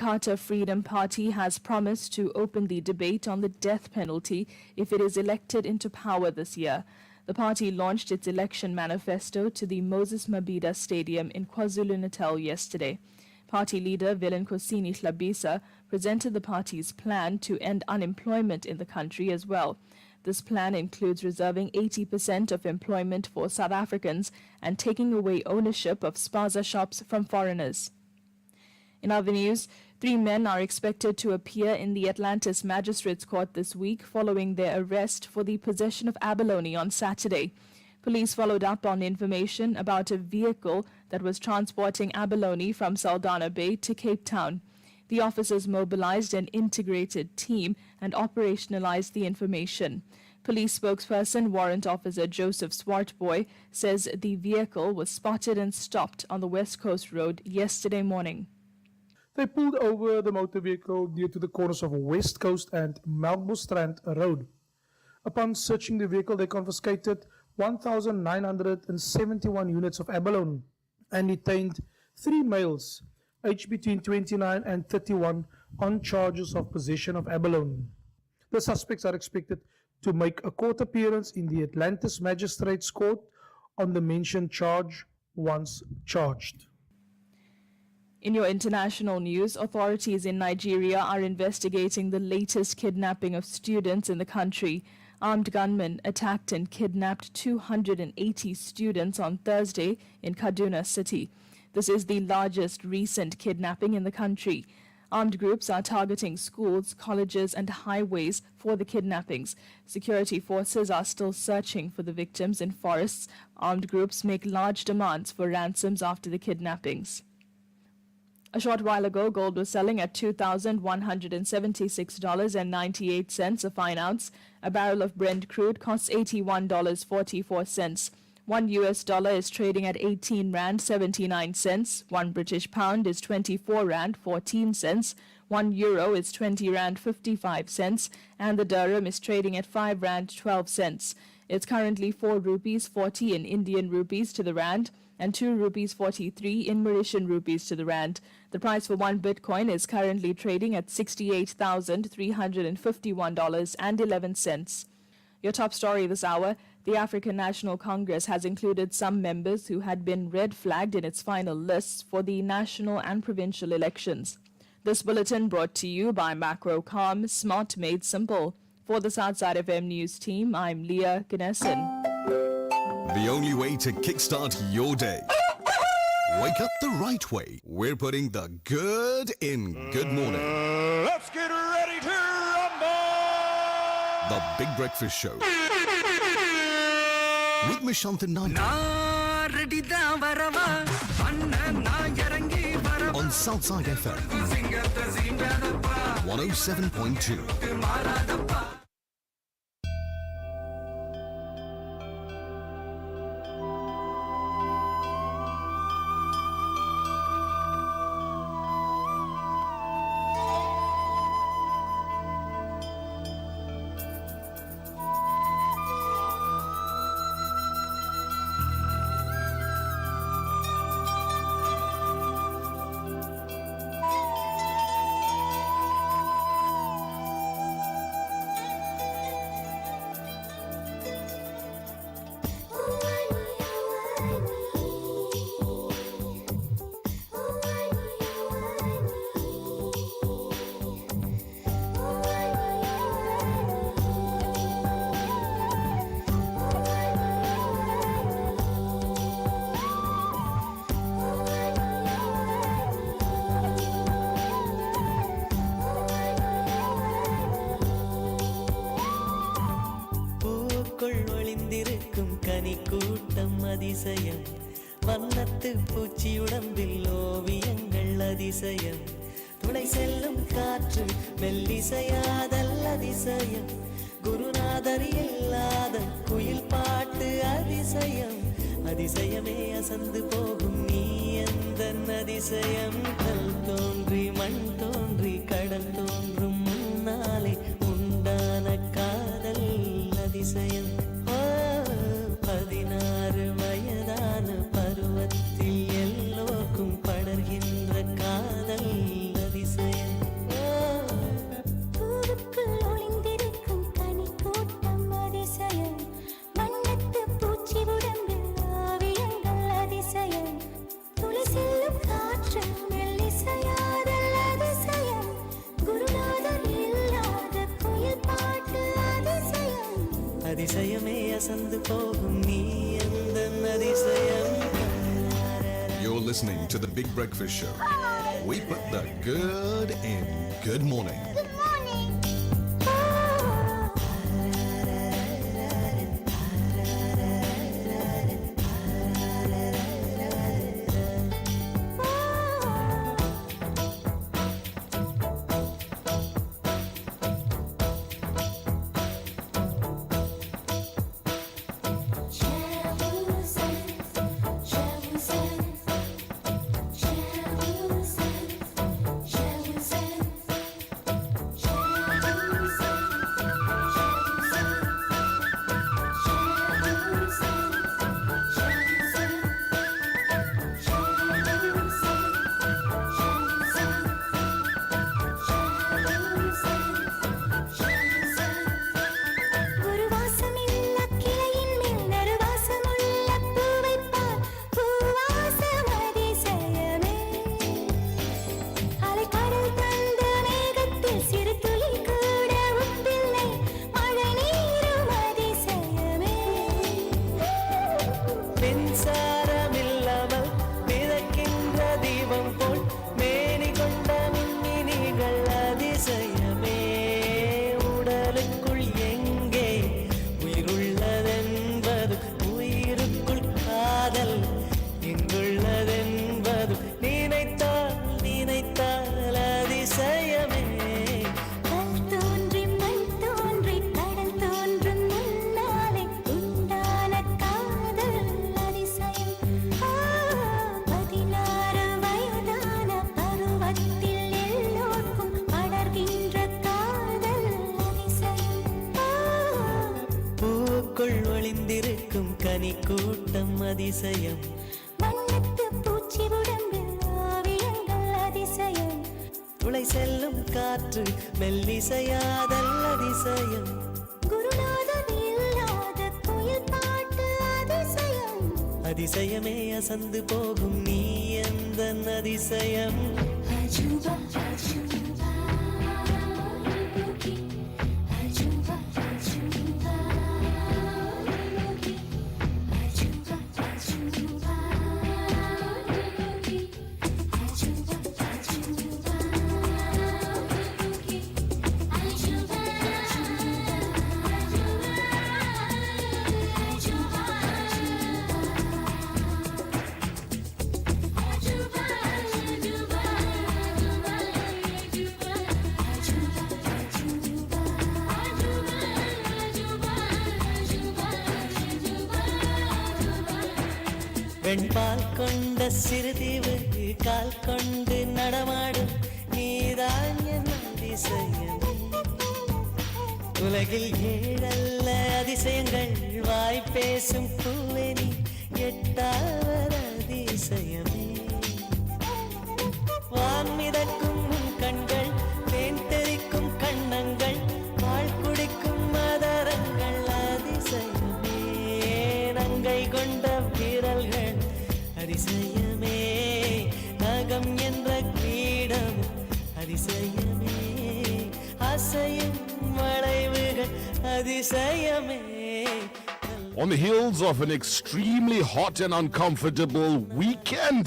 Carter Freedom Party has promised to open the debate on the death penalty if it is elected into power this year. The party launched its election manifesto to the Moses Mabhida Stadium in KwaZulu-Natal yesterday. Party leader Velenkosini Hlabisa presented the party's plan to end unemployment in the country as well. This plan includes reserving 80% of employment for South Africans and taking away ownership of spaza shops from foreigners. In other news, 3 men are expected to appear in the Atlantis Magistrates Court this week following their arrest for the possession of abalone on Saturday. Police followed up on information about a vehicle that was transporting abalone from Saldanha Bay to Cape Town. The officers mobilized an integrated team and operationalized the information. Police spokesperson Warrant Officer Joseph Swartboy says the vehicle was spotted and stopped on the West Coast Road yesterday morning. They pulled over the motor vehicle near to the corners of West Coast and Melkbosstrand Road. Upon searching the vehicle, they confiscated 1,971 units of abalone and detained 3 males, aged between 29 and 31, on charges of possession of abalone. The suspects are expected to make a court appearance in the Atlantis Magistrates Court on the mentioned charge once charged. In your international news, authorities in Nigeria are investigating the latest kidnapping of students in the country. Armed gunmen attacked and kidnapped 280 students on Thursday in Kaduna City. This is the largest recent kidnapping in the country. Armed groups are targeting schools, colleges, and highways for the kidnappings. Security forces are still searching for the victims in forests. Armed groups make large demands for ransoms after the kidnappings. A short while ago, gold was selling at $2,176.98 a fine ounce. A barrel of Brent crude costs $81.44. $1 is trading at 18 Rand 79 cents. 1 British pound is 24 Rand 14 cents. 1 euro is 20 Rand 55 cents. And the dirham is trading at 5 Rand 12 cents. It's currently 4 rupees 40 in Indian rupees to the rand and 2 rupees 43 in Mauritian rupees to the rand. The price for 1 Bitcoin is currently trading at $68,351.11. Your top story this hour: the African National Congress has included some members who had been red flagged in its final lists for the national and provincial elections. This bulletin brought to you by Macrocom, smart made simple. For the Southside FM News team, I'm Leah Ganesan. The only way to kickstart your day. Wake up the right way. We're putting the good in good morning. Let's get ready to rumble! The Big Breakfast Show. With Mishanthan Naidoo. On Southside FM 107.2. அதிசயம் வண்ணத்து பூச்சியுடம்பில் ஓவியங்கள் அதிசயம் துளை செல்லும் காற்று மெல்லிசையாதல் அதிசயம் குருநாதர் இல்லாத குயில் பாட்டு அதிசயம் அதிசயமே அசந்து போகும் நீ எந்தன் அதிசயம் கல் தோன்றி மண் தோன்றி கடல் தோன்றும் முன்னாலே உண்டான காதல் அதிசயம் 16 வயதான பருவத்தில் எல்லோருக்கும் படர்கின்ற காதல் அதிசயம் போகும் நீ எந்த அதிசயம். You're listening to the Big Breakfast Show. We put the good in good morning. Good morning. ஒரு வாசமில்ல கிளையின் மேல் நறுவாசமுள்ள பூவைப் பார். பூவாசம் அதிசயமே. அலைக்கடல் தந்த மேகத்தில் சிறு துளி கூட உப்பில்லை. மழை நீரும் அதிசயமே. மின்சாரமில்லாமல் மிதக்கின்ற தீபம் போல் மேனி கொண்ட மின்மினிகள் அதிசயமே. உடலுக்குள் எங்கே உயிருள்ளதென்பது, உயிருக்குள் காதல் எங்குள்ளதென்பது நினைத்தால் நினைத்தால் அதிசயமே. கல் தோன்றி மண் தோன்றி கடல் தோன்றும் முன்னாலே உண்டான காதல் அதிசயம். 16 வயதான பருவத்தில் எல்லோர்க்கும் படர்கின்ற காதல் அதிசயம். பூவுக்குள் ஒளிந்திருக்கும் கனி கூட்டம் அதிசயம். வண்ணத்து பூச்சி உடம்பில் ஓவியங்கள் அதிசயம். துளை செல்லும் காற்று மெல்லிசையாதல் அதிசயம். குருநாதர் இல்லாத குயில் பாட்டு அதிசயம். அதிசயமே அசந்து போகும் நீ எந்த அதிசயம். அஜூபா அஜூபா யோகி. அஜூபா அஜூபா யோகி. அஜூபா அஜூபா யோகி. அஜூபா அஜூபா யோகி. அஜூபா வெண்பால் கொண்ட சிறுதீவு கால் கொண்டு நடமாடும் நீதான் என் அதிசயம். உலகில் ஏழல்ல அதிசயங்கள் வாய் பேசும் பூவெனி எட்டாவது அதிசயமே. வான் மிதக்கும் உன் கண்கள், தேன் தெறிக்கும் கண்ணங்கள், பால் குடிக்கும் மதரங்கள் அதிசயமே. நங்கை கொண்ட விரல்கள் அதிசயமே. நகம் என்ற கிரீடம் அதிசயமே. அசையும் வளைவுகள் அதிசயமே. On the heels of an extremely hot and uncomfortable weekend.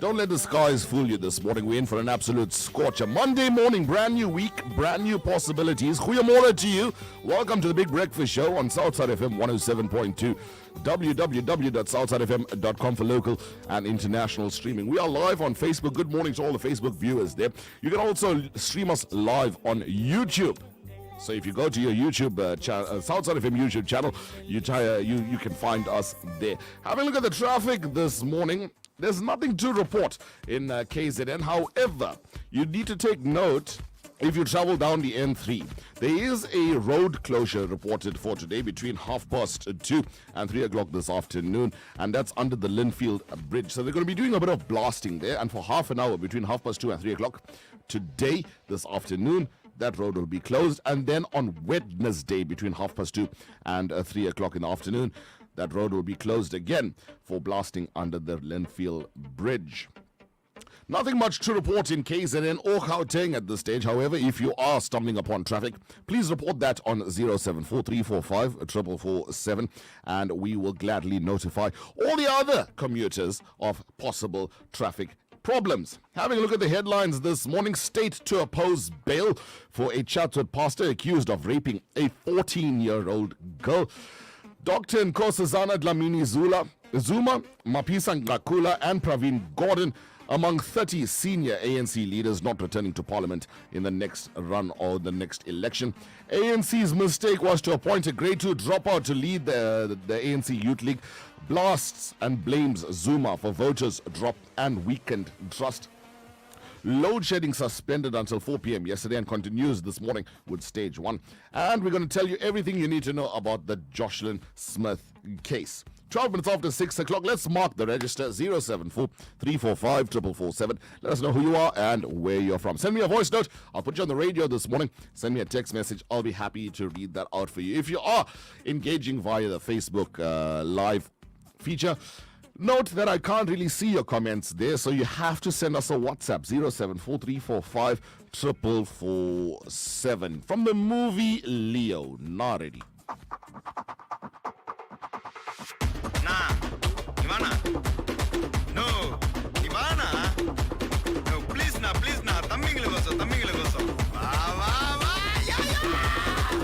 Don't let the skies fool you this morning. We're in for an absolute scorcher. Monday morning, brand new week, brand new possibilities. Goeiemorgen to you. Welcome to the Big Breakfast Show on Southside FM 107.2. www.southsidefm.com for local and international streaming. We are live on Facebook. Good morning to all the Facebook viewers there. You can also stream us live on YouTube. So if you go to your YouTube Southside FM YouTube channel, you can find us there. Have a look at the traffic this morning. There's nothing to report in KZN. However, you need to take note if you travel down the N3. There is a road closure reported for today between 2:30 and 3 o'clock this afternoon, and that's under the Linfield Bridge. So they're going to be doing a bit of blasting there, and for half an hour between 2:30 and 3 o'clock today, this afternoon, that road will be closed. And then on Wednesday between 2:30 and 3 o'clock in the afternoon, that road will be closed again for blasting under the Linfield Bridge. Nothing much to report in KZN or Gauteng at this stage. However, if you are stumbling upon traffic, please report that on 0743454447 and we will gladly notify all the other commuters of possible traffic problems. Having a look at the headlines this morning, state to oppose bail for a Chatsworth pastor accused of raping a 14-year-old girl. Dr. Nkosazana Dlamini Zuma, Mapisa Ngakula and Praveen Gordon among 30 senior ANC leaders not returning to parliament in the next run or the next election. ANC's mistake was to appoint a grade 2 dropout to lead the ANC Youth League. Blasts and blames Zuma for voters' drop and weakened trust. Load shedding suspended until 4 p.m. yesterday and continues this morning with stage 1. And we're going to tell you everything you need to know about the Jocelyn Smith case. 12 minutes after 6 o'clock, let's mark the register 0743454447. Let us know who you are and where you're from. Send me a voice note. I'll put you on the radio this morning. Send me a text message. I'll be happy to read that out for you. If you are engaging via the Facebook live feature, note that I can't really see your comments there, so you have to send us a WhatsApp 0743454447 from the movie Leo. Not ready. Nah, Ivana. No, Ivana. No, please na, தம்பிங்களை கோசம். வா, வா, வா, யா, யா.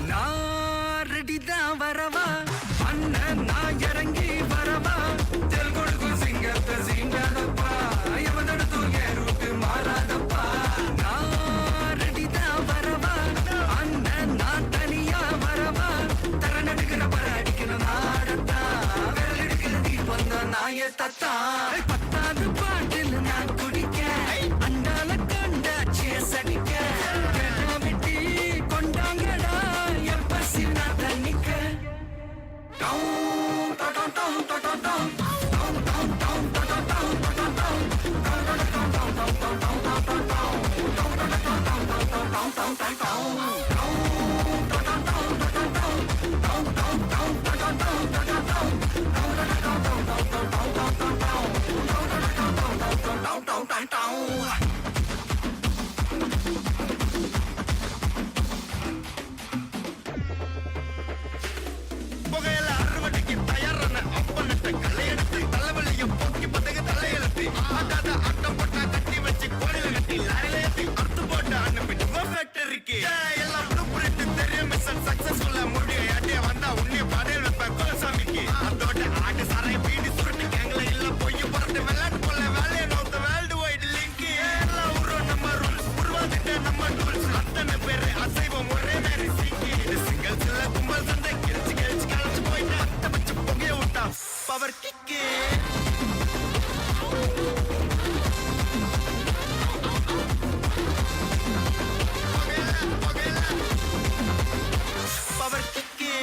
நான் ready தான் வரவா அண்ணன் நான் இறங்கி வரவா தெல் கொடுக்கும் சிங்கத்தை சீண்டாதப்பா எவதடுத்தும் என் ரூட்டு மாறாதப்பா நான் ரெடி தான் வரவா அண்ணன் நான் தனியா வரவா தர நடுக்கிற பர அடிக்கிற நாடத்தா விரல் எடுக்கிற தீபம் தான் நாய தத்தா பத்தாவது பாட்டில் நான் குடிக்க அண்டால கண்ட சேஸ் அடிக்க கேட்டா விட்டி கொண்டாங்கடா என் பசி நான் தண்ணிக்க புகையில அறுவடைக்கு தயாரான அப்பனட்ட களையெடுத்து தலைவலியும் போக்கி பதக தலையெழுத்து ஆட்டாத ஆட்டம் போட்டா கட்டி வச்சு கோடில கட்டி லாரில ஏத்தி அறுத்து போட்டு அனுப்பிட்டு ஃபேக்டரிக்கு எல்லாம் ப்ளூ பிரிண்ட் தெரியும் மிஷன் சக்சஸ்ஃபுல்லா முடியும் அட்டே வந்தா உன்னைய பாடையில் வைப்பேன் குலசாமிக்கு அதோட ஆட்டு சாரை பீடி சுருட்டு கேங்கல இல்ல பொய் புரட்டு விளையாட்டு போல வேலையை நோத்த வேர்ல்டு வைடு லிங்க் எல்லாம் உருவம் நம்ம ரூல்ஸ் உருவாதிட்ட நம்ம டூல்ஸ் அத்தனை பேரு அசைவம் ஒரே மாதிரி சிங்கி இது சிங்கிள்ஸ் இல்ல கும்பல் சண்டை கிழிச்சு கழிச்சு போயிட்டு அத்தை வச்சு புகைய விட்டா பவர் கிக்கு பவர் கிக்கு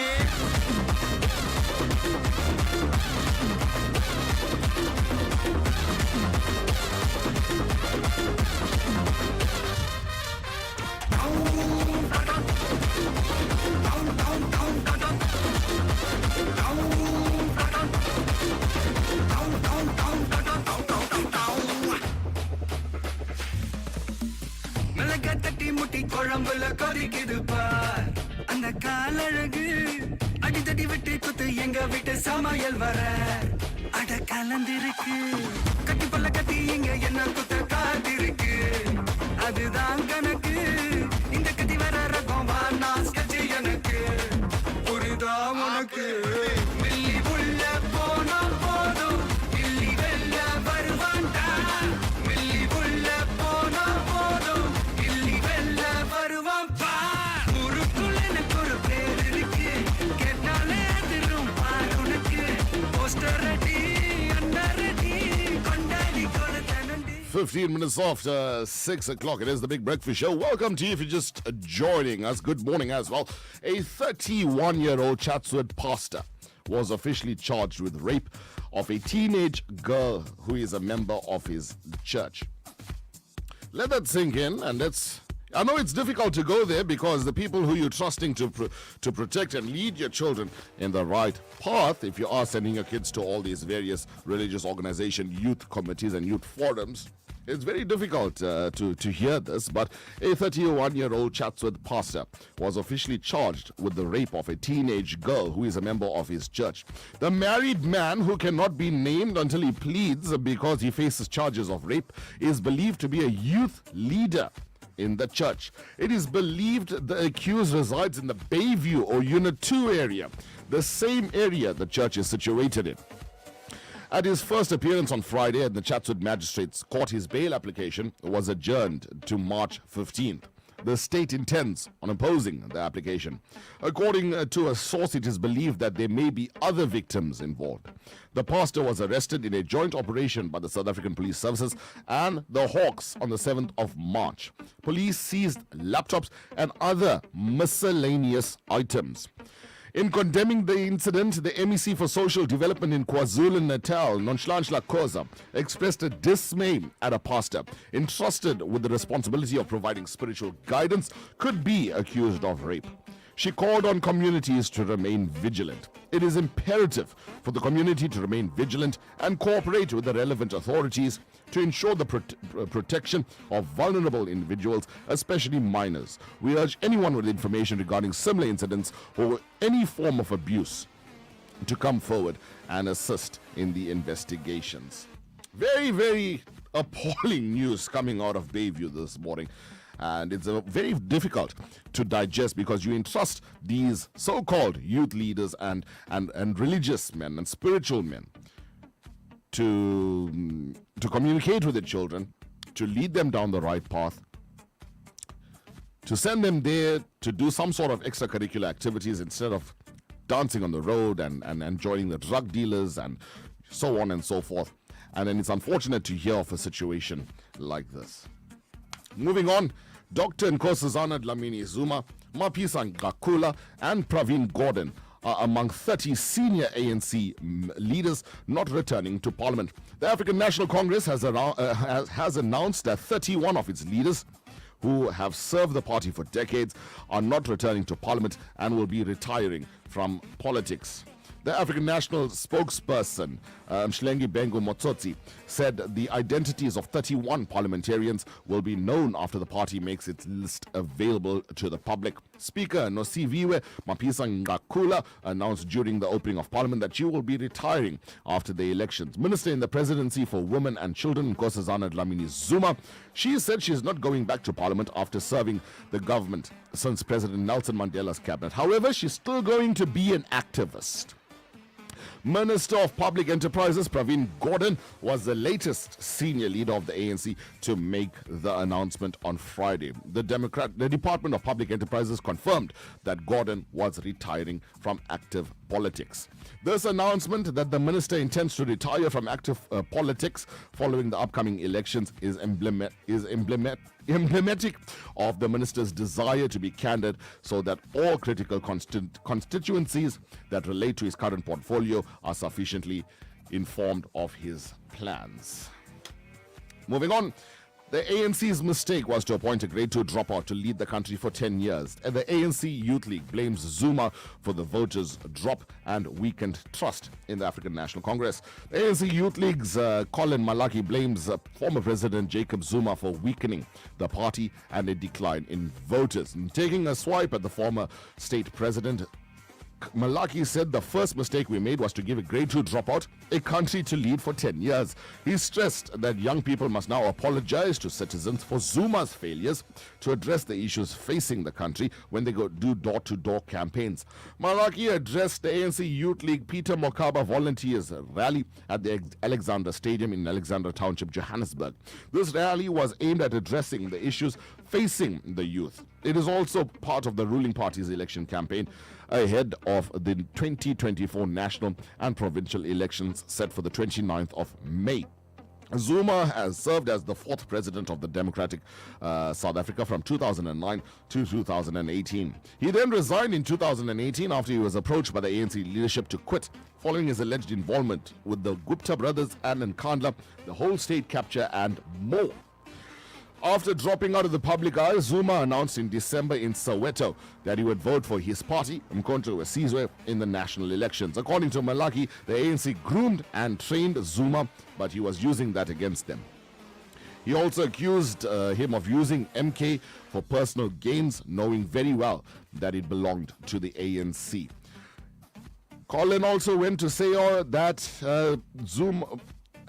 மிளகா தட்டி முட்டி குழம்புல கொதிக்குது பார் அந்த காலழகு அடித்தடி விட்டு குத்து எங்க வீட்டு சமையல் வர அட கலந்திருக்கு கட்டி பல்ல கட்டி இங்க என்ன குத்த காத்திருக்கு அதுதான் கணக்கு இந்த கட்டி வர ரகம் நான் ஸ்கெட்ச் எனக்கு புரிதா உனக்கு மில்லி உள்ள போனா போதும் மில்லி வெல்ல வருவான்டா மில்லி உள்ள போனா போதும் மில்லி வெல்ல வருவான் பா ஊருக்குள்ள எனக்கு ஒரு பேர் இருக்கு கேட்டாலே அதிரும் பார் உனக்கு போஸ்டர் ரெடி அண்டர் ரெடி கொண்டாடி கொடுத்தனண்டி 15 minutes after 6 o'clock, it is the Big Breakfast Show. Welcome to you if you're just joining us. Good morning as well. A 31-year-old Chatsworth pastor was officially charged with rape of a teenage girl who is a member of his church. Let that sink in and let's... I know it's difficult to go there because the people who you're trusting to protect and lead your children in the right path, if you are sending your kids to all these various religious organization, youth committees and youth forums, It's very difficult to hear this, but a 31-year-old Chatsworth pastor was officially charged with the rape of a teenage girl who is a member of his church. The married man, who cannot be named until he pleads because he faces charges of rape, is believed to be a youth leader in the church. It is believed the accused resides in the Bayview or Unit 2 area, the same area the church is situated in. At his first appearance on Friday at the Chatsworth Magistrates Court, his bail application was adjourned to March 15th. The state intends on opposing the application. According to a source, it is believed that there may be other victims involved. The pastor was arrested in a joint operation by the South African Police Services and the Hawks on the 7th of March. Police seized laptops and other miscellaneous items. In condemning the incident, the MEC for Social Development in KwaZulu-Natal, Nonhlanhla Khoza, expressed a dismay at a pastor entrusted with the responsibility of providing spiritual guidance could be accused of rape. She called on communities to remain vigilant. It is imperative for the community to remain vigilant and cooperate with the relevant authorities to ensure the protection of vulnerable individuals, especially minors. We urge anyone with information regarding similar incidents or any form of abuse to come forward and assist in the investigations. Very, very appalling news coming out of Bayview this morning. And it's very difficult to digest because you entrust these so-called youth leaders and religious men and spiritual men to communicate with the children, to lead them down the right path, to send them there to do some sort of extracurricular activities instead of dancing on the road and joining the drug dealers and so on and so forth. And then it's unfortunate to hear of a situation like this. Moving on, Dr. Nkosazana Dlamini Zuma, Mapisa Ngakula, and Pravin Gordhan are among 30 senior ANC leaders not returning to Parliament. The African National Congress has announced that 31 of its leaders who have served the party for decades are not returning to Parliament and will be retiring from politics. The African National spokesperson, Mshlengi Bengu Motsotsi, said the identities of 31 parliamentarians will be known after the party makes its list available to the public. Speaker Nosiviwe Mapisa Ngakula announced during the opening of Parliament that she will be retiring after the elections. Minister in the Presidency for Women and Children, Nkosazana Dlamini Zuma, she said she is not going back to Parliament after serving the government since President Nelson Mandela's cabinet. However, she's still going to be an activist. Minister of Public Enterprises Pravin Gordhan was the latest senior leader of the ANC to make the announcement on Friday. The Department of Public Enterprises confirmed that Gordhan was retiring from active politics. This announcement that the minister intends to retire from active politics following the upcoming elections is emblematic of the minister's desire to be candid so that all critical constituencies that relate to his current portfolio are sufficiently informed of his plans. Moving on. The ANC's mistake was to appoint a grade 2 dropout to lead the country for 10 years. And the ANC Youth League blames Zuma for the voters' drop and weakened trust in the African National Congress. The ANC Youth League's Colin Malaki blames former President Jacob Zuma for weakening the party and a decline in voters. And taking a swipe at the former state president, Malaki said the first mistake we made was to give a grade 2 dropout a country to lead for 10 years. He stressed that young people must now apologize to citizens for Zuma's failures to address the issues facing the country when they go do door-to-door campaigns. Malaki addressed the ANC Youth League Peter Mokaba Volunteers rally at the Alexander Stadium in Alexander Township, Johannesburg. This rally was aimed at addressing the issues facing the youth. It is also part of the ruling party's election campaign ahead of the 2024 national and provincial elections set for the 29th of May. Zuma has served as the fourth president of the Democratic South Africa from 2009 to 2018. He then resigned in 2018 after he was approached by the ANC leadership to quit following his alleged involvement with the Gupta brothers and Nkandla, the whole state capture and more. After dropping out of the public eye, Zuma announced in December in Soweto that he would vote for his party, Umkhonto weSizwe, in the national elections. According to Malaki, the ANC groomed and trained Zuma, but he was using that against them. He also accused him of using MK for personal gains, knowing very well that it belonged to the ANC. Colin also went to say that Zuma,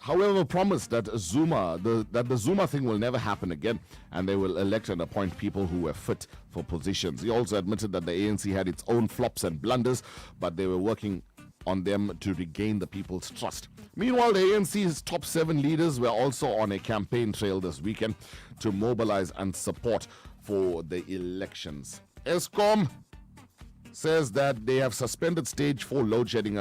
however, promised that the Zuma thing will never happen again, and they will elect and appoint people who were fit for positions. He also admitted that the ANC had its own flops and blunders, but they were working on them to regain the people's trust. Meanwhile, the ANC's top 7 leaders were also on a campaign trail this weekend to mobilize and support for the elections. ESCOM says that they have suspended stage 4 load shedding,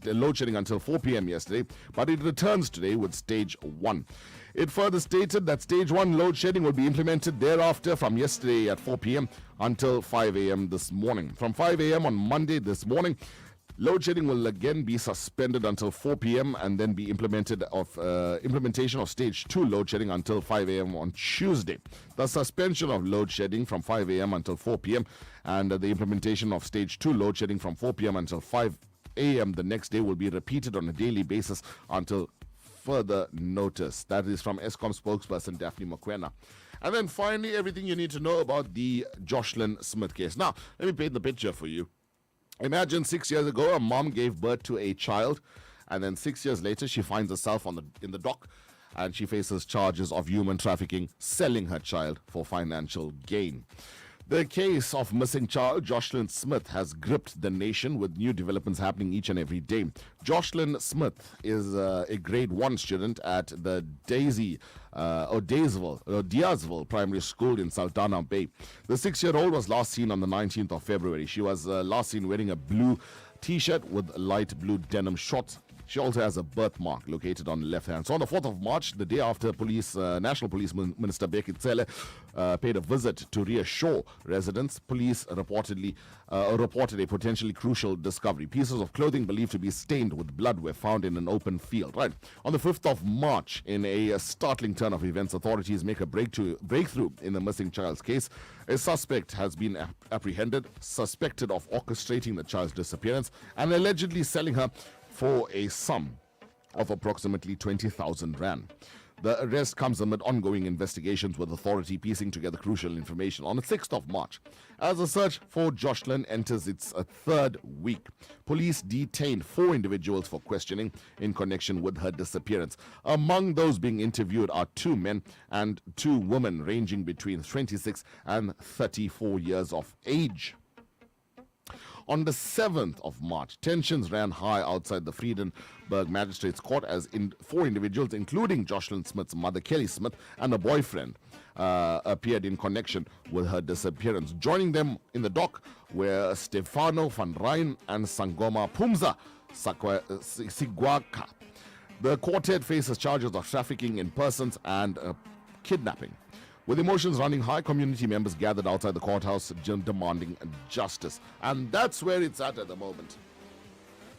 load shedding until 4 p.m. yesterday, but it returns today with stage 1. It further stated that stage 1 load shedding will be implemented thereafter from yesterday at 4 p.m. until 5 a.m. this morning. From 5 a.m. on Monday this morning, load shedding will again be suspended until 4 p.m. and then be implementation of stage 2 load shedding until 5 a.m. on Tuesday. The suspension of load shedding from 5 a.m. until 4 p.m. and the implementation of stage 2 load shedding from 4 p.m. until 5 a.m. the next day will be repeated on a daily basis until further notice. That is from ESCOM spokesperson Daphne Mokoena. And then finally, everything you need to know about the Jocelyn Smith case. Now, let me paint the picture for you. Imagine 6 years ago, a mom gave birth to a child, and then 6 years later, she finds herself in the dock, and she faces charges of human trafficking, selling her child for financial gain. The case of missing child Jocelyn Smith has gripped the nation, with new developments happening each and every day. Jocelyn Smith is a grade 1 student at the Diazville Primary School in Saldanha Bay. The 6-year-old was last seen on the 19th of February. She was last seen wearing a blue t-shirt with light blue denim shorts. She also has a birthmark located on the left hand. So on the 4th of March, the day after National Police Minister Bheki Cele paid a visit to reassure residents, police reported a potentially crucial discovery. Pieces of clothing believed to be stained with blood were found in an open field. Right. On the 5th of March, in a startling turn of events, authorities make a breakthrough in the missing child's case. A suspect has been apprehended, suspected of orchestrating the child's disappearance and allegedly selling her for a sum of approximately 20,000 rand. The arrest comes amid ongoing investigations, with authority piecing together crucial information on the 6th of March. As the search for Jocelyn enters its 3rd week, police detained 4 individuals for questioning in connection with her disappearance. Among those being interviewed are 2 men and 2 women ranging between 26 and 34 years of age. On the 7th of March, tensions ran high outside the Vredenburg Magistrates Court as 4 individuals, including Jocelyn Smith's mother, Kelly Smith, and a boyfriend, appeared in connection with her disappearance. Joining them in the dock were Stefano van Rijn and Sangoma Pumza Sigwaka. The quartet faces charges of trafficking in persons and kidnapping. With emotions running high, community members gathered outside the courthouse demanding justice. And that's where it's at the moment.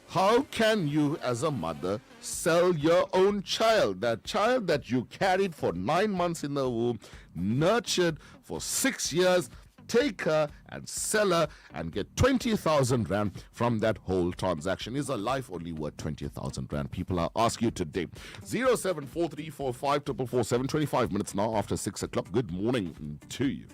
How can you, as a mother, sell your own child? That child that you carried for 9 months in the womb, nurtured for 6 years, take her and sell her and get 20,000 rand from that whole transaction. Is a life only worth 20,000 rand? People are asking you today. 0743454447, 25 minutes now after 6 o'clock. Good morning to you.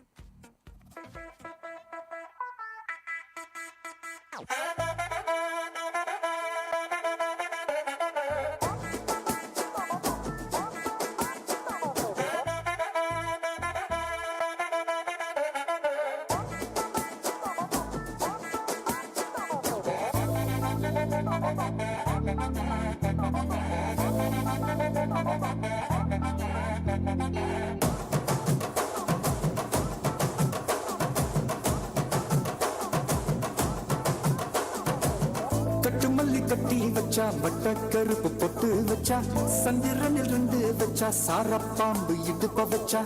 கட்டுமல்லி கட்டி வச்சா வட்ட கருப்பு பொட்டு வச்சா சந்திரனில் இருந்து வச்சா சாரப்பாம்பு இடுப்ப வச்சா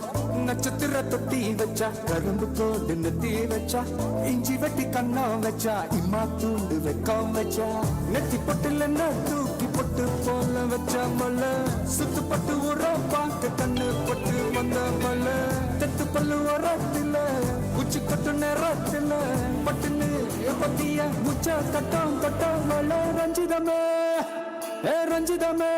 நட்சத்திர தொட்டி வச்சா கரும்பு கோடு நெத்தி வச்சா இஞ்சி வெட்டி கண்ணா வச்சா இம்மா தூண்டு வெக்கம் வச்சா நெத்தி பொட்டுல தூக்கி பொட்டு போல வச்சா மல்ல சுத்து பட்டு உரம் பார்க்க கண்ணு பொட்டு வந்த மல்ல தெத்து பல்லு உரத்துல உச்சி கொட்டு நேரத்துல பட்டுன்னு பத்திய முச்சா கட்டம் கட்டம் மல்ல ரஞ்சிதமே ரஞ்சிதமே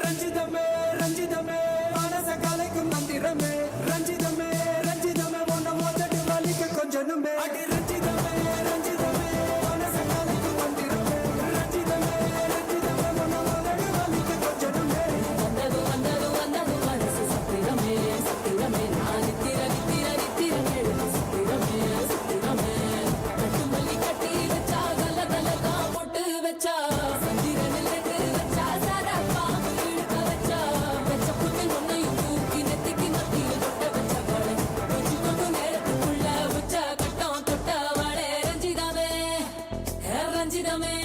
ரஞ்சிதமே ரஞ்சிதமே மனச கலைக்கும் மந்திரமே ரஞ்சிதமே ரஞ்சிதமே ஒன்ன மோதட்டு வலிக்க கொஞ்சனுமே அடி ரஞ்சிதமே ரஞ்சிதமே மனச கலைக்கும் மந்திரமே ரஞ்சிதமே ரஞ்சிதமே ஒன்ன மோதட்டு வலிக்க கொஞ்சனுமே வந்தது வந்தது வந்தது மனசு சத்திரமே சத்திரமே நான் நித்திர நித்திர நித்திரமே சத்திரமே சத்திரமே கட்டு மல்லி கட்டி வச்சா கல கல தான் போட்டு வச்சா சந்திரனில் ரெண்டு வச்சா சாரா பாம்பு இழுக்க வச்சா வச்ச புட்டு ஒன்னையும் தூக்கி நெத்திக்கு மத்தியில் தொட்ட வச்ச வாழை கொஞ்சி கொண்டு நேரத்துக்குள்ள உச்ச கட்டம் தொட்ட வாழை ரஞ்சிதமே ரஞ்சிதமே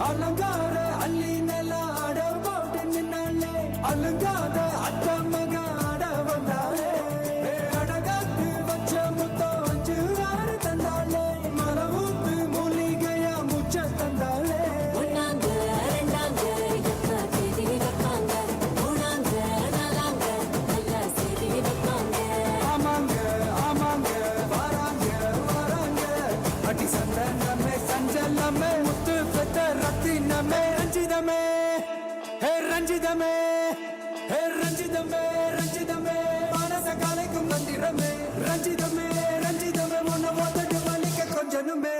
அலங்கார அள்ளி நில ஆட போட்டு நின்னாலே அலங்காத அத்த மக ஆட வந்தாலே அடகாத்து வச்ச முத்தம் அஞ்சு ஆறு தந்தாலே மரவூத்து மூலிகையா முச்ச தந்தாலே ஒன்னாங்க ரெண்டாங்க எப்ப தேதி வைப்பாங்க மூணாங்க நாலாங்க நல்ல செய்தி வைப்பாங்க ஆமாங்க ஆமாங்க வராங்க வராங்க அடி சந்தனமே சஞ்சலமே முத்து பெத்த ரத்தினமே ரஞ்சிதமே ஹே ரஞ்சிதமே ஹே ரஞ்சிதமே ரஞ்சிதமே மனச கலைக்கும் மந்திரமே ரஞ்சிதமே ரஞ்சிதமே ஒன்ன மோதட்டு வலிக்க கொஞ்சனுமே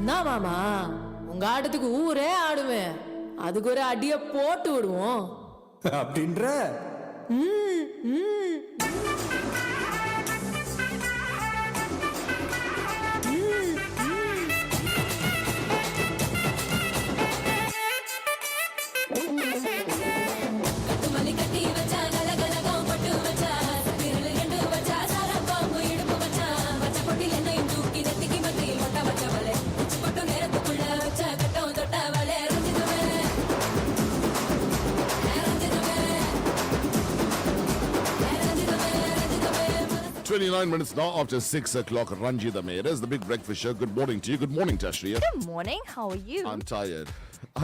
என்ன மாமா உங்க ஆட்டத்துக்கு ஊரே ஆடுவேன் அதுக்கு ஒரு அடிய போட்டு விடுவோம் அப்படின்ற கட்டு மல்லி கட்டி வச்சா கல கல தான் பட்டு வச்சா விரல் ரெண்டு வச்சா சாரா பாம்பு இடுப்பு வச்சா வச்ச பொட்டில் என்னையும் தூக்கி நெத்திக்கு மத்தியில் ஒட்ட வச்ச வலை உச்சி பொட்டு நேரத்துக்குள்ள வச்ச கட்டம் தொட்ட வலை ரஞ்சிதமே ரஞ்சிதமே ரஞ்சிதமே ரஞ்சிதமே 29 minutes now after 6 o'clock. Ranjit It is the big breakfast show. Good morning to you. Good morning, Tashriya. Good morning. How are you? I'm tired.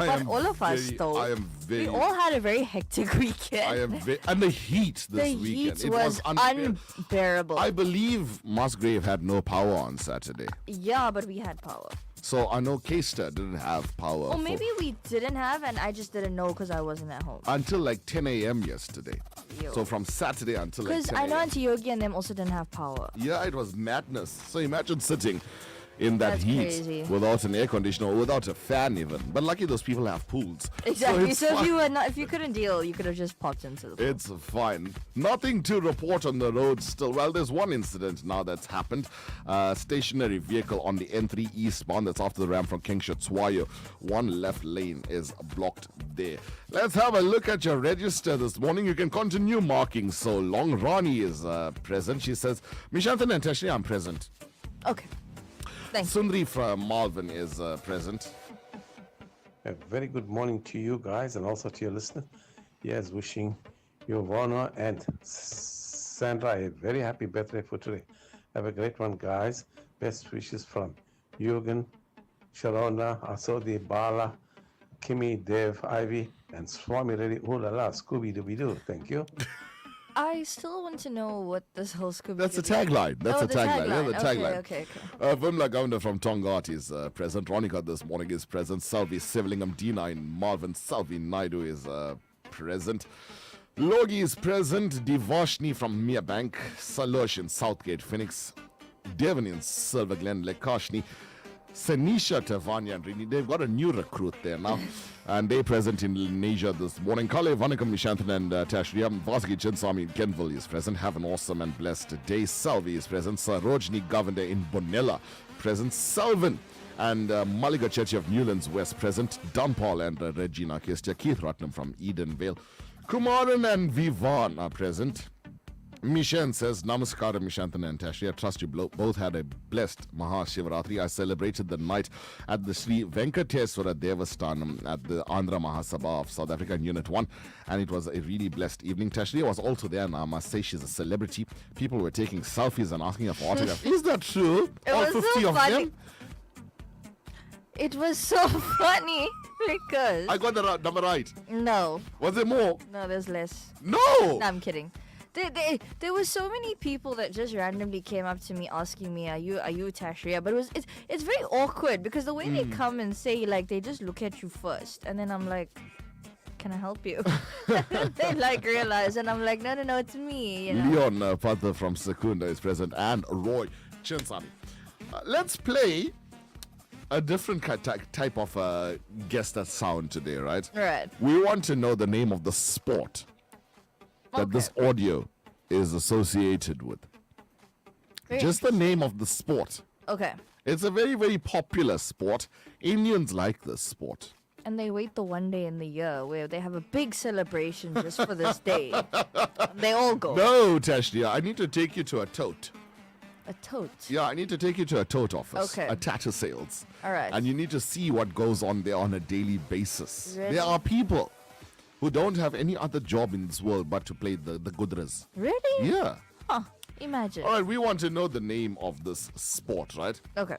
But all of us, though. I am very. We all had a very hectic weekend. I am very. And the heat this the weekend. heat was unbearable. I believe Musgrave had no power on Saturday. Yeah, but we had power. So I know Keister didn't have power. Or maybe we didn't have, and I just didn't know because I wasn't at home. Until like 10 a.m. yesterday. Yo. So from Saturday until like Because 10 I know a.m. Auntie Yogi and them also didn't have power. Yeah, it was madness. So imagine sitting in that That's heat crazy. without an air conditioner or without a fan even. But lucky those people have pools. Exactly. it's So if fine. you were not, if you couldn't deal, you could have just popped into the pool. It's fine. Nothing to report on the road still. Well, there's one incident now that's happened. Stationary vehicle on the N3 eastbound. That's after the ramp from Kingshatswayo. One left lane is blocked there. Let's have a look at your register this morning. You can continue marking so long. Rani is present. She says, Mishanthan and Tashri, I'm present. Okay. Thanks. Sundri from Malvern is present. A very good morning to you guys and also to your listener. Yes, wishing you, Warner and Sandra, a very happy birthday for today. Have a great one, guys. Best wishes from Jürgen, Sharona, Asodi, Bala, Kimi, Dev, Ivy, and Swami Reddy. Ooh la la, Scooby Dooby Doo. Thank you. I still want to know what this whole Scooby. That's the tagline. That's Oh, the the tagline. Yeah, the tagline. tagline. Okay. Vimla Governor from Tongat is present. Ronika this morning is present. Salvi Sivalingam Dina in Marvin. Salvi Naidu is present. Logi is present. Divashni from Mia Bank. Salosh in Southgate, Phoenix. Devon in Silver Glen, Lekashni. Sanisha Tavanya and Rini. They've got a new recruit there now. And they present in Indonesia this morning. Kale Vanakam Nishanthan and Tashriyam. Vasgi Chinswami in Kenville is present. Have an awesome and blessed day. Salvi is present. Sarojini Governor in Bonella present. Salvin and Malika Chechi of Newlands West present. Dunpal and Regina Kistia. Keith Ratnam from Edenvale. Kumaran and Vivan are present. Mishan says, Namaskaram, Mishantan and Tashi. I trust you both had a blessed Mahashivaratri. I celebrated the night at the Sri Venkateswara Devasthanam at the Andhra Mahasabha of South Africa in Unit 1. And it was a really blessed evening. Tashriya was also there, and I must say she's a celebrity. People were taking selfies and asking her for autographs. Is that true? It All was 50 so of funny. them? It was so funny because I got the number right. no, Was there more? no, there's less. No! No, I'm kidding. There were so many people that just randomly came up to me asking me, "Are you Tashriya?" But it's very awkward because the way they come and say, like, they just look at you first, and then I'm like, "Can I help you?" They like realize, and I'm like, "No, it's me." You know? Leon Patha from Secunda is present, and Roy Chinsami. Let's play a different type of guess that sound today, right? Right. We want to know the name of the sport that this audio is associated with. Very Just the name of the sport. Okay. It's a very, very popular sport. Indians like this sport. And they wait the one day in the year where they have a big celebration just for this day. They all go. No, Tashnia, I need to take you to a tote. A tote. Yeah, I need to take you to a tote office. Okay. A tattoo sales. All right. And you need to see what goes on there on a daily basis. Really? There are people who don't have any other job in this world but to play the gudras. Really? Yeah. Huh. Imagine. All right, we want to know the name of this sport, right? Okay.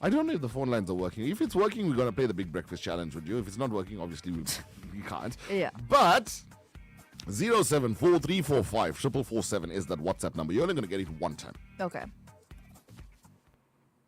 I don't know if the phone lines are working. If it's working, we're going to play the Big Breakfast Challenge with you. If it's not working, obviously we can't. Yeah. But 074345447 is that WhatsApp number. You're only going to get it one time. Okay.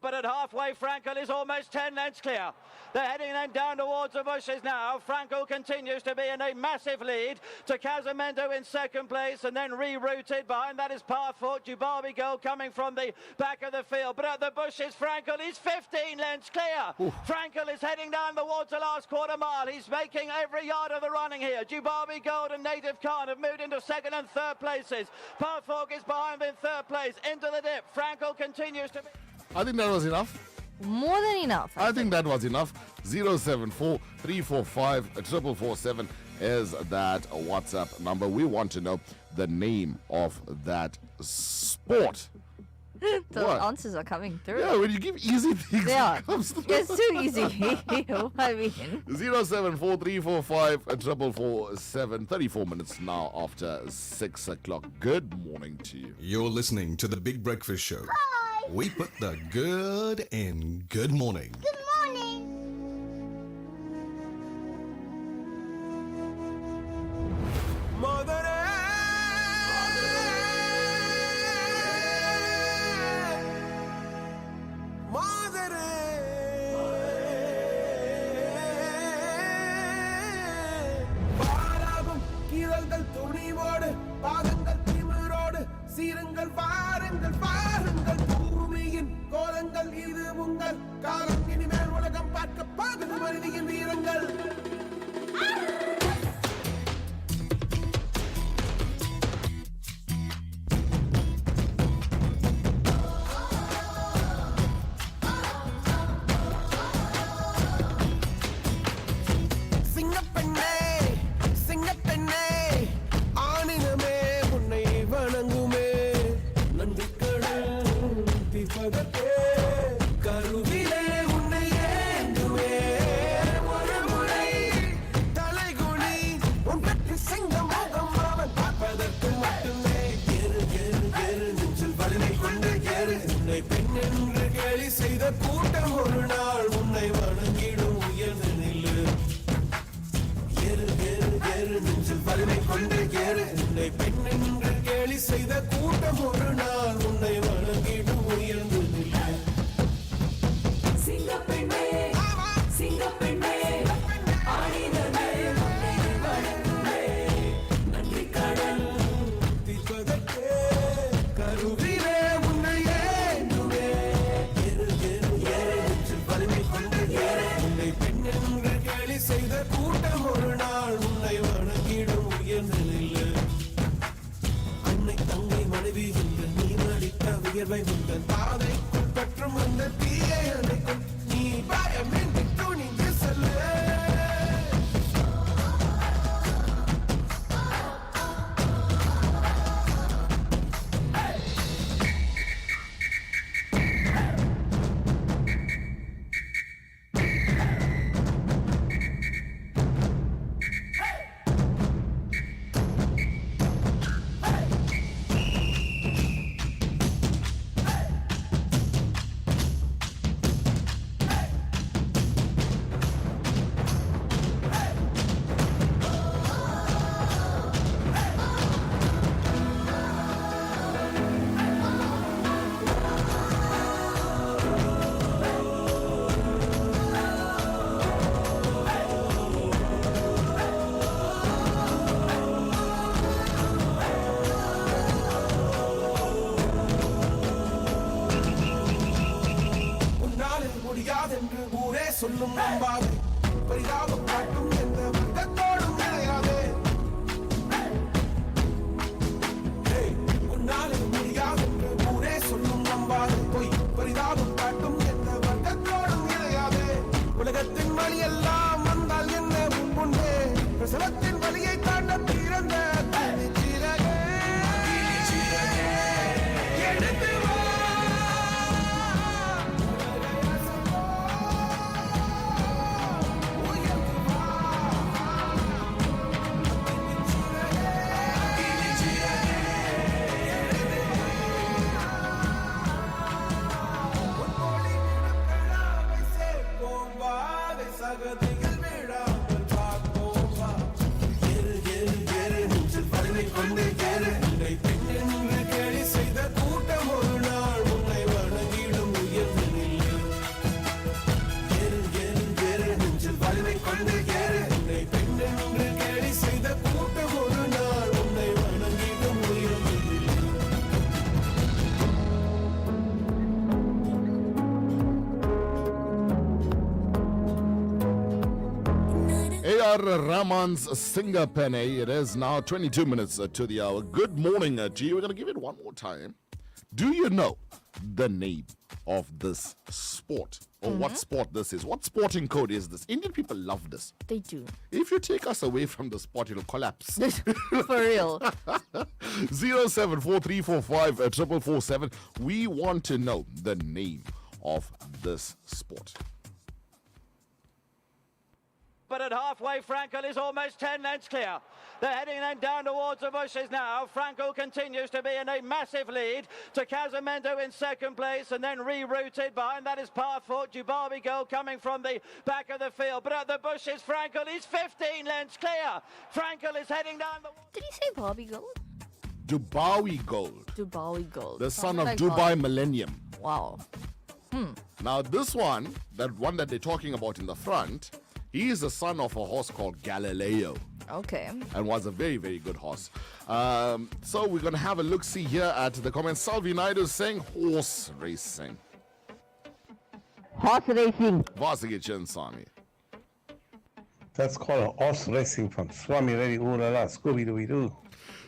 But at halfway, Frankel is almost 10 lengths clear. They're heading then down towards the bushes now. Frankel continues to be in a massive lead to Casamento in second place, and then rerouted behind that is Parfort. Dubarby Girl coming from the back of the field. But at the bushes, Frankel is 15 lengths clear. Frankel is heading down towards the last quarter mile. He's making every yard of the running here. Dubarby Gold and Native Khan have moved into second and third places. Parfort is behind in third place. Into the dip. Frankel continues to be... I think that was enough. More than enough. I think that was enough. 074345447 is that WhatsApp number. We want to know the name of that sport. The What? answers are coming through. Yeah, when you give easy things, They are. it comes through. It's too easy. I mean, 074345447. 34 minutes now after 6 o'clock. Good morning to you. You're listening to the Big Breakfast Show. We put the good in good morning. Good morning. துணிவோடு பாதங்கள் திமிரோடு சீருங்கள் வாருங்கள் வாருங்கள் பூமியின் கோலங்கள் இது உங்கள் காலம் இனிமேல் உலகம் பார்க்க பாகுது மனிதியின் வீரங்கள் சிங்கப்பெண்ணே சிங்கப்பெண்ணே ஆணினமே உன்னை வணங்குமே நன்றிக்கடன் தீர்ப்பதற்கே கருவிலே உன்னை ஏந்துவே ஒரு முறை தலைகுனி உன் பெற்று சிங்க முகம் அவன் பார்ப்பதற்கு மட்டுமே ஏறு ஏறு ஏறு நெஞ்சில் வலிமை கொண்டு ஏறு உன்னை பெண் என்று கேலி செய்த கூட்டம் ஒரு நாள் உன்னை வணங்கிடும் உயர்ந்து நில்லு ஏறு ஏறு ஏறு நெஞ்சில் வலிமை கொண்டு ஏறு உன்னை பெண் என்று கேலி செய்த கூட்டம் ஒரு நாள் உன்னை வணங்கிடும் உயர்ந்து நில்லு சிங்கப்பெண்ணே சிங்கப்பெண்ணே ஆடினமே உன்னை வணங்குமே நன்றி கடன் தீர்ப்பதற்கே கருவிலே உன்னை ஏந்துவே ஏறு ஏறு ஏறு நெஞ்சில் வலிமை கொண்டு ஏறு உன்னை பெண் என்று கேலி செய்த கூட்டம் ஒரு நாள் உன்னை வணங்கிடும் உயர்ந்து நில்லு அன்னை தங்கை மனைவி உங்கள் நீ மடித்த வியர்வை உங்கள் பாதைக்குள் பற்றும் அந்த தீயை அணைக்கும் நீ பயமின்றி துணிந்து செல்லு சொல்லும் நம்பாதே பரிதாபம் காட்டும் எந்த வர்க்கத்தோடும் இணையாதே உன்னாலே முடியாது என்று ஊரே சொல்லும் நம்பாதே பொய் பரிதாபம் காட்டும் எந்த வர்க்கத்தோடும் இணையாதே உலகத்தின் வழி எல்லாம் வந்தால் என்ன முன்பே பிரசவத்தின் வழியை தாண்ட பிறந்த தனிச்சிறகே எடுத்து வா சகதிகள் விழாமல் பார்ப்போம் வா ஏறு ஏறு ஏறு நெஞ்சில் பறவை கொண்டு ஏறு உன்னை பெண்ணென்று கேலி செய்த கூட்டம் ஒரு நாள் உன்னை வணங்கிடும் உயர்ந்து நில்லு ஏறு ஏறு ஏறு நெஞ்சில் பறவை கொண்டு ஏறு உன்னை பெண்ணென்று கேலி செய்த கூட்டம் ஒரு நாள் உன்னை வணங்கிடும் உயர்ந்து நில்லு A.R. Rahman's Singer Penny. It is now 22 minutes to the hour. Good morning to you. We're going to give it one more time. Do you know the name of this sport? Or what sport this is? What sporting code is this? Indian people love this. They do. If you take us away from the sport, it'll collapse. For real. 074345447. We want to know the name of this sport. But at halfway, Frankel is almost 10 lengths clear. They're heading then down towards the bushes now. Frankel continues to be in a massive lead to Casamento in second place and then rerouted behind that is Pathfoot. Dubawi Girl coming from the back of the field. But at the bushes, Frankel is 15 lengths clear. Frankel is heading down the... Did he say Bobby Gold? Dubawi Gold, Dubawi Gold. the son of Sounds like Dubai Bobby. Millennium. Wow. Now, this one, that one that they're talking about in the front, he is the son of a horse called Galileo Okay. and was a very, very good horse. So we're going to have a look-see here at the comments. Salvi Naidu is saying horse racing. Horse racing. Vasagi Chinsami. That's called a horse racing from Swami Reddy Urala, Scooby-Doo.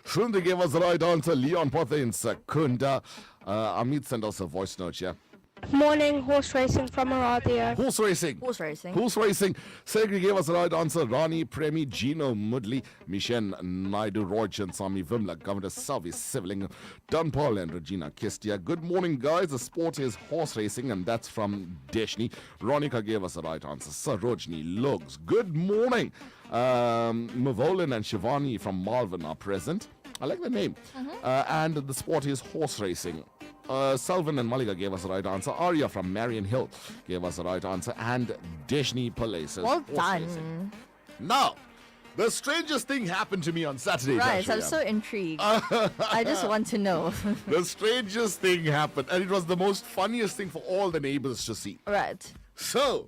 Shrundi gave us the right answer. Leon Pothe in Secunda. Amit sent us a voice note here. Morning, horse racing from Aradia. Horse racing. Horse racing. Horse racing. Segri gave us the right answer. Rani, Premi, Gino, Mudley, Mishen, Naidu, Roy Chansami, Vimla, Governor Salvi, Sivling, Don Paul, and Regina Kistia. Good morning, guys. The sport is horse racing, and that's from Deshni. Ronika gave us the right answer. Sarojni, Logs. Good morning. Mavolin and Shivani from Malvern are present. I like the name. And the sport is horse racing. Salvan and Malika gave us the right answer. Arya from Marion Hill gave us the right answer. And Deshni Pillai says Well horse done. racing. Now, the strangest thing happened to me on Saturday. Right, I'm Dashria. so intrigued. I just want to know. The strangest thing happened, and it was the most funniest thing for all the neighbors to see. Right. So,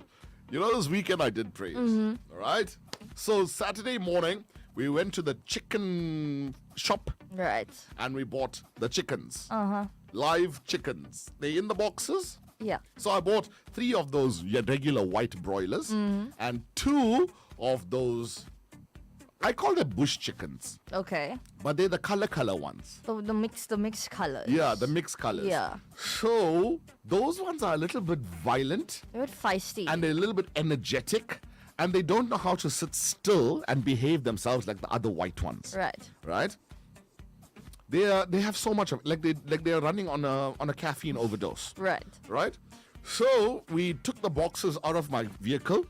you know, this weekend I did prayers, all right? So, Saturday morning, we went to the chicken shop Right. and we bought the chickens. Uh-huh. Live chickens. They're in the boxes. Yeah. So, I bought 3 of those regular white broilers and 2 of those, I call them bush chickens, Okay. but they're the color ones. The mixed colors. Yeah, the mixed colors. Yeah. So, those ones are a little bit violent A bit feisty. and they're a little bit energetic and they don't know how to sit still and behave themselves like the other white ones. Right. Right? They have so much of they're running on a caffeine overdose. Right. Right? So we took the boxes out of my vehicle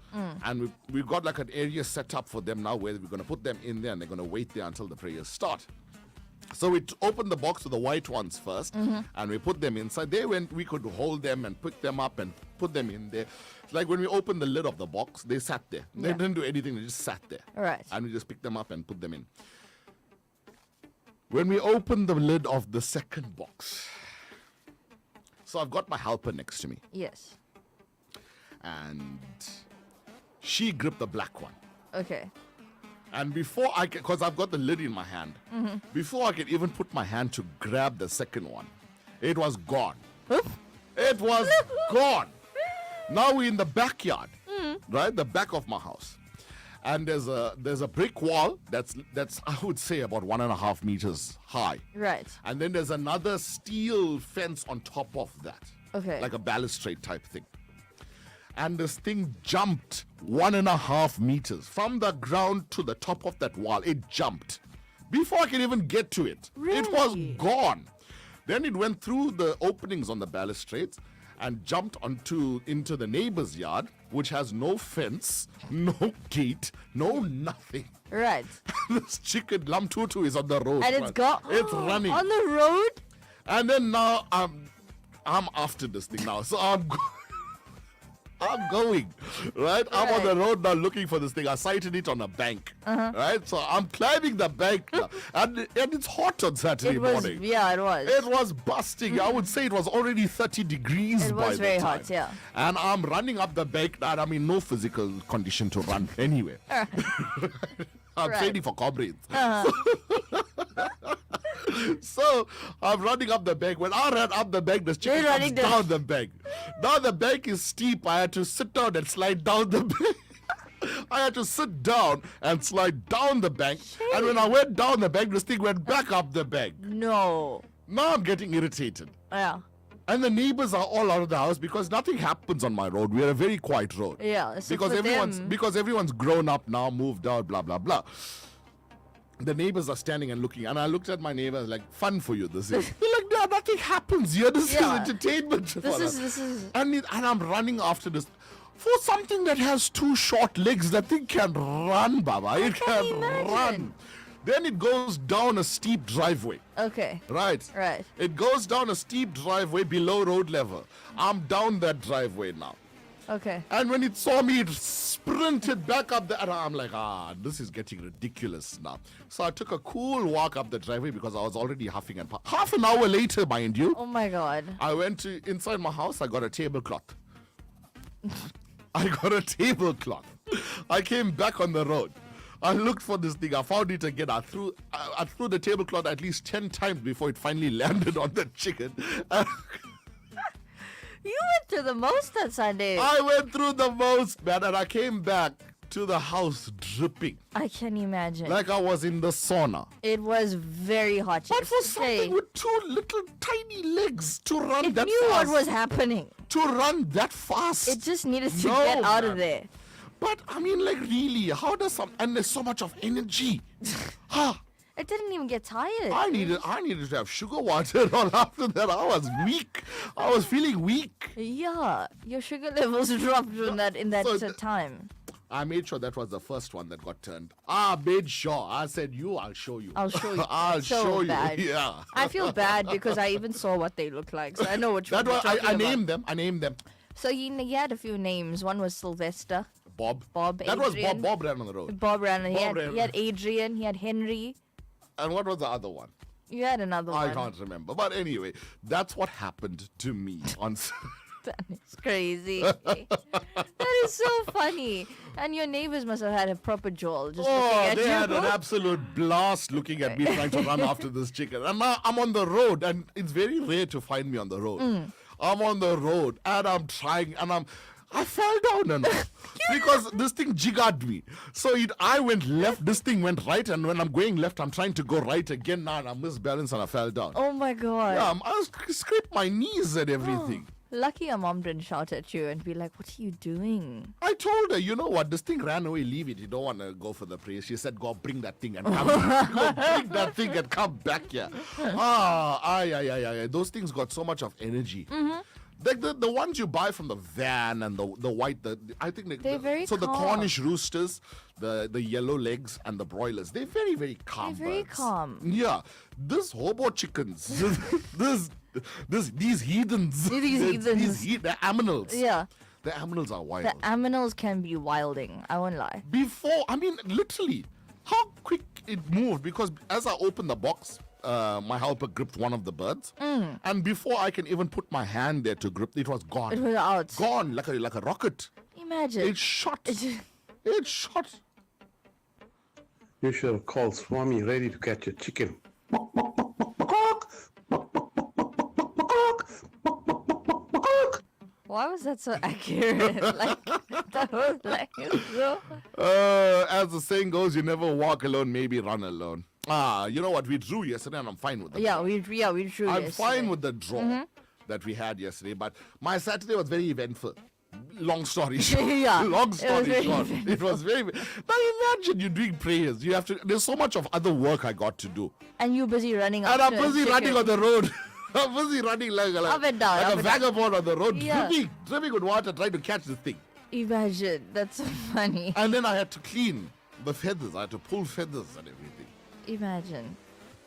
and we got like an area set up for them now where we're going to put them in there and they're going to wait there until the prayers start. So we opened the box with the white ones first and we put them inside. We could hold them and pick them up and put them in there. It's like when we opened the lid of the box, they sat there. They Yeah. didn't do anything, they just sat there. Right. And we just picked them up and put them in. When we opened the lid of the second box, so I've got my helper next to me Yes. and she gripped the black one. Okay. And before I can, because I've got the lid in my hand, before I could even put my hand to grab the second one, it was gone. It was gone. Now we're in the backyard. right? The back of my house. And there's a brick wall that's I would say about 1.5 meters high. Right. And then there's another steel fence on top of that. Okay. Like a balustrade type thing. And this thing jumped 1.5 meters from the ground to the top of that wall. It jumped. Before I could even get to it, it was Really? gone. Then it went through the openings on the balustrades and jumped into the neighbor's yard, which has no fence, no gate, no nothing. Right. This chicken Lamtutu is on the road. And it's gone. It's running. On the road? And then now I'm after this thing now. So I'm going, right? I'm on the road now looking for this thing. I sighted it on a bank, right? So I'm climbing the bank now. And it's hot on Saturday It was, morning. yeah, it was. It was busting. I would say it was already 30 degrees It by was the very time. hot, yeah. And I'm running up the bank now. I'm in no physical condition to run anywhere. I'm Right. training for comrades. So I'm running up the bank. When I ran up the bank, the chicken You're comes running down. down the bank. Now the bank is steep. I had to sit down and slide down the bank. I had to sit down and slide down the bank. And when I went down the bank, this thing went back up the bank. No. Now I'm getting irritated. Yeah. And the neighbors are all out of the house because nothing happens on my road. We are a very quiet road. Yeah. So because for them, everyone's grown up now, moved out, blah blah blah. The neighbors are standing and looking, and I looked at my neighbors like, "Fun for you, this is." They're like, "No, nothing happens here. This Yeah. is entertainment for This us." is. And I'm running after this. For something that has 2 short legs, that thing can run, Baba. It can imagine. run. Then it goes down a steep driveway. Okay. Right. Right. It goes down a steep driveway below road level. I'm down that driveway now. Okay. And when it saw me, it sprinted back up the. And I'm like, this is getting ridiculous now. So I took a cool walk up the driveway because I was already huffing and puffing. Half an hour later, mind you, Oh my God. I went to inside my house. I got a tablecloth. I got a tablecloth. I came back on the road. I looked for this thing. I found it again. I threw the tablecloth at least 10 times before it finally landed on the chicken. You went to the most on Sunday. I went through the most, man, and I came back to the house dripping I can imagine. like I was in the sauna. It was very hot. But for yesterday. something with 2 little tiny legs to run It that knew fast. what was happening. To run that fast. It just needed to No, get out man. of there. But I mean, like, really, how does and there's so much of energy. It didn't even get tired. I needed to have sugar water and all after that. I was weak. I was feeling weak. Yeah, your sugar levels dropped in that So time. I made sure that was the first one that got turned. Made sure. I said, I'll show you. I'll show you. I'll So show bad. you. Yeah. I feel bad because I even saw what they look like, so I know what you're That was, talking I about. named them. I named them. So he had a few names. One was Sylvester. Bob. Bob, That was Adrian. Bob. Bob ran on the road. Bob ran. He Bob had Adrian. He had Henry. And what was the other one? You had another I one. can't remember. But anyway, that's what happened to me on. That is crazy. That is so funny. And your neighbors must have had a proper jowl just looking Oh, at they you. had an absolute blast looking at me trying to run after this chicken. And now I'm on the road, and it's very rare to find me on the road. I'm on the road, and I'm trying, and I fell down and all. Because this thing jiggered me. So I went left, this thing went right, and when I'm going left, I'm trying to go right again now, and I misbalanced and I fell down. Oh my God. Yeah, I scraped my knees and everything. Lucky your mom didn't shout at you and be like, "What are you doing?" I told her, you know what, this thing ran away, leave it. You don't want to go for the praise. She said, go bring that thing and come back. Go bring that thing and come back here. Those things got so much of energy. Like the ones you buy from the van and the white, I think They're very so the calm. Cornish roosters, the yellow legs and the broilers, they're very, very calm. They're very birds. calm. Yeah. This hobo chickens, these heathens. These heathens. The aminals. Yeah. The aminals are wild. The aminals can be wilding. I won't lie. Before, I mean, literally, how quick it moved, because as I opened the box, my helper gripped one of the birds, and before I can even put my hand there to grip, it was gone. It was out. Gone like a rocket. Imagine. It shot. It shot. You should have called Swami ready to catch a chicken. Why was that so accurate? Like, That was like so. As the saying goes, you never walk alone, maybe run alone. You know what? We drew yesterday, and I'm fine with that. Yeah, we drew. I'm yesterday. fine with the draw that we had yesterday, but my Saturday was very eventful. Long story short. Yeah, Long it was story very short. eventful. It was very. Now imagine you're doing prayers. You have to. There's so much of other work I got to do, And you busy running. and I'm after busy chicken. running on the road. I'm busy running like Up and down, like up a and down. vagabond on the road, Yeah. dripping with water, trying to catch the thing. Imagine, that's so funny. And then I had to clean the feathers. I had to pull feathers and everything. Imagine.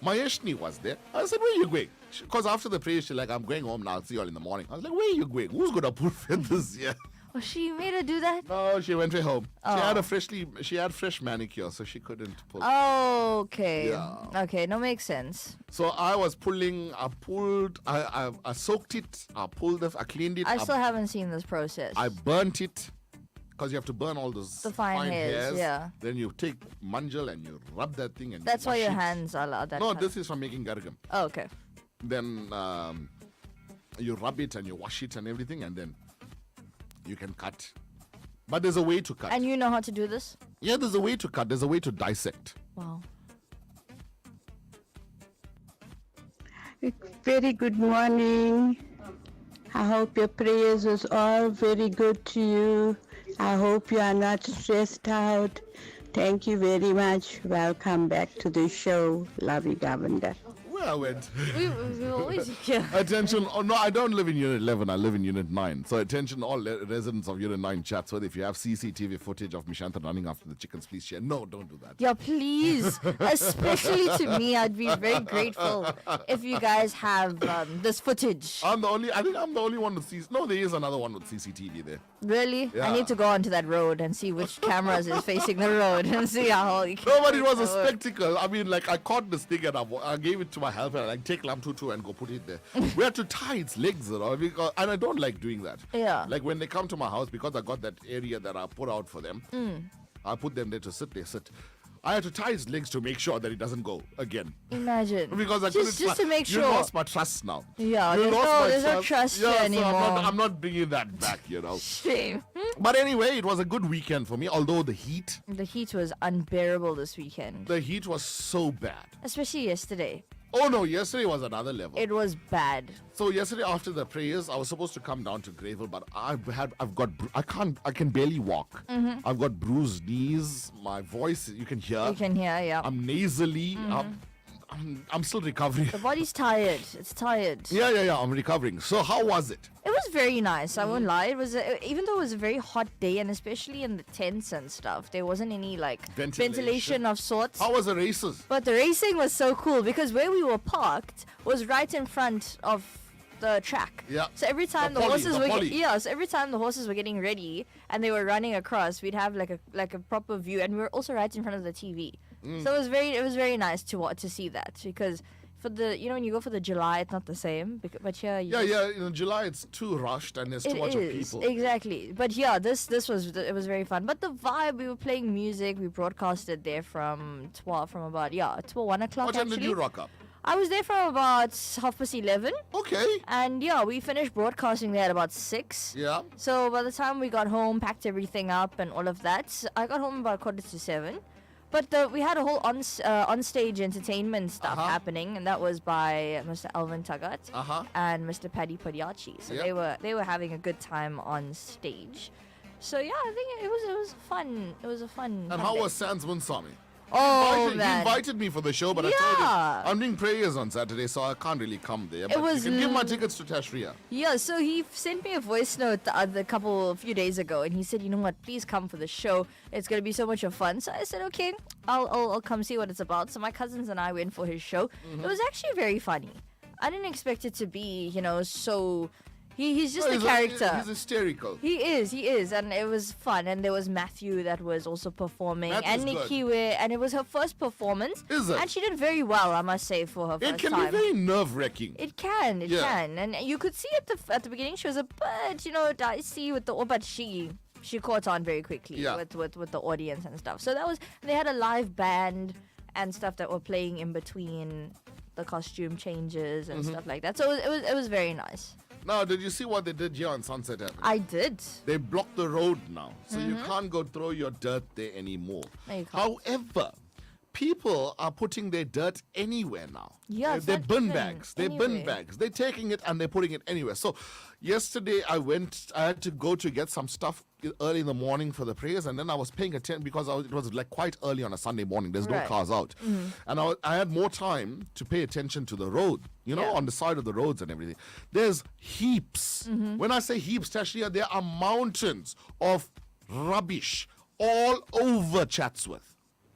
Mayeshni was there. I said, where are you going? Because after the prayer, she's like, I'm going home now. I'll see you all in the morning. I was like, where are you going? Who's going to pull feathers here? Oh, she made her do that? No, she went way home. Oh. She had fresh manicure, so she couldn't pull. Oh, okay. Yeah. Okay, no, makes sense. So I was pulling, I pulled, I soaked it, I pulled it, I cleaned it. I still haven't seen this process. I burnt it. Because you have to burn all those The fine hairs, yeah. Then you take manjal and you rub that thing and That's you why wash your it. hands are like that. No, kind this is from making gargam. Oh, okay. Then you rub it and you wash it and everything, and then you can cut. But there's a way to cut. And you know how to do this? Yeah, there's a way to cut. There's a way to dissect. Wow. Very good morning. I hope your prayers was all very good to you. I hope you are not stressed out. Thank you very much. Welcome back to the show. Love you, Governor. Where I went. We always hear. Attention. Oh, no, I don't live in Unit 11. I live in Unit 9. So attention all residents of Unit 9 Chatsworth. If you have CCTV footage of Mishanta running after the chickens, please share. No, don't do that. Yeah, please. Especially to me, I'd be very grateful if you guys have this footage. I think I'm the only one with CCTV. No, there is another one with CCTV there. Really? Yeah. I need to go onto that road and see which cameras is facing the road and see how you can No, but it was a make that work. spectacle. I mean, like, I caught this thing and I gave it to my helper, like, take Lam Tutu and go put it there. We had to tie its legs, you know, because, and I don't like doing that. Yeah. Like, when they come to my house, because I got that area that I put out for them, I put them there to sit, they sit. I had to tie its legs to make sure that it doesn't go again. Imagine. Because I just couldn't to make You sure. lost my trust now. Yeah, You there's lost no- my there's no trust here yeah, so anymore. I'm not bringing that back, you know. Shame. But anyway, it was a good weekend for me, although the heat The heat was unbearable this weekend, was so bad. especially yesterday. Oh no, yesterday was another level. It was bad. So yesterday after the prayers, I was supposed to come down to Greyville, but I can barely walk. I've got bruised knees. My voice, you can hear. You can hear, yeah. I'm nasally. I'm still recovering. The body's tired. It's tired. Yeah. I'm recovering. So how was it? It was very nice. I won't lie. It was even though it was a very hot day, and especially in the tents and stuff, there wasn't any like ventilation of sorts. How was the races? But the racing was so cool because where we were parked was right in front of the track. Yeah. So every time The the, poly, horses the were poly. so every time the horses were getting ready and they were running across, we'd have like a proper view, and we were also right in front of the TV. So it was very nice to see that, because for the when you go for the July, it's not the same. But here, Yeah. In July, it's too rushed and there's too much of people. Exactly. But yeah, this was very fun. But the vibe, we were playing music. We broadcasted there from 1 o'clock. What time actually. did you rock up? I was there from about 11:30. Okay. And yeah, we finished broadcasting there at about 6. Yeah. So by the time we got home, packed everything up and all of that, I got home about 7:15. But we had a whole on-stage entertainment stuff happening, and that was by Mr. Alvin Tagat and Mr. Paddy Padiachi. So Yep. they were having a good time on stage. So yeah, I think it was fun. It was a fun. And fun how day. was Sans Munsami? Oh He man. invited me for the show, but I told him Yeah. I'm doing prayers on Saturday, so I can't really come there. But was you can give my l- tickets to Tashria. Yeah, so he sent me a voice note a few days ago, and he said, you know what, please come for the show. It's gonna be so much of fun. So I said, okay, I'll come see what it's about. So my cousins and I went for his show. It was actually very funny. I didn't expect it to be, so. He's just a character. He's hysterical. He is, and it was fun. And there was Matthew that was also performing, Matt and was good. Nikiwe, and it was her first performance. Is it? And she did very well, I must say, for her It first can time. be very nerve-wracking. It can, Yeah. and you could see at the beginning she was a bit, dicey with but she caught on very quickly Yeah. with the audience and stuff. So they had a live band and stuff that were playing in between the costume changes and stuff like that. So it was very nice. Now, did you see what they did here on Sunset Avenue? I did. They blocked the road now, so you can't go throw your dirt there anymore. No, you can't. However, people are putting their dirt anywhere now. Yeah, it's they're not bin even bags. They're bin anywhere. bags. They're taking it and they're putting it anywhere. So, yesterday I had to go to get some stuff early in the morning for the prayers, and then I was paying attention because it was like quite early on a Sunday morning. There's no Right. cars out, and I had more time to pay attention to the road. You know, Yeah. on the side of the roads and everything. There's heaps. When I say heaps, Tashia, there are mountains of rubbish all over Chatsworth.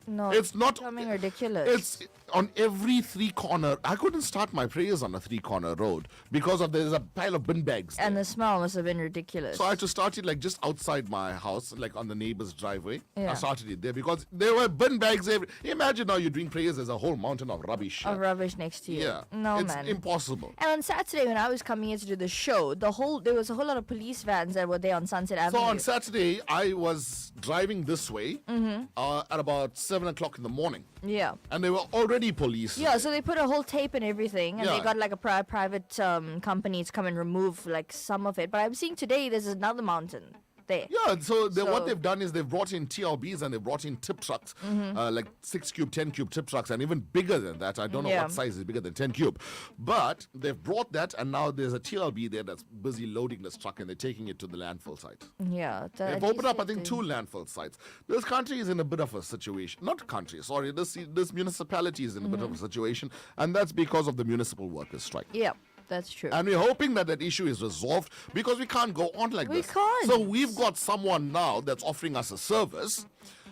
No, It's not becoming ridiculous. It's on every three corner. I couldn't start my prayers on a 3-corner road because there's a pile of bin bags. and there. the smell must have been ridiculous. So I had to start it like just outside my house, like on the neighbor's driveway. Yeah. I started it there because there were bin bags every. Imagine now you're doing prayers, there's a whole mountain of rubbish. Of rubbish next to you. Yeah. No, it's man. impossible. And on Saturday, when I was coming here to do the show, there was a whole lot of police vans that were there on Sunset So Avenue. on Saturday, I was driving this way at about 7 o'clock in the morning, Yeah. and there were already police. Yeah, so they put a whole tape and everything, and they Yeah. got like a private company to come and remove like some of it. But I'm seeing today there's another mountain there. Yeah, so, what So- they've done is they've brought in TLBs and they've brought in tip trucks, like 6 cube, 10 cube tip trucks, and even bigger than that. I don't know Yeah. what size is bigger than 10 cube. But they've brought that, and now there's a TLB there that's busy loading this truck, and they're taking it to the landfill site. Yeah. They've opened up, I think, 2 landfill sites. This country is in a bit of a situation. Not country, sorry. This municipality is in a bit of a situation, and that's because of the municipal workers' strike. Yeah, that's true. And we're hoping that issue is resolved because we can't go on like We this. can't. So we've got someone now that's offering us a service.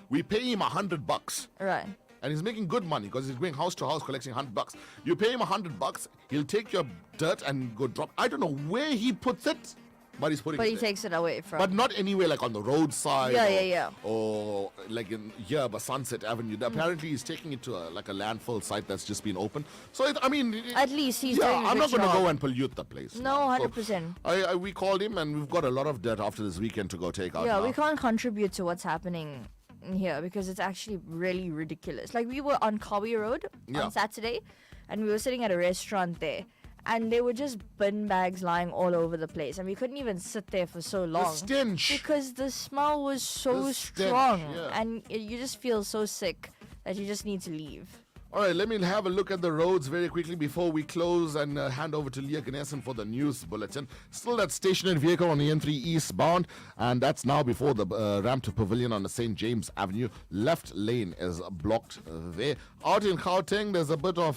We pay him $100. Right. And he's making good money because he's going house to house collecting $100. You pay him $100, he'll take your dirt and go drop. I don't know where he puts it, but he's putting But it he there. takes it away from. But not anywhere like on the roadside. Yeah, or, yeah, yeah. Or like in here, but Sunset Avenue. Apparently, he's taking it to a landfill site that's just been opened. So At least he's yeah, doing a I'm good not going to job. go and pollute the place. No, now. So 100%. we called him, and we've got a lot of dirt after this weekend to go take out. Yeah, now. we can't contribute to what's happening here because it's actually really ridiculous. Like we were on Kawi Road Yeah. on Saturday, and we were sitting at a restaurant there, and there were just bin bags lying all over the place, and we couldn't even sit there for so long. stench. Because the smell was so The stench, strong, yeah. and you just feel so sick that you just need to leave. All right, let me have a look at the roads very quickly before we close and hand over to Leah Ganesan for the news bulletin. Still that stationary vehicle on the N3 eastbound, and that's now before the ramp to Pavilion on the St. James Avenue. Left lane is blocked there. Out in Gauteng, there's a bit of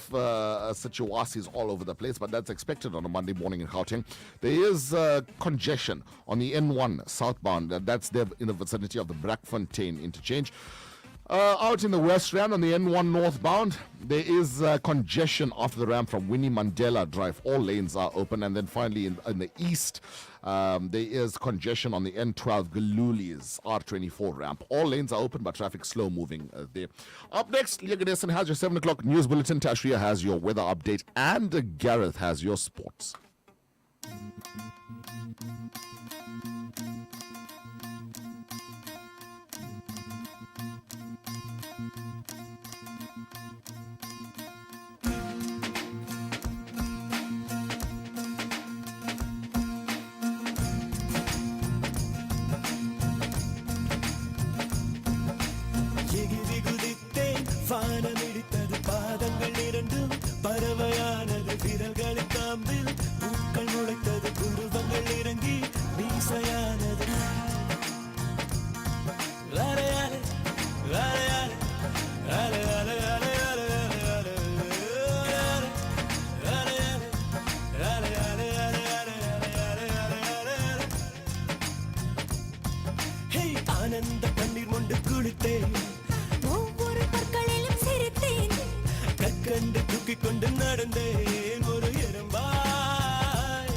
situations all over the place, but that's expected on a Monday morning in Gauteng. There is congestion on the N1 southbound. That's there in the vicinity of the Brackfontein interchange. Out in the West Rand on the N1 northbound, there is congestion after the ramp from Winnie Mandela Drive. All lanes are open. And then finally in the east, there is congestion on the N12 Galuli's R24 ramp. All lanes are open, but traffic slow moving there. Up next, Leah Ganesan has your 7 o'clock news bulletin. Tashria has your weather update. And Gareth has your sports. எகிரி குதித்தேன் வானமிடித்தது பாதங்கள் இரண்டும் பறவையானது விரல்களின் காம்பில் பூக்கள் முளைத்தது புருவங்கள் இறங்கி மீசையானது அலையாலே, அலையாலே, அலையாலே, அலையாலே, அலையாலே, அலையாலே, அலையாலே, அலையாலே, அலையாலே, அலையாலே. ஹே, ஆனந்த கண்ணீர் மொண்டு குளித்தேன், ஒவ்வொரு பற்களிலும் சிரித்தேன், கற்கண்டு தூக்கிக் கொண்டு நடந்தேன் ஒரு எறும்பாய்.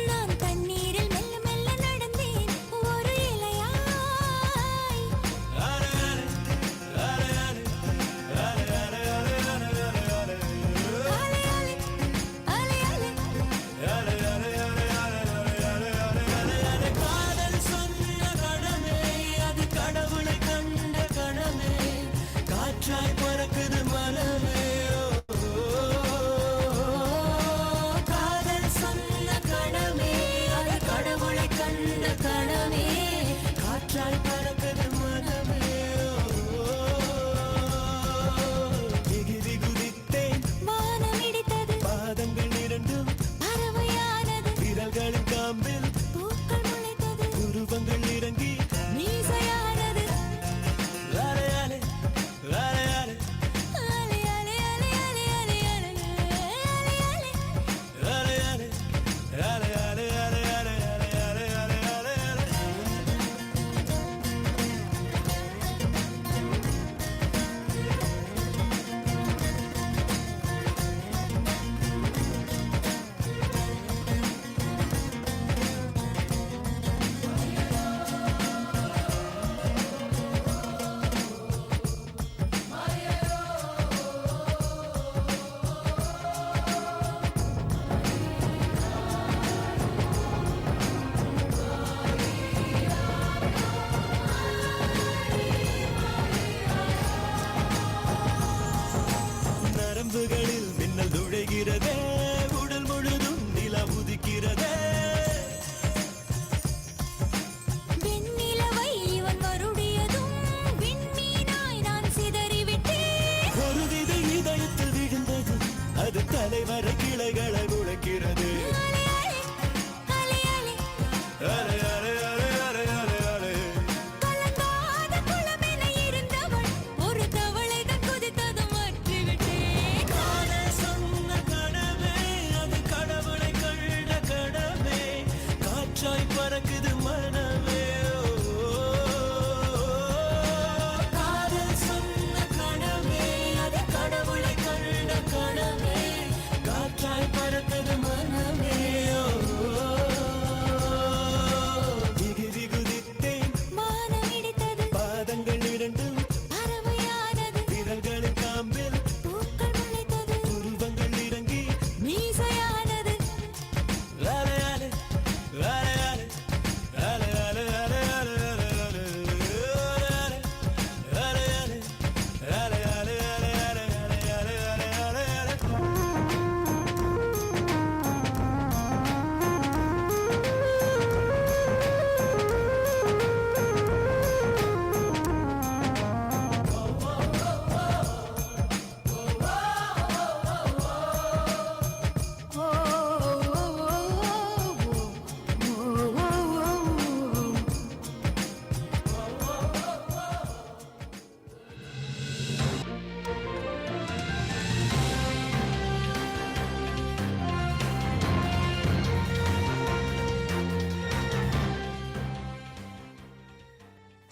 நான் தண்ணீரில் மெல்ல மெல்ல நடந்தேன் ஒரு இலையாய். அலையாலே, அலையாலே, அலையாலே, அலையாலே, அலையாலே, அலையாலே, அலையாலே, அலையாலே, அலையாலே, அலையாலே. காதல் சொன்ன கணமே, அது கடவுளை கண்ட கணமே, காற்றாய் பறக்குது மனமே. ஓ, ஓ, ஓ.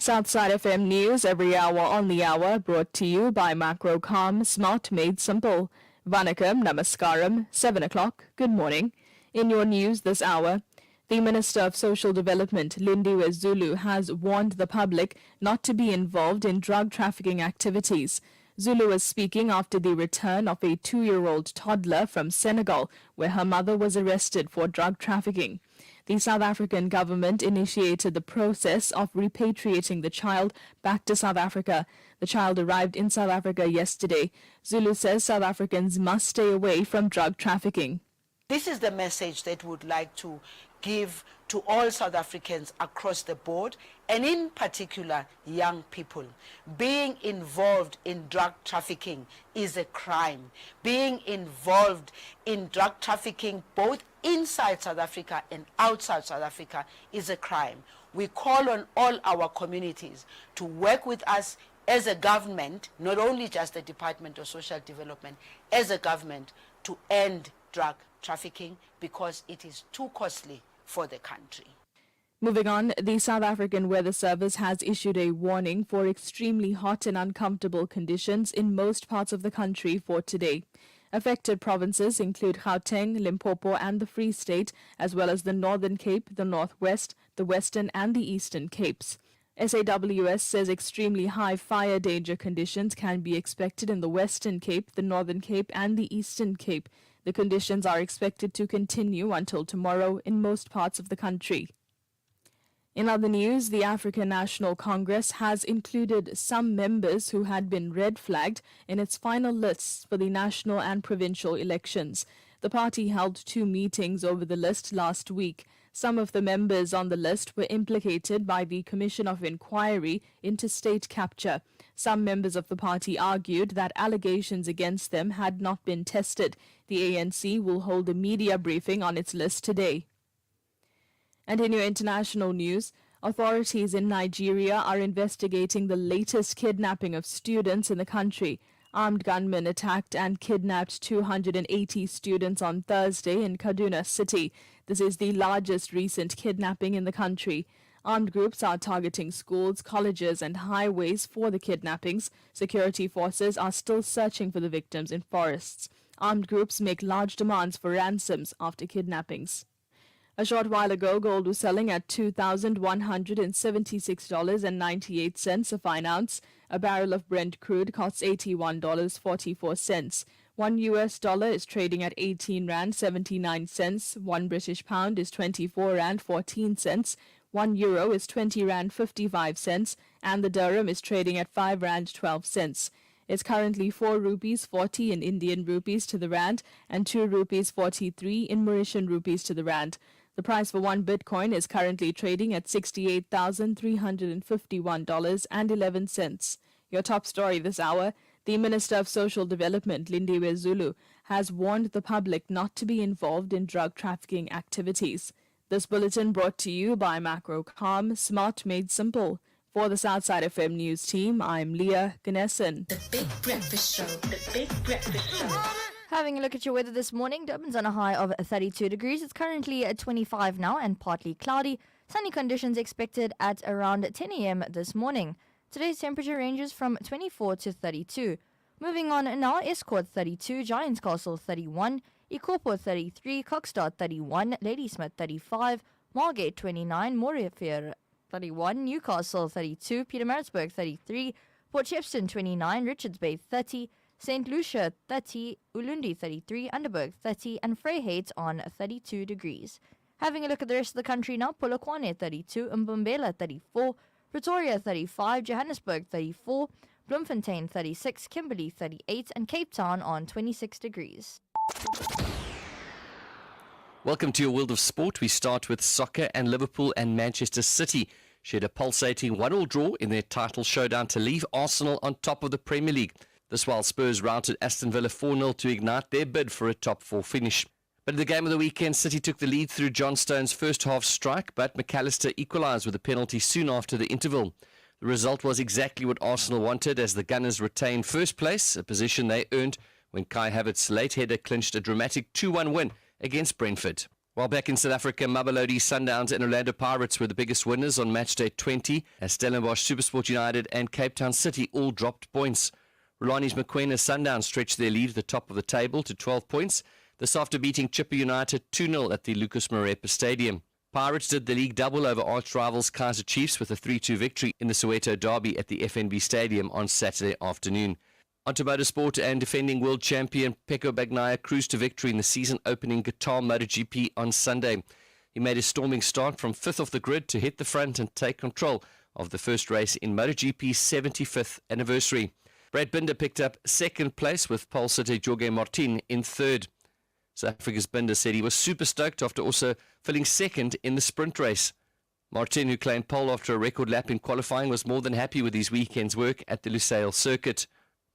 Southside FM News every hour on the hour, brought to you by Macrocom, smart made simple. Vanakkam, namaskaram, 7 o'clock, good morning. In your news this hour, the Minister of Social Development, Lindiwe Zulu, has warned the public not to be involved in drug trafficking activities. Zulu was speaking after the return of a 2-year-old toddler from Senegal, where her mother was arrested for drug trafficking. The South African government initiated the process of repatriating the child back to South Africa. The child arrived in South Africa yesterday. Zulu says South Africans must stay away from drug trafficking. This is the message that we would like to give to all South Africans across the board, and in particular young people. Being involved in drug trafficking is a crime. Being involved in drug trafficking both inside South Africa and outside South Africa is a crime. We call on all our communities to work with us as a government, not only just the Department of Social Development, as a government, to end drug trafficking because it is too costly for the country. Moving on, the South African Weather Service has issued a warning for extremely hot and uncomfortable conditions in most parts of the country for today. Affected provinces include Gauteng, Limpopo and the Free State, as well as the Northern Cape, the Northwest, the Western and the Eastern Capes. SAWS says extremely high fire danger conditions can be expected in the Western Cape, the Northern Cape and the Eastern Cape. The conditions are expected to continue until tomorrow in most parts of the country. In other news, the African National Congress has included some members who had been red flagged in its final lists for the national and provincial elections. The party held 2 meetings over the list last week. Some of the members on the list were implicated by the Commission of Inquiry into state capture. Some members of the party argued that allegations against them had not been tested. The ANC will hold a media briefing on its list today. And in your international news, authorities in Nigeria are investigating the latest kidnapping of students in the country. Armed gunmen attacked and kidnapped 280 students on Thursday in Kaduna City. This is the largest recent kidnapping in the country. Armed groups are targeting schools, colleges and highways for the kidnappings. Security forces are still searching for the victims in forests. Armed groups make large demands for ransoms after kidnappings. A short while ago, gold was selling at $2,176.98 a fine ounce. A barrel of Brent crude costs $81.44. $1 is trading at 18 Rand 79 cents. 1 British pound is 24 Rand 14 cents. 1 euro is 20 Rand 55 cents. And the dirham is trading at 5 Rand 12 cents. It's currently 4 rupees 40 in Indian rupees to the rand and 2 rupees 43 in Mauritian rupees to the rand. The price for 1 Bitcoin is currently trading at $68,351.11. Your top story this hour, the Minister of Social Development, Lindiwe Zulu, has warned the public not to be involved in drug trafficking activities. This bulletin brought to you by Macrocom, smart made simple. For the Southside FM News team, I'm Leah Ganesan. The Big Breakfast Show. The Big Breakfast Show. Having a look at your weather this morning, Durban's on a high of 32 degrees. It's currently at 25 now and partly cloudy. Sunny conditions expected at around 10 a.m. this morning. Today's temperature ranges from 24 to 32. Moving on now, Escourt 32, Giants Castle 31, Ikopo 33, Kokstad 31, Ladysmith 35, Margate 29, Morayfield 31, Newcastle 32, Pietermaritzburg 33, Port Shepstone 29, Richards Bay 30, St. Lucia 30, Ulundi 33, Underberg 30, and Vryheid on 32 degrees. Having a look at the rest of the country now, Polokwane 32, Mbombela 34, Pretoria 35, Johannesburg 34, Bloemfontein 36, Kimberley 38, and Cape Town on 26 degrees. Welcome to your world of sport. We start with soccer, and Liverpool and Manchester City shared a pulsating 1-1 draw in their title showdown to leave Arsenal on top of the Premier League. This while Spurs routed Aston Villa 4-0 to ignite their bid for a top 4 finish. But in the game of the weekend, City took the lead through John Stones' first half strike, but McAllister equalised with a penalty soon after the interval. The result was exactly what Arsenal wanted, as the Gunners retained first place, a position they earned when Kai Havertz's late header clinched a dramatic 2-1 win against Brentford. While back in South Africa, Mamelodi Sundowns and Orlando Pirates were the biggest winners on match day 20, as Stellenbosch, SuperSport United and Cape Town City all dropped points. Rulani's Mokoena Sundowns stretched their lead at the top of the table to 12 points, this after beating Chippa United 2-0 at the Lucas Morepa Stadium. Pirates did the league double over arch rivals Kaizer Chiefs with a 3-2 victory in the Soweto Derby at the FNB Stadium on Saturday afternoon. Onto motorsport, and defending world champion Pecco Bagnaia cruised to victory in the season-opening Qatar MotoGP on Sunday. He made a storming start from 5th off the grid to hit the front and take control of the first race in MotoGP's 75th anniversary. Brad Binder picked up second place with pole sitter Jorge Martin in third. South Africa's Binder said he was super stoked after also filling second in the sprint race. Martin, who claimed pole after a record lap in qualifying, was more than happy with his weekend's work at the Lusail circuit.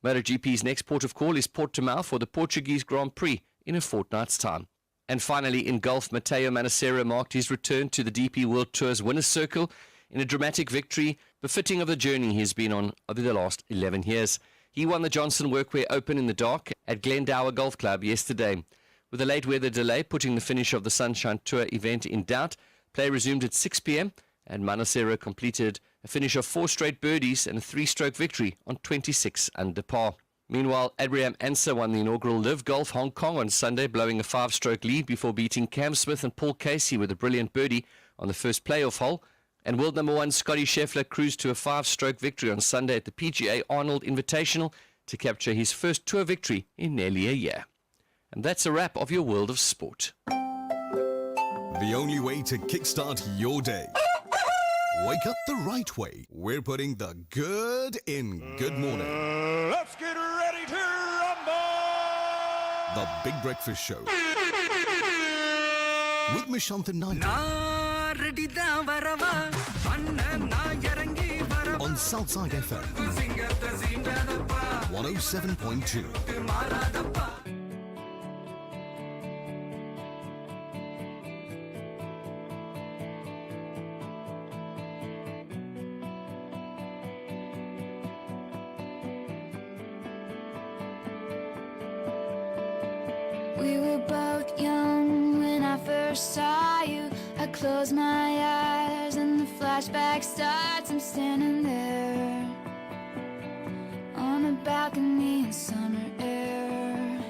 MotoGP's next port of call is Portimao for the Portuguese Grand Prix in a fortnight's time. And finally, in golf, Matteo Manassero marked his return to the DP World Tour's winner's circle in a dramatic victory befitting of the journey he's been on over the last 11 years. He won the Johnson Workwear Open in the dark at Glendower Golf Club yesterday. With a late weather delay putting the finish of the Sunshine Tour event in doubt, play resumed at 6 p.m. and Manassero completed a finish of 4 straight birdies and a 3-stroke victory on 26 under par. Meanwhile, Abraham Ancer won the inaugural Live Golf Hong Kong on Sunday, blowing a 5-stroke lead before beating Cam Smith and Paul Casey with a brilliant birdie on the first playoff hole. And world number 1 Scotty Scheffler cruised to a 5-stroke victory on Sunday at the PGA Arnold Invitational to capture his first tour victory in nearly a year. And that's a wrap of your world of sport. The only way to kickstart your day. Wake up the right way. We're putting the good in good morning. Let's get ready to rumble! The Big Breakfast Show. With Mishanthan Naidoo. On Southside FM. 107.2. We were both young when I first saw you. I close my eyes and the flashback starts. I'm standing there on a balcony in summer air.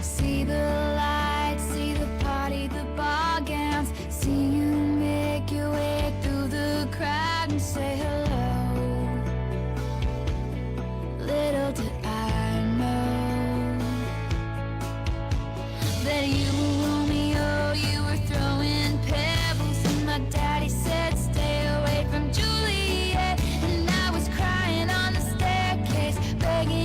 See the lights, see the party, the ball gowns. See you make your way through the crowd and say hello. Little did I know that you were Romeo, you were throwing pebbles, and my daddy said stay away from Juliet, and I was crying on the staircase, begging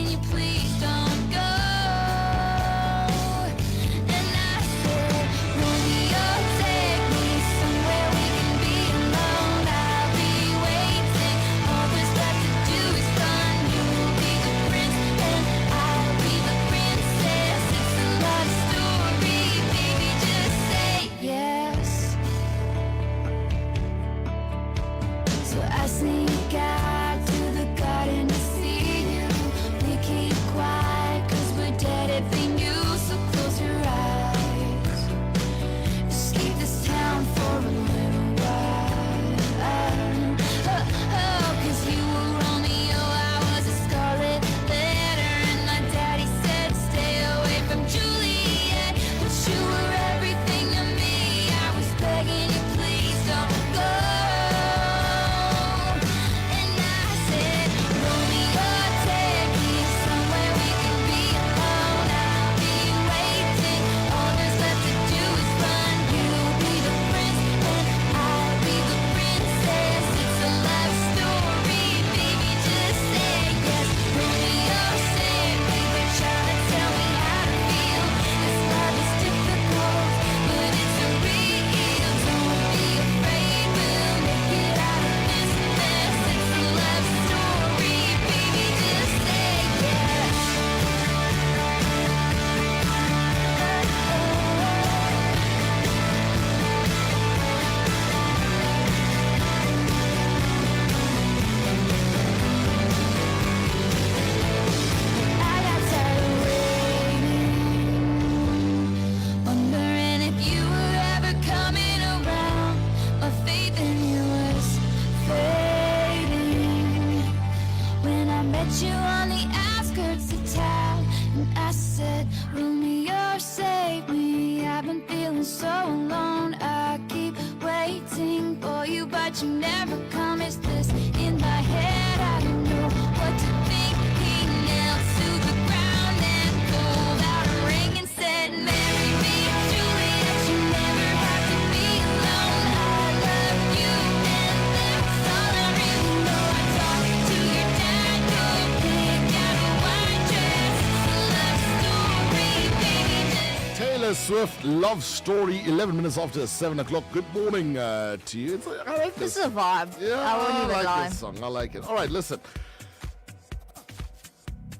Swift, Love Story, 11 minutes after 7 o'clock. Good morning to you. I like This is a vibe. Yeah, I won't even like lie. this song. I like it. All right, listen.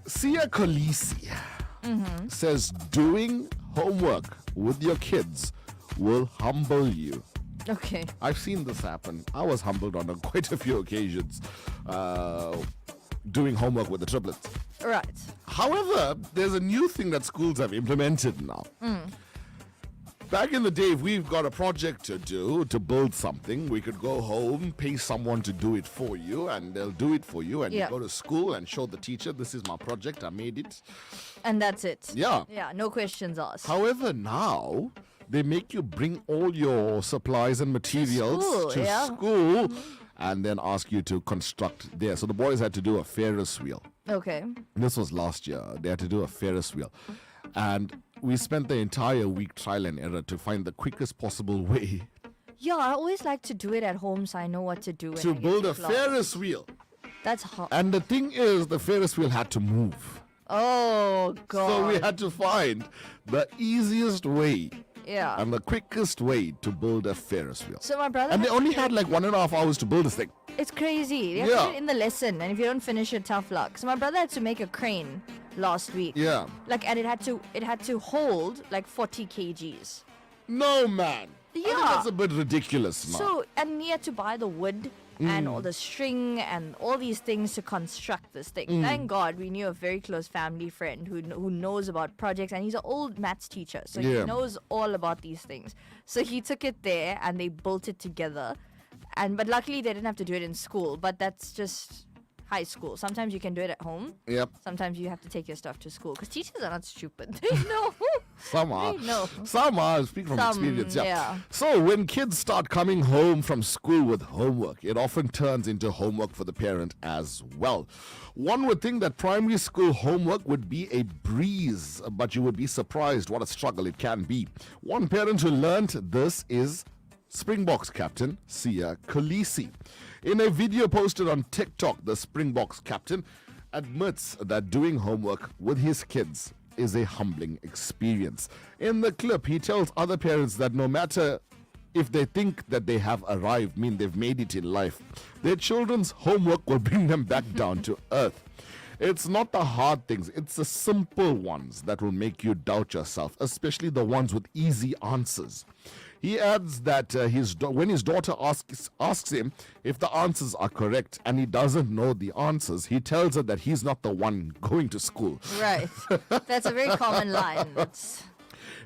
Sia Khaleesi says doing homework with your kids will humble you. Okay. I've seen this happen. I was humbled on quite a few occasions doing homework with the triplets. Right. However, there's a new thing that schools have implemented now. Back in the day, if we've got a project to do, to build something, we could go home, pay someone to do it for you, and they'll do it for you, and Yeah. you go to school and show the teacher, this is my project, I made it. And that's it. Yeah. Yeah, no questions asked. However, now, they make you bring all your supplies and materials school, to yeah. school and then ask you to construct there. So the boys had to do a Ferris wheel. Okay. This was last year. They had to do a Ferris wheel. And we spent the entire week trial and error to find the quickest possible way Yeah, I always like to do it at home so I know what to do. when I to get build a class. Ferris wheel. That's hot. And the thing is, the Ferris wheel had to move. Oh, God. So we had to find the easiest way Yeah. and the quickest way to build a Ferris wheel. So my brother And they had to only do- had like 1.5 hours to build this thing. It's crazy. You have to Yeah. do it in the lesson, and if you don't finish it, tough luck. So my brother had to make a crane last week. Yeah. Like, and it had to hold like 40 kgs. No, man. I think Yeah. that's a bit ridiculous now. So, and he had to buy the wood and all the string and all these things to construct this thing. Thank God we knew a very close family friend who knows about projects, and he's an old maths teacher, so Yeah. he knows all about these things. So he took it there and they built it together. But luckily they didn't have to do it in school, but that's just high school. Sometimes you can do it at home. Yep. Sometimes you have to take your stuff to school because teachers are not stupid. They know. Some are. They know. Some are. Speak from Some, experience. Yeah. yeah. So when kids start coming home from school with homework, it often turns into homework for the parent as well. One would think that primary school homework would be a breeze, but you would be surprised what a struggle it can be. One parent who learnt this is Springboks captain Sia Khaleesi. In a video posted on TikTok, the Springboks captain admits that doing homework with his kids is a humbling experience. In the clip, he tells other parents that no matter if they think that they have arrived, mean they've made it in life, their children's homework will bring them back down to earth. It's not the hard things, it's the simple ones that will make you doubt yourself, especially the ones with easy answers. He adds that when his daughter asks him if the answers are correct and he doesn't know the answers, he tells her that he's not the one going to school. Right. That's a very common line.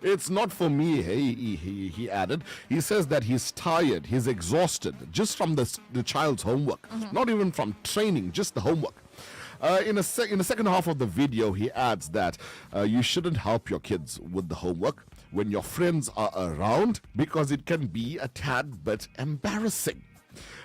It's not for me, he added. He says that he's tired, he's exhausted just from the child's homework, not even from training, just the homework. In the second half of the video, he adds that you shouldn't help your kids with the homework when your friends are around because it can be a tad bit embarrassing,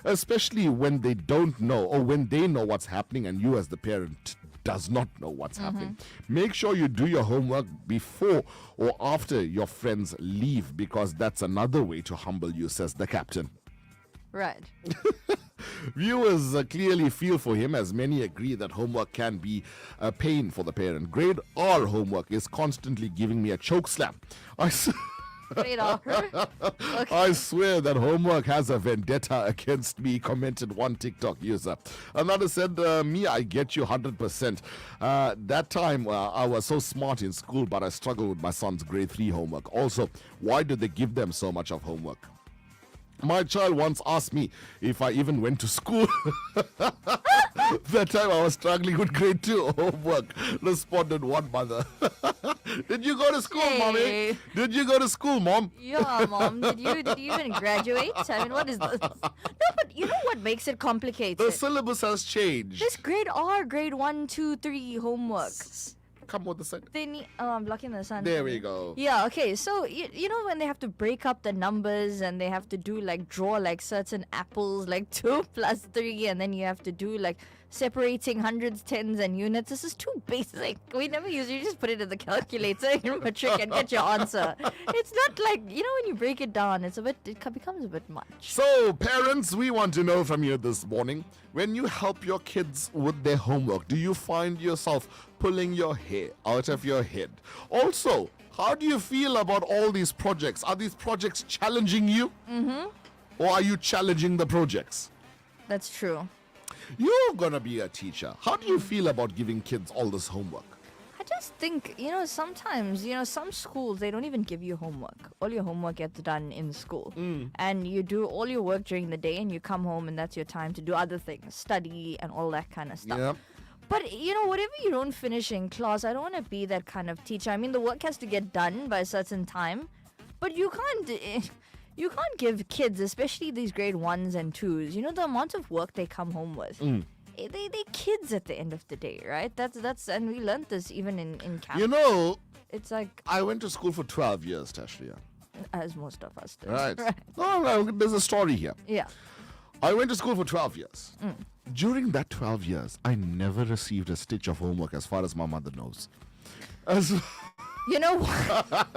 especially when they don't know or when they know what's happening and you as the parent does not know what's happening. Make sure you do your homework before or after your friends leave because that's another way to humble you, says the captain. Right. Viewers clearly feel for him as many agree that homework can be a pain for the parent. Grade R homework is constantly giving me a choke slam. Grade R. I swear that homework has a vendetta against me, commented one TikTok user. Another said, me, I get you 100%. That time I was so smart in school, but I struggled with my son's grade 3 homework. Also, why do they give them so much of homework? My child once asked me if I even went to school. That time I was struggling with grade 2 homework, responded one mother. Did you go to school, mommy? Hey. Did you go to school, mom? Yeah, Mom. Did you even graduate? I mean, what is this? No, but you know what makes it complicated? The syllabus has changed. This grade R, grade 1, 2, 3 homework. Come with the set. They need. Oh, I'm blocking the sun. There we go. Yeah, okay. So, you know when they have to break up the numbers and they have to do like draw like certain apples, like 2 plus 3, and then you have to do like separating hundreds, tens, and units. This is too basic. We never use it. You just put it in the calculator in matric and get your answer. It's not like, you know, when you break it down, it becomes a bit much. So, parents, we want to know from you this morning, when you help your kids with their homework, do you find yourself pulling your hair out of your head? Also, How do you feel about all these projects? Are these projects challenging you? Mm-hmm. Or are you challenging the projects? That's true. You're gonna be a teacher. How do you feel about giving kids all this homework? I just think, sometimes, some schools, they don't even give you homework. All your homework gets done in school. And you do all your work during the day and you come home and that's your time to do other things, study and all that kind of stuff. Yep. But, whatever you don't finish in class, I don't want to be that kind of teacher. I mean, the work has to get done by a certain time. But you can't give kids, especially these grade 1s and 2s, the amount of work they come home with. They kids at the end of the day, right? That's and we learned this even in camp. It's like, I went to school for 12 years, Tashria. as most of us do. Right. No, there's a story here. Yeah. I went to school for 12 years. During that 12 years, I never received a stitch of homework as far as my mother knows. You know what?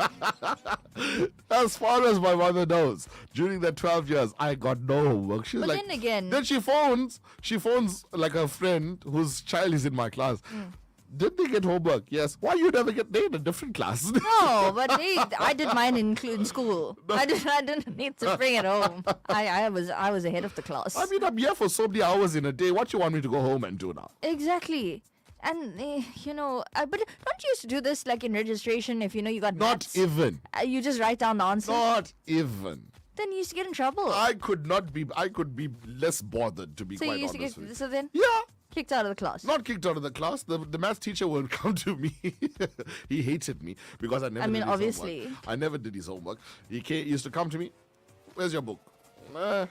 As far as my mother knows, during that 12 years, I got no homework. She's But like, then again- Then she phones like a friend whose child is in my class. Did they get homework? Yes. Why you never get? They in a different class. No, but I did mine in school. I didn't need to bring it home. I was ahead of the class. I mean, I'm here for so many hours in a day. What you want me to go home and do now? Exactly. And, but don't you used to do this like in registration if you got Not maths? even. You just write down the answer? Not even. Then you used to get in trouble. I could be less bothered, to be so quite you used to honest get, with you. so then? Yeah. Kicked out of the class. Not kicked out of the class. The math teacher would come to me. He hated me because I never did his obviously. homework. I never did his homework. He used to come to me. Where's your book? Go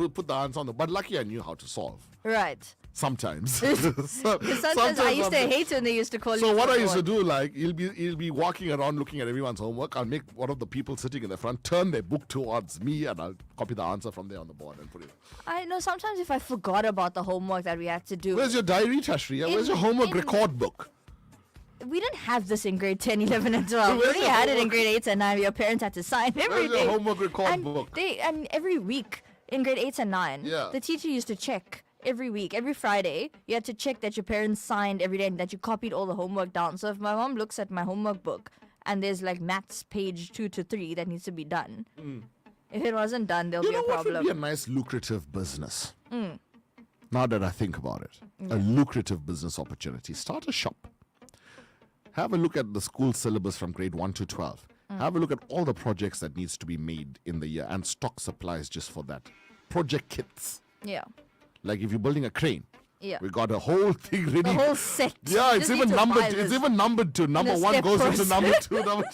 put the answer on the... But lucky I knew how to solve. Right. Sometimes. Sometimes I used to hate when they used to call you. So what I used to forward. do, he'll be walking around looking at everyone's homework. I'll make one of the people sitting in the front turn their book towards me and I'll copy the answer from there on the board and put it. I know sometimes if I forgot about the homework that we had to do. Where's your diary, Tashria? Where's your homework record book? We didn't have this in grade 10, 11, and 12. We Where's only your had it in homework? grade 8 and 9. Your parents had to sign every Where's day. your homework record and book? And every week in grade 8 and 9, Yeah. the teacher used to check every week, every Friday. You had to check that your parents signed every day and that you copied all the homework down. So if my mom looks at my homework book and there's like maths page 2 to 3 that needs to be done, if it wasn't done, there'll You be know a what would problem. be a nice lucrative business? Now that I think about it. A lucrative business opportunity. Start a shop. Have a look at the school syllabus from grade 1 to 12. Have a look at all the projects that needs to be made in the year and stock supplies just for that. Project kits. Yeah. Like if you're building a crane. Yeah. We got a whole thing ready. The whole set. Yeah, it's Just even need to numbered. buy It's this even numbered to number in a 1 step goes into process. number 2. Number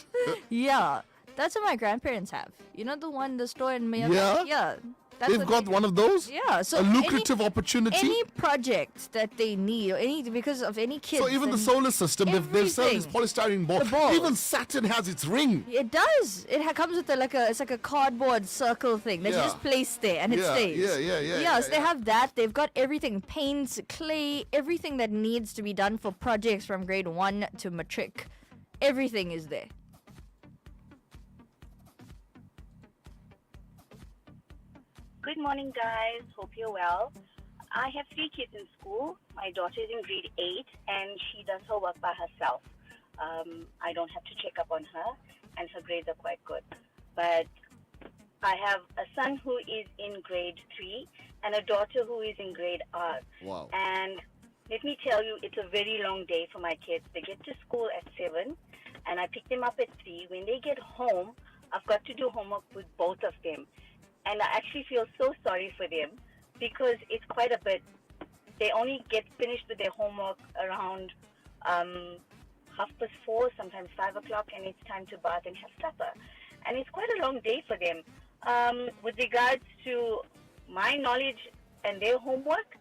Yeah. That's what my grandparents have. You know the store in Mayo? Yeah? Yeah. That's They've what got one of those? Yeah, so a lucrative opportunity. Any project that they need, or because of any kids. So even the and solar system, they've sold this everything. polystyrene ball. The balls. Even Saturn has its ring. It does. It comes with it's like a cardboard circle thing that you Yeah. just place there and it Yeah, stays. yeah, So they have that. They've got everything: paints, clay, everything that needs to be done for projects from grade 1 to matric. Everything is there. Good morning, guys. Hope you're well. I have 3 kids in school. My daughter is in grade 8, and she does her work by herself. I don't have to check up on her, and her grades are quite good. But I have a son who is in grade 3 and a daughter who is in grade R. Wow. And let me tell you, it's a very long day for my kids. They get to school at 7, and I pick them up at 3. When they get home, I've got to do homework with both of them. And I actually feel so sorry for them because it's quite a bit. They only get finished with their homework around 4:30, sometimes 5 o'clock, and it's time to bath and have supper. And it's quite a long day for them. With regards to my knowledge and their homework,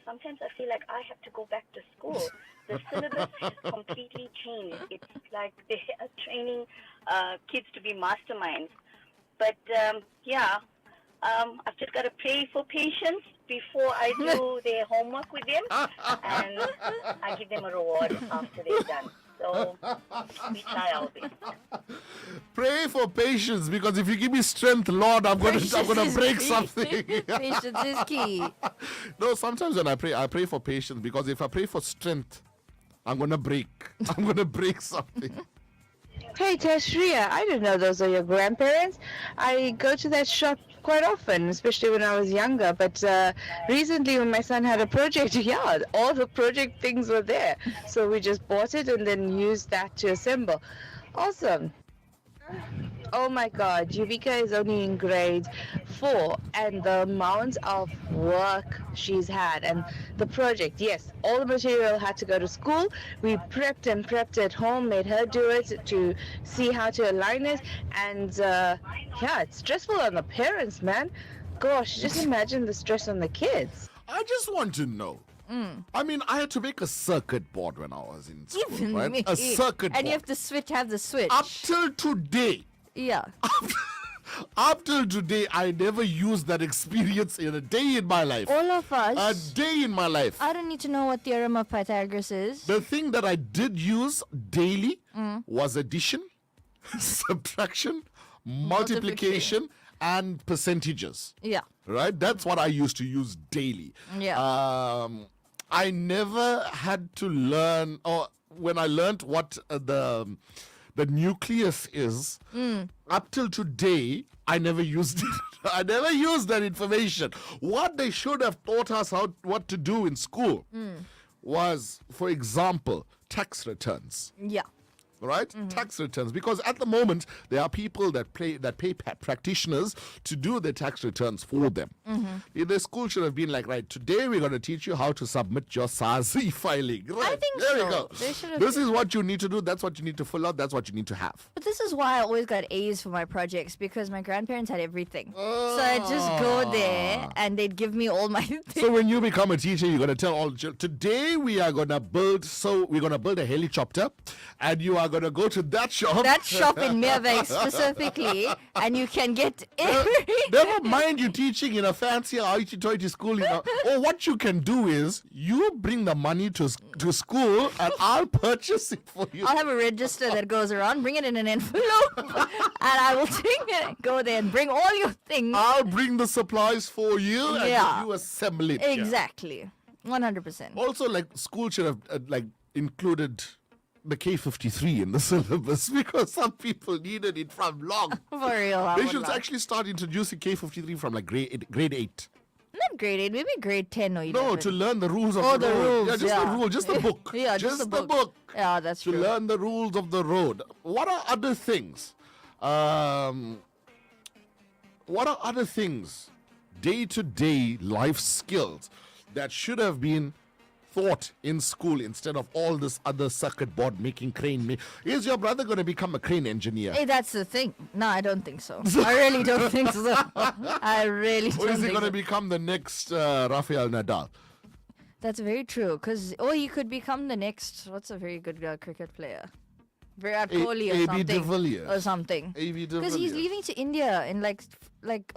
sometimes I feel like I have to go back to school. The syllabus has completely changed. It's like they are training kids to be masterminds. But I've just got to pray for patience before I do their homework with them, and I give them a reward after they're done. So we try our best. Pray for patience, because if you give me strength, Lord, I'm going to break something. Patience is key. No, sometimes when I pray for patience, because if I pray for strength, I'm gonna break. I'm gonna break something. Hey Tashria, I didn't know those are your grandparents. I go to that shop quite often, especially when I was younger. But recently, when my son had a project, yeah, all the project things were there. So we just bought it and then used that to assemble. Awesome. Oh my God, Yuvika is only in grade 4, and the amount of work she's had, and the project, yes, all the material had to go to school. We prepped and prepped at home, made her do it to see how to align it, and yeah, it's stressful on the parents, man. Gosh, just imagine the stress on the kids. I just want to know. I mean, I had to make a circuit board when I was in school, Even right? me. A circuit And board. you have to have the switch. Up till today. Yeah. Up till today, I never used that experience in a day in my life. All of us. A day in my life. I don't need to know what theorem of Pythagoras is. The thing that I did use daily was addition, subtraction, multiplication, and percentages. Yeah. Right? That's what I used to use daily. Yeah. I never had to learn, or when I learned what the nucleus is, up till today, I never used it. I never used that information. What they should have taught us what to do in school was, for example, tax returns. Yeah. Right? Tax returns. Because at the moment, there are people that pay practitioners to do the tax returns for them. The school should have been like, right, today we're going to teach you how to submit your SARS e-filing. Right. I think there so. we go. They should have This is what you need to do. That's what you need to fill out. That's what you need to have. But this is why I always got A's for my projects, because my grandparents had everything. So I'd just go there and they'd give me all my things. So when you become a teacher, you're going to tell all the children, today we are going to build a helicopter, and you are going to go to that shop. That shop in Meerweg specifically, and you can get every... Never mind you teaching in a fancy hoity-toity school, you know. Or what you can do is, you bring the money to school, and I'll purchase it for you. I'll have a register that goes around, bring it in an envelope, and I will take it, go there and bring all your things. I'll bring the supplies for you, and you assemble it. Exactly. 100%. Also, like, school should have included the K53 in the syllabus, because some people needed it from long. For real, I They would should love. actually start introducing K53 from like grade 8. Not grade 8, maybe grade 10 or 11. No, to learn the rules of Oh, the the road. rules, Yeah, just yeah. the rule, just the book. Yeah, just the book. Yeah, that's to true. learn the rules of the road. What are other things? Day-to-day life skills that should have been taught in school instead of all this other circuit board making crane? Is your brother going to become a crane engineer? Hey, that's the thing. No, I don't think so. I really don't think so. I really Or don't is he think going to so. become the next Rafael Nadal? That's very true. Or he could become the next, what's a very good cricket player? Virat Kohli or A.B. something. de Villiers. Or something. A.B. de Because he's Villiers. leaving to India in like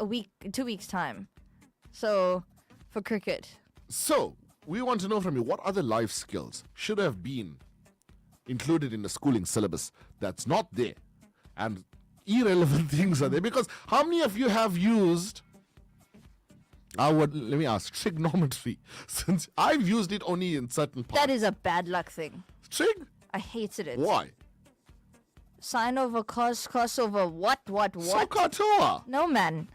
a week, 2 weeks' time. So, for cricket. So, we want to know from you, what other life skills should have been included in the schooling syllabus that's not there? And irrelevant things are there. Because how many of you have used, let me ask, trigonometry? Since I've used it only in certain parts. That is a bad luck thing. Trig? I hated it. Why? Sine over cos, cos over what? Sokatoa. No, man.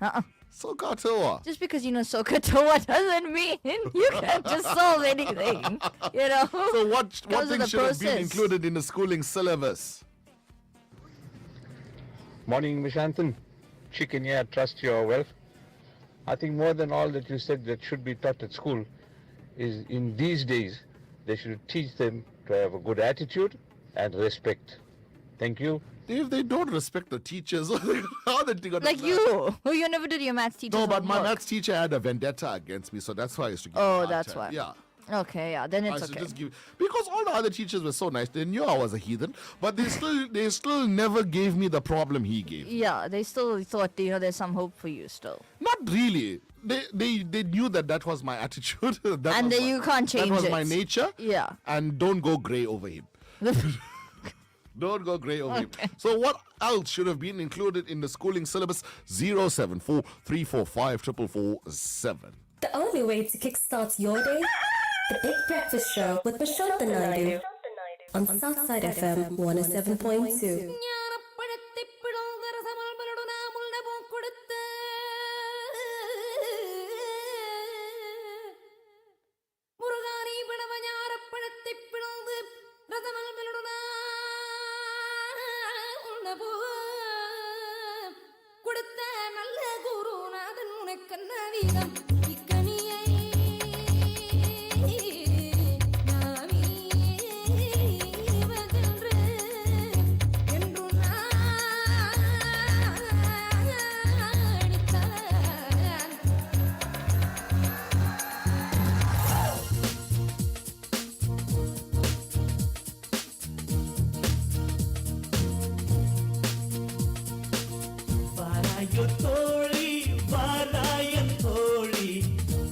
Sokatoa. Just because you know Sokatoa doesn't mean you can just solve anything. You know? So what Goes with things the should have been process. included in the schooling syllabus? Morning, Vishanthan. Chicken here, trust your wealth. I think more than all that you said that should be taught at school is in these days, they should teach them to have a good attitude and respect. Thank you. If they don't respect the teachers, how are they going to Like you, who you never did your maths teacher. No, but my maths teacher had a vendetta against me, so that's why I used to give him a Oh, hard that's time. why. Yeah. Okay, yeah, then I it's used to okay. just because all the other teachers were so nice. They knew I was a heathen, but they still never gave me the problem he gave. Yeah, they still thought, there's some hope for you still. Not really. They knew that was my attitude. And then you can't change That was it. my nature. Yeah. And don't go grey over him. Don't go grey over him. So what else should have been included in the schooling syllabus? 074 345 4447. The only way to kickstart your day? The Big Breakfast Show with Prashant Naidu. on Southside FM 107.2. ஞானப்பழத்தை பிளந்த ரசமல்பலோடு நாம் உள்ள பூக்கொடுத்து முருகானி பிளவ ஞானப்பழத்தை பிளந்து ரசமல்பலோடு நாம் உள்ள பூ கொடுத்த நல்ல குருநாதன் உனக்கென்ன வீதம் இக்கனியை வாராயோ தோழி வாராயன் தோழி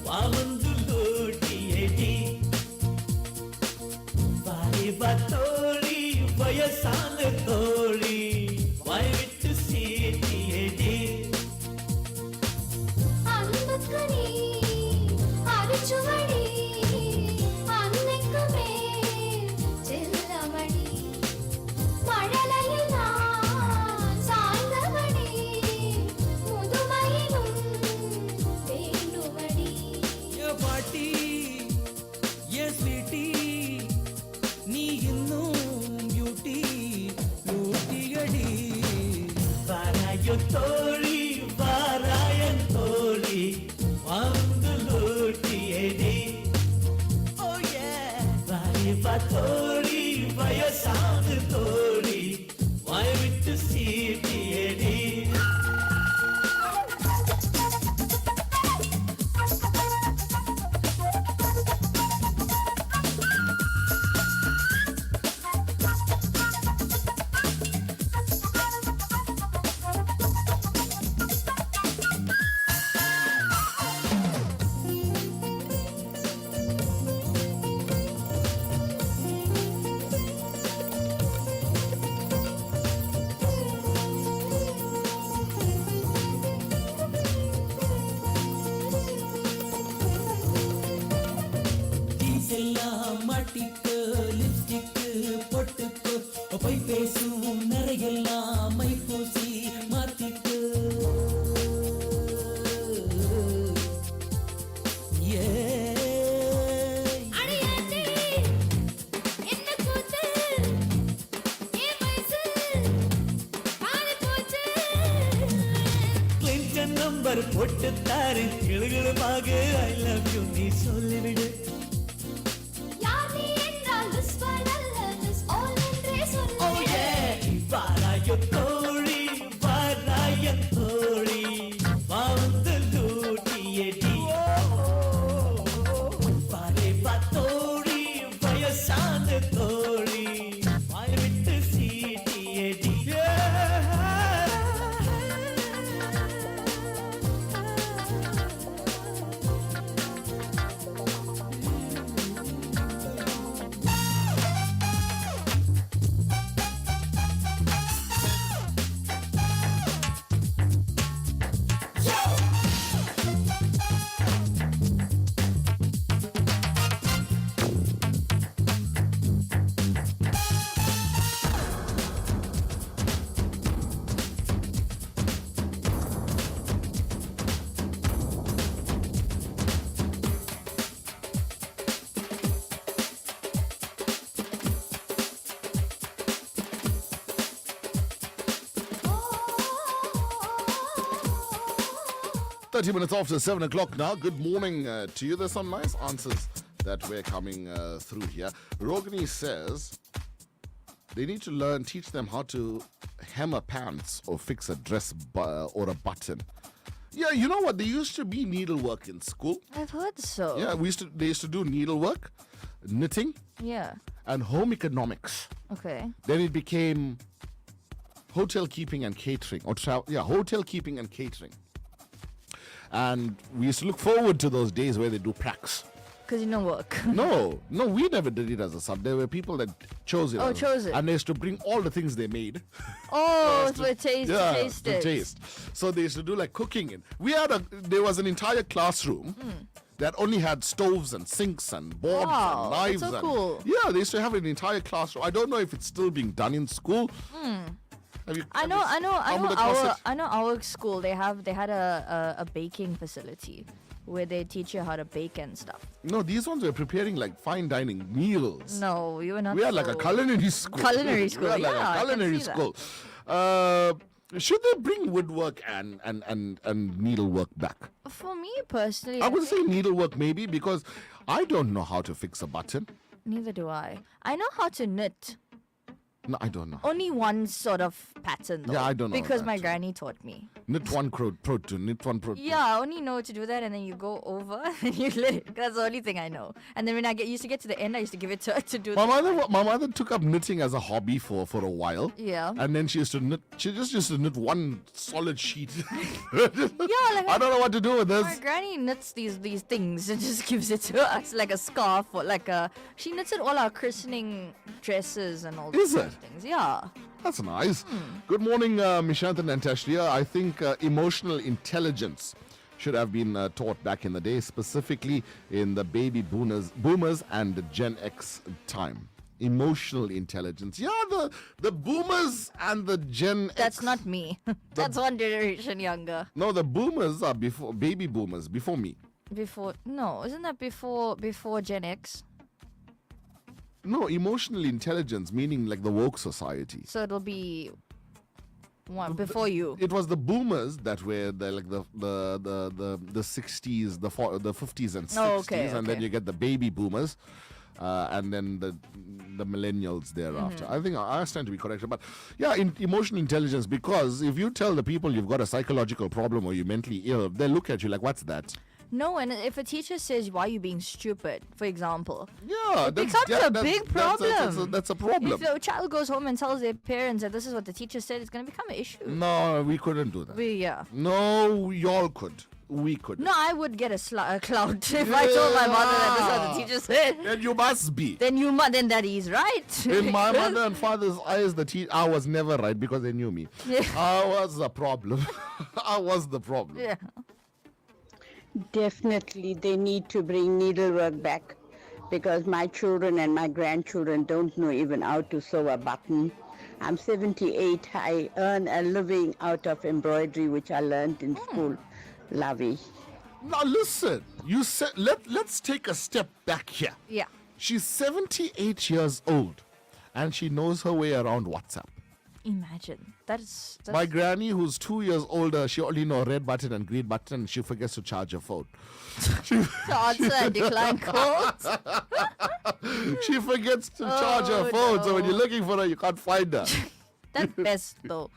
வாவந்து லோட்டியடி வாரிபா தோழி வயசான தோழி வாய் விட்டு சீட்டியடி அன்புக்கனி அரிச்சுவடி அன்னைக்குமே செல்லமடி மழலையில் நான் சாய்ந்தபடி முதுமையிலும் வேண்டுமடி ஏ பாட்டி ஏ ஸ்வீட்டி நீ இன்னும் பியூட்டி லூட்டியடி வாராயோ தோழி வாராயன் தோழி வந்து லூட்டியடி ஓ ஏ வாரிபா தோழி வயசான தோழி வாய் விட்டு சீட்டியடி எல்லாம் மாட்டிக்கு லிப்ஸ்டிக்கு பொட்டுக்கு போய் பேசும் நிறையெல்லாம் மை பூசி மாத்திக்கு ஏ அடியாண்டி என்ன கூத்து ஏ வயசு ஆறு போச்சு கிளின்டன் நம்பர் போட்டு தாரு கிளுகிளுமாக ஐ லவ் யூ நீ சொல்லிவிடு யார் நீ என்றால் this one அல்ல this all என்றே சொல்லு வாராயோ தோழி வாராயன் தோழி வாழ்ந்து லூட்டியடி வாரேபா தோழி வயசான தோழி வாய் விட்டு சீட்டியடி Minutes after 7 o'clock now. Good morning to you. There's some nice answers that we're coming through here. Rogani says they need to teach them how to hem a pants or fix a dress or a button. Yeah, you know what? There used to be needlework in school. I've heard so. Yeah, they used to do needlework, knitting, Yeah. and home economics. Okay. Then it became hotel keeping and catering, or hotel keeping and catering. And we used to look forward to those days where they do pracs. Because you know work. No, we never did it as a sub. There were people that chose it. Oh, chose it. And they used to bring all the things they made. Oh, to taste to it. taste. So they used to do like cooking. There was an entire classroom that only had stoves and sinks and boards Wow, and that's knives. so and, cool. Yeah, they used to have an entire classroom. I don't know if it's still being done in school. Have you, I have know, you I know, I stumbled know. across Our, it? I know our school. They had a baking facility where they teach you how to bake and stuff. No, these ones were preparing like fine dining meals. No, you were not. We had like a so- culinary school. Culinary school. We had like yeah, a I can culinary see that. school. Should they bring woodwork and needlework back? For me personally, I would say think needlework maybe because I don't know how to fix a button. neither do I. I know how to knit. No, I don't know. Only one sort of pattern though. Yeah, I don't know Because that. my granny taught me. Knit one pro two, knit one pro two. Yeah, I only know to do that, and then you go over and you let it. That's the only thing I know. And then when I used to get to the end, I used to give it to her to do. My mother took up knitting as a hobby for a while. Yeah. And then she used to knit. She just used to knit one solid sheet. Yeah, like I don't know what to do with this. my granny knits these things and just gives it to us like a scarf or like a. She knits it all our christening dresses and all Is these it? things. Yeah. That's nice. Good morning, Mishanthan and Tashria. I think emotional intelligence should have been taught back in the day, specifically in the baby boomers and the Gen X time. Emotional intelligence. Yeah, the boomers and the Gen That's X. not me. That's one generation younger. No, the boomers are before baby boomers, before me. Before no, isn't that before Gen X? No, emotional intelligence, meaning like the woke society. So it'll be one before you. It was the boomers that were the 60s, the 50s and 60s, Oh, okay, and then okay. you get the baby boomers, and then the millennials thereafter. I think I stand to be corrected, but yeah, emotional intelligence. Because if you tell the people you've got a psychological problem or you're mentally ill, they look at you like, "What's that?" No, and if a teacher says, "Why are you being stupid?" for example, Yeah, it becomes a big problem. That's a problem. If a child goes home and tells their parents that this is what the teacher said, it's going to become an issue. No, we couldn't do that. Yeah. No, y'all could. We could. No, I would get a clout if I told my mother that this is what the teacher said. Then you must be. Then that is right. In my mother and father's eyes, I was never right because they knew me. Yeah. I was the problem. I was the problem. Yeah. Definitely, they need to bring needlework back because my children and my grandchildren don't know even how to sew a button. I'm 78. I earn a living out of embroidery, which I learned in school. Lovey. Now listen, you said let's take a step back here. Yeah. She's 78 years old, and she knows her way around WhatsApp. Imagine. That's My granny, who's 2 years older, she only knows red button and green button, and she forgets to charge her phone. to answer and decline calls. She forgets to charge her Oh, phone, so when no. you're looking for her, you can't find her. That's best though.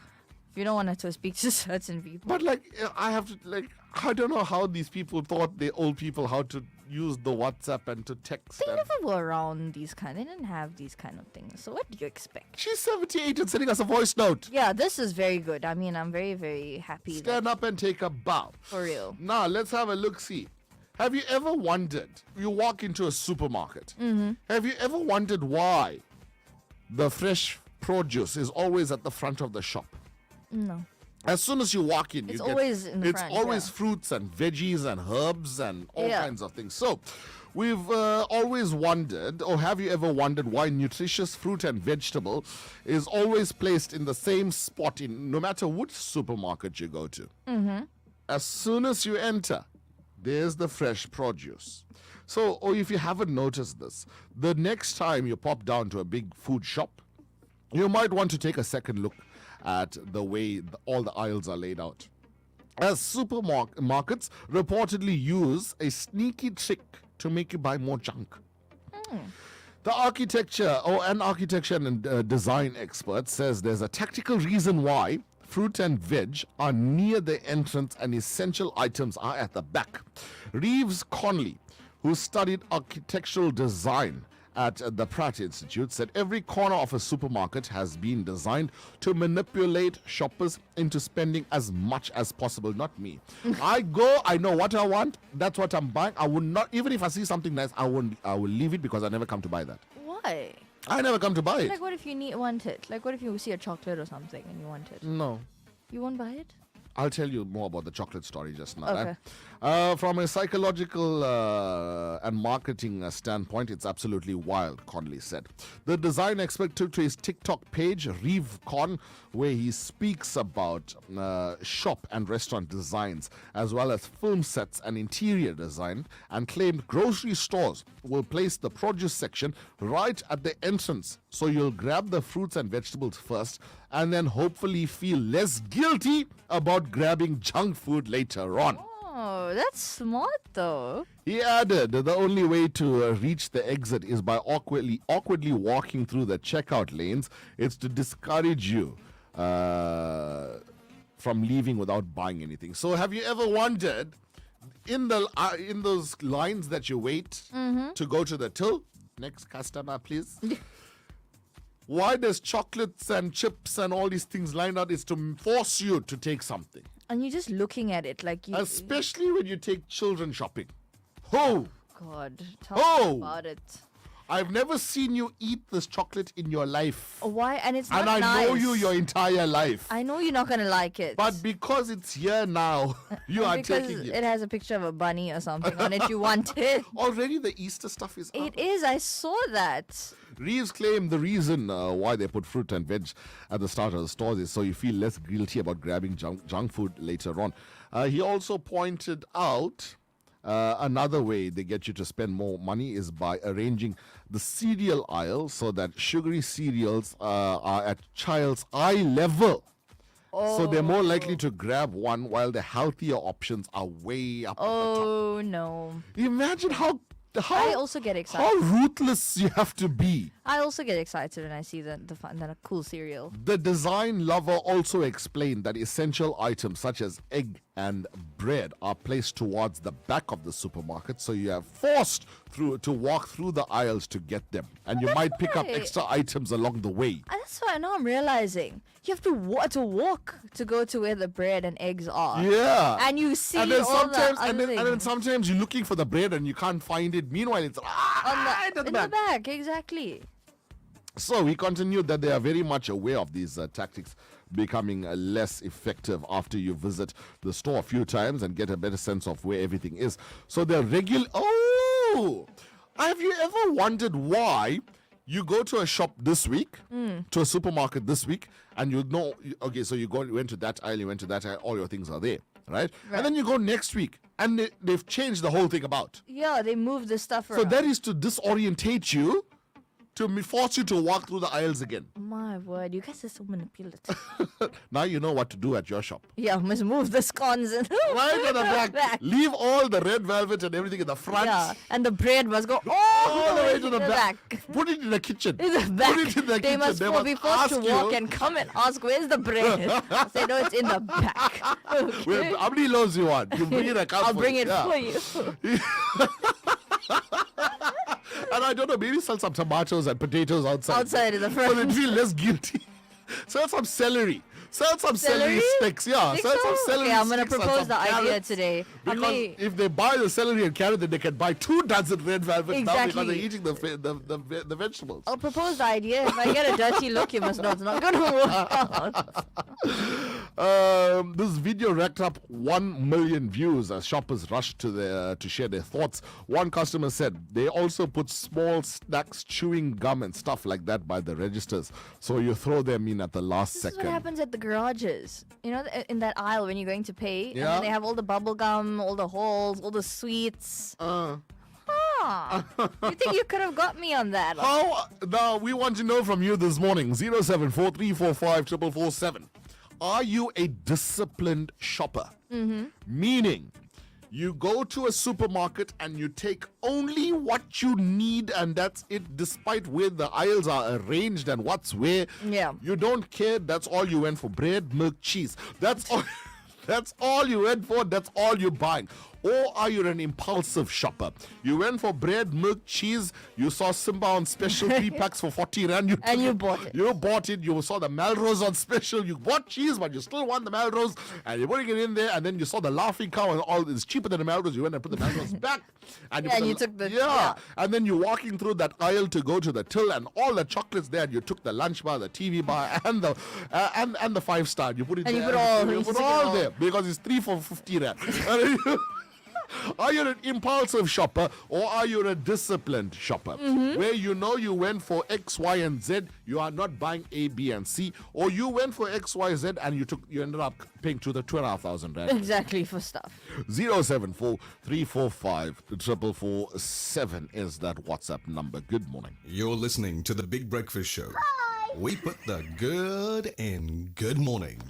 If you don't want to speak to certain people. But I have to I don't know how these people taught the old people how to use the WhatsApp and to text. They and never were around these kind. They didn't have these kind of things. So what do you expect? She's 78 and sending us a voice note. Yeah, this is very good. I mean, I'm very, very happy. Stand up and take a bow. For real. Now let's have a look. See, have you ever wondered? You walk into a supermarket. Mm-hmm. Have you ever wondered why the fresh produce is always at the front of the shop? No. As soon as you walk in, It's you get always in the it's front, always yeah. fruits and veggies and herbs and all Yeah. kinds of things. So, we've always wondered, or have you ever wondered, why nutritious fruit and vegetable is always placed in the same spot in no matter which supermarket you go to? Mm-hmm. As soon as you enter, there's the fresh produce. So, or if you haven't noticed this, the next time you pop down to a big food shop, you might want to take a second look at the way all the aisles are laid out. As supermarkets reportedly use a sneaky trick to make you buy more junk. The architecture and design expert says there's a tactical reason why fruit and veg are near the entrance and essential items are at the back. Reeves Conley, who studied architectural design at the Pratt Institute, said every corner of a supermarket has been designed to manipulate shoppers into spending as much as possible. Not me. I go, I know what I want, that's what I'm buying. I would not, even if I see something nice, I will leave it because I never come to buy that. Why? I never come to buy it. Like, what if you want it? Like, what if you see a chocolate or something and you want it? No. You won't buy it? I'll tell you more about the chocolate story just now. Okay. From a psychological and marketing standpoint, it's absolutely wild, Conley said. The design expert took to his TikTok page, Reeve Con, where he speaks about shop and restaurant designs, as well as film sets and interior design, and claimed grocery stores will place the produce section right at the entrance. So you'll grab the fruits and vegetables first, and then hopefully feel less guilty about grabbing junk food later on. Oh, that's smart though. He added the only way to reach the exit is by awkwardly walking through the checkout lanes. It's to discourage you from leaving without buying anything. So have you ever wondered, in those lines that you wait to go to the till, next customer please, why does chocolates and chips and all these things lined out? Is to force you to take something. And you're just looking at it like you. Especially when you take children shopping. Oh! God, tell me about it. I've never seen you eat this chocolate in your life. Why? And it's not And I know nice. you your entire life. I know you're not gonna like it. But because it's here now, you are because taking it it. has a picture of a bunny or something on it, you want it. Already the Easter stuff is out. It is. I saw that. Reeves claimed the reason why they put fruit and veg at the start of the stores is so you feel less guilty about grabbing junk food later on. He also pointed out another way they get you to spend more money is by arranging the cereal aisle so that sugary cereals are at child's eye level. So they're more likely to grab one while the healthier options are way up at the top. Oh no. Imagine how I also get excited. How ruthless you have to be. I also get excited when I see the cool cereal. The design lover also explained that essential items such as egg and bread are placed towards the back of the supermarket, so you are forced to walk through the aisles to get them, and you might pick up right. extra items along the way. That's why now I'm realizing you have to walk to go to where the bread and eggs are. Yeah, and you see and then all sometimes, the other and then sometimes you're looking for the bread and you can't find it. Meanwhile, it's in the back, exactly. So he continued that they are very much aware of these tactics becoming less effective after you visit the store a few times and get a better sense of where everything is. So they're regular. Oh, have you ever wondered why you go to a shop this week, to a supermarket this week, and you know, okay, so you went to that aisle, you went to that aisle, all your things are there, right? And then you go next week, and they've changed the whole thing about. Yeah, they move the stuff around. So that is to disorientate you, to force you to walk through the aisles again. My word, you guys are so manipulative. Now you know what to do at your shop. Yeah, must move the scones in. Right at the back. Leave all the red velvet and everything in the front. Yeah, and the bread must go all the way to the back. Put it in the kitchen. In the back. Put it in the They kitchen. must be forced to ask walk you. and come and ask, where's the bread? Say, no, it's in the back. Okay. Well, how many loaves you want? You bring it a cup I'll for bring it yeah. for you. And I don't know, maybe sell some tomatoes and potatoes outside. Outside in the front. So they feel less guilty. Sell some celery. Sell some celery sticks. Yeah, Think sell some so? celery Okay, I'm gonna sticks and propose some the idea carrots. today. I Because may- if they buy the celery and carrot, then they can buy 2 dozen red velvet now because Exactly. they're eating the vegetables. I'll propose the idea. If I get a dirty look, you must know it's not going to work out. This video racked up 1 million views as shoppers rushed to share their thoughts. One customer said they also put small snacks, chewing gum and stuff like that by the registers, so you throw them in at the last This is second. what happens at the garages. You know, in that aisle when you're going to pay, and Yeah. then they have all the bubble gum, all the holes, all the sweets. You think you could have got me on that? How? Now we want to know from you this morning. 074345447. Are you a disciplined shopper? Mm-hmm. Meaning, you go to a supermarket and you take only what you need, and that's it, despite where the aisles are arranged and what's where. Yeah. You don't care. That's all you went for. Bread, milk, cheese. That's all. That's all you went for. That's all you're buying. Or are you an impulsive shopper? You went for bread, milk, cheese. You saw Simba on special 3 packs for 40 rand. You bought it. You bought it. You saw the Melrose on special. You bought cheese, but you still want the Melrose. And you're putting it in there. And then you saw the Laughing Cow and all. It's cheaper than the Melrose. You went and put the Melrose back. And Yeah, put and you took the- Yeah. yeah. And then you're walking through that aisle to go to the till, and all the chocolates there. And you took the lunch bar, the TV bar, and the 5-star. You put it And you there. put all- You you put stick it all all. there because it's 3 for 50 rand. And then you- Are you an impulsive shopper or are you a disciplined shopper? Where you know you went for X, Y, and Z, you are not buying A, B, and C, or you went for X, Y, Z, and you ended up paying to the 12,000 rand. Exactly, for stuff. 074 345 4447 is that WhatsApp number. Good morning. You're listening to The Big Breakfast Show. We put the good in good morning.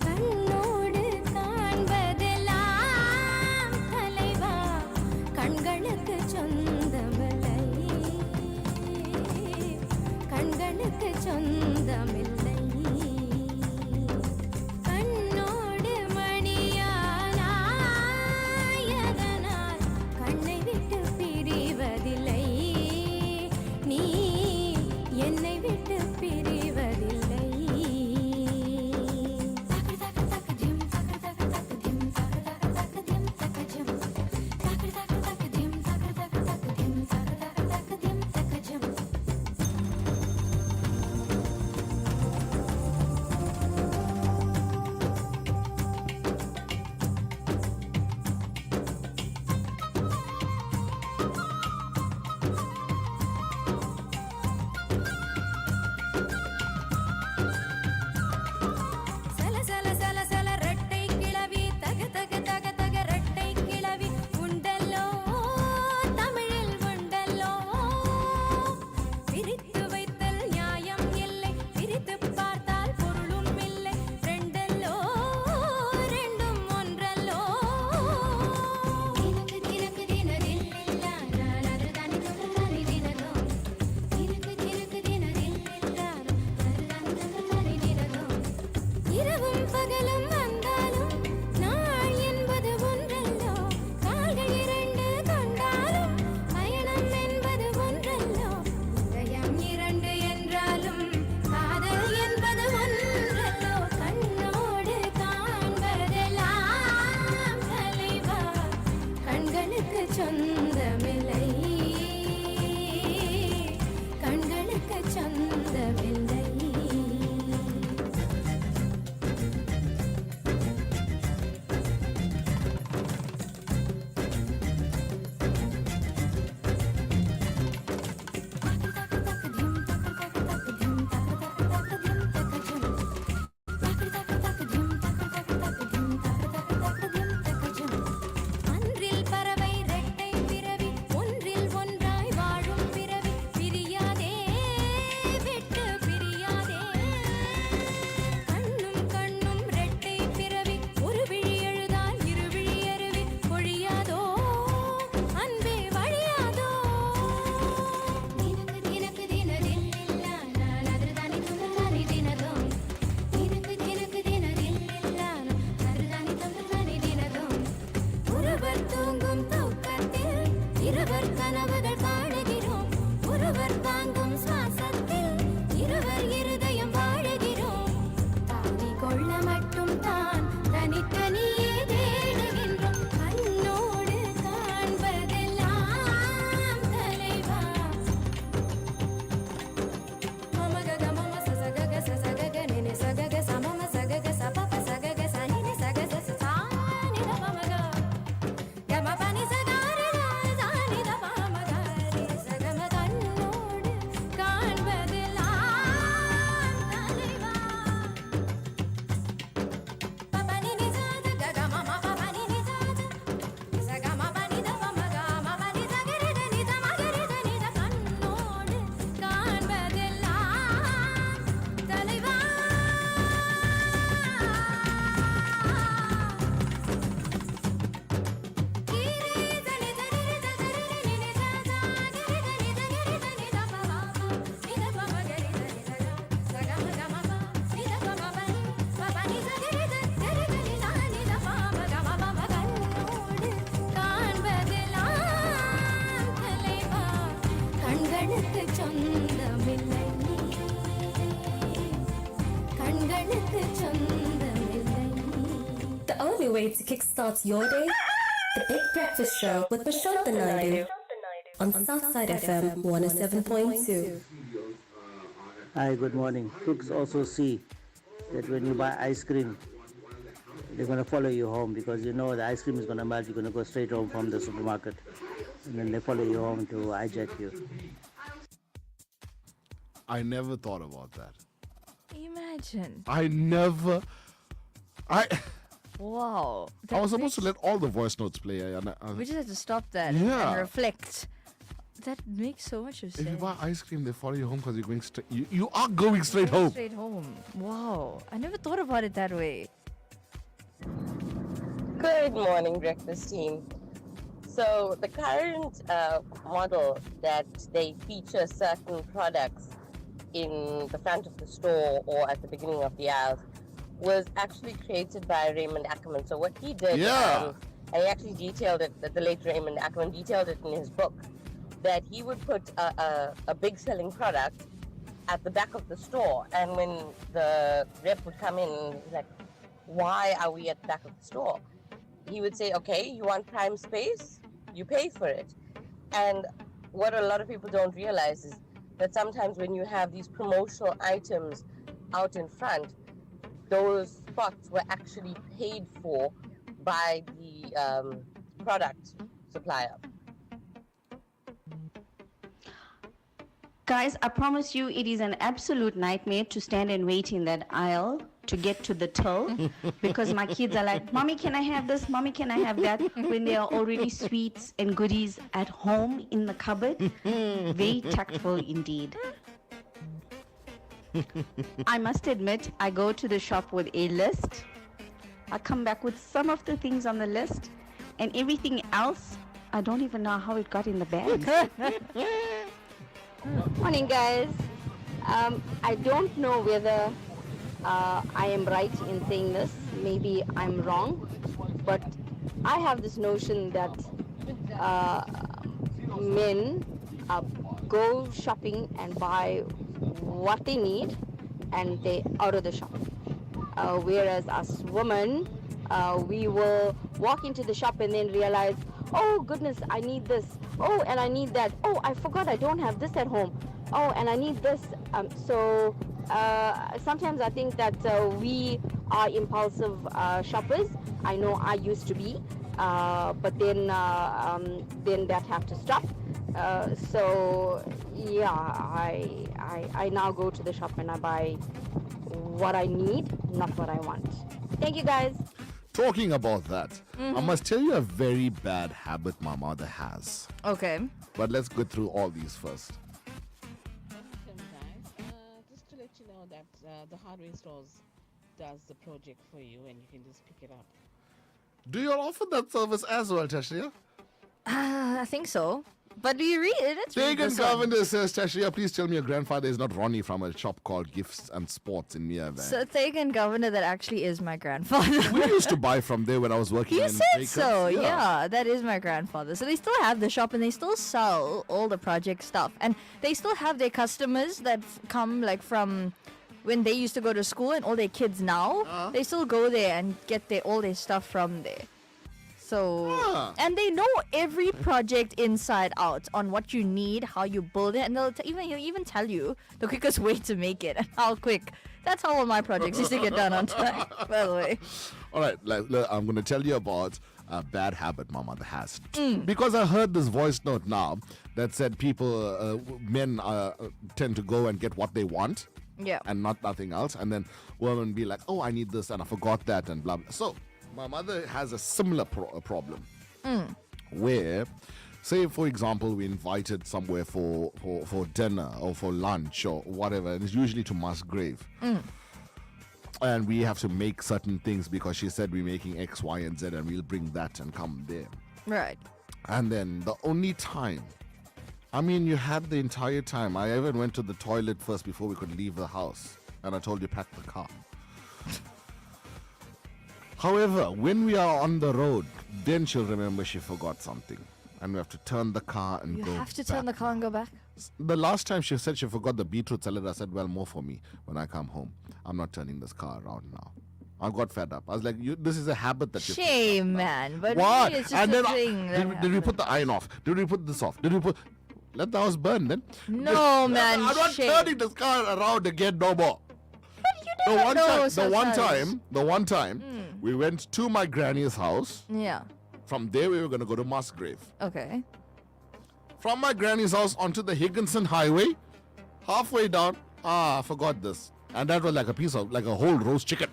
கண்ணோடு காண்பதெல்லாம் தலைவா கண்களுக்கு சொந்தமில்லை கண்களுக்கு சொந்தமில்லை கண்ணோடு மணியானாயதனால் கண்ணை விட்டு பிரிவதில்லை நீ என்னை விட்டு பிரிவதில்லை சொந்தமில்லை கண்களுக்கு சொந்தமில்லை. The only way to kickstart your day, the Big Breakfast Show with Prashant Naidu on Southside FM 107.2. Hi, good morning. Cooks also see that when you buy ice cream, they're going to follow you home because you know the ice cream is going to melt. You're going to go straight home from the supermarket. And then they follow you home to hijack you. I never thought about that. Imagine. Wow. I was supposed to let all the voice notes play. We just have to stop that Yeah. and reflect. That makes so much of sense. If you buy ice cream, they follow you home because you're going straight. You are going straight home. Straight home. Wow. I never thought about it that way. Good morning, breakfast team. So the current model that they feature certain products in the front of the store or at the beginning of the aisle was actually created by Raymond Ackerman. So what he did, and he actually detailed it, the late Raymond Ackerman detailed it in his book, that he would put a big selling product at the back of the store, and when the rep would come in, he's like, why are we at the back of the store? He would say, okay, you want prime space? You pay for it. And what a lot of people don't realize is that sometimes when you have these promotional items out in front, those spots were actually paid for by the product supplier. Guys, I promise you it is an absolute nightmare to stand and wait in that aisle to get to the till because my kids are like, Mommy, can I have this? Mommy, can I have that? When there are already sweets and goodies at home in the cupboard. Very tactful indeed. I must admit, I go to the shop with a list. I come back with some of the things on the list and everything else, I don't even know how it got in the bag. Morning, guys. I don't know whether I am right in saying this. Maybe I'm wrong. But I have this notion that men go shopping and buy what they need and they out of the shop. Whereas us women, we will walk into the shop and then realize, oh goodness, I need this. Oh, and I need that. Oh, I forgot I don't have this at home. Oh, and I need this. Sometimes I think that we are impulsive shoppers. I know I used to be, but then that have to stop. So yeah, I now go to the shop and I buy what I need, not what I want. Thank you, guys. Talking about that, I must tell you a very bad habit my mother has. Okay. But let's go through all these first. Just to let you know that the hardware stores does the project for you and you can just pick it up. Do you offer that service as well, Tashria? I think so. But do you read it? Let's read Tegan this one. Governor says, Tashria, please tell me your grandfather is not Ronnie from a shop called Gifts and Sports in Mirabang. So Tegan Governor, that actually is my grandfather. We used to buy from there when I was working You in said Bakers. so, yeah. That is my grandfather. So they still have the shop and they still sell all the project stuff. And they still have their customers that come like from when they used to go to school and all their kids now. They still go there and get all their stuff from there. So, and they know every project inside out on what you need, how you build it, and he'll even tell you the quickest way to make it and how quick. That's how all my projects used to get done on time, by the way. All right, I'm going to tell you about a bad habit my mother has. Because I heard this voice note now that said men tend to go and get what they want. Yeah. And nothing else. And then women be like, oh, I need this and I forgot that and blah, blah. So, my mother has a similar problem where, say, for example, we invited somewhere for dinner or for lunch or whatever, and it's usually to Musgrave. And we have to make certain things because she said we're making X, Y, and Z, and we'll bring that and come there. Right. And then the only time, I mean, you had the entire time. I even went to the toilet first before we could leave the house, and I told you pack the car. However, when we are on the road, then she'll remember she forgot something. And we have to turn the car and You go have to turn the car and go back? The last time she said she forgot the beetroot salad, I said, well, more for me when I come home. I'm not turning this car around now. I got fed up. I was like, this is a habit that you... Shame, man. But What? maybe it's just And a then thing. did we put the iron off? Did we put this off? Did we put... Let the house burn then. No, man. I'm not shame. turning this car around again no more. never know sometimes. The one time, we went to my granny's house. Yeah. From there, we were going to go to Musgrave. Okay. From my granny's house onto the Higginson Highway, halfway down, I forgot this. And that was like a whole roast chicken.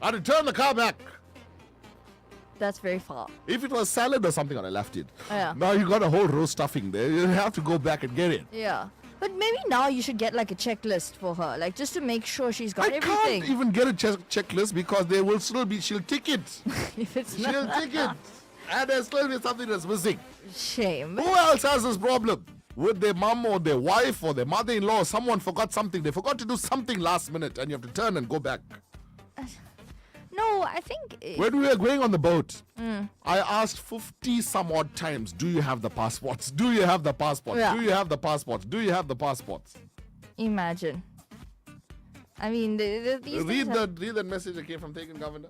I had to turn the car back. That's very far. If it was salad or something, I left it. Yeah. Now you got a whole roast stuffing there. You have to go back and get it. Yeah. But maybe now you should get like a checklist for her, like just to make sure she's got I everything. can't even get a checklist because there will still be, she'll tick it. If it's She'll not. tick it. And there's still be something that's missing. Shame. Who else has this problem? With their mom or their wife or their mother-in-law, someone forgot something. They forgot to do something last minute and you have to turn and go back. No, I think... When we were going on the boat, Mm. I asked 50 some odd times, do you have the passports? Do you have the passports? Yeah. Do you have the passports? Do you have the passports? Imagine. I mean, these Read things that message that came from Taken Governor.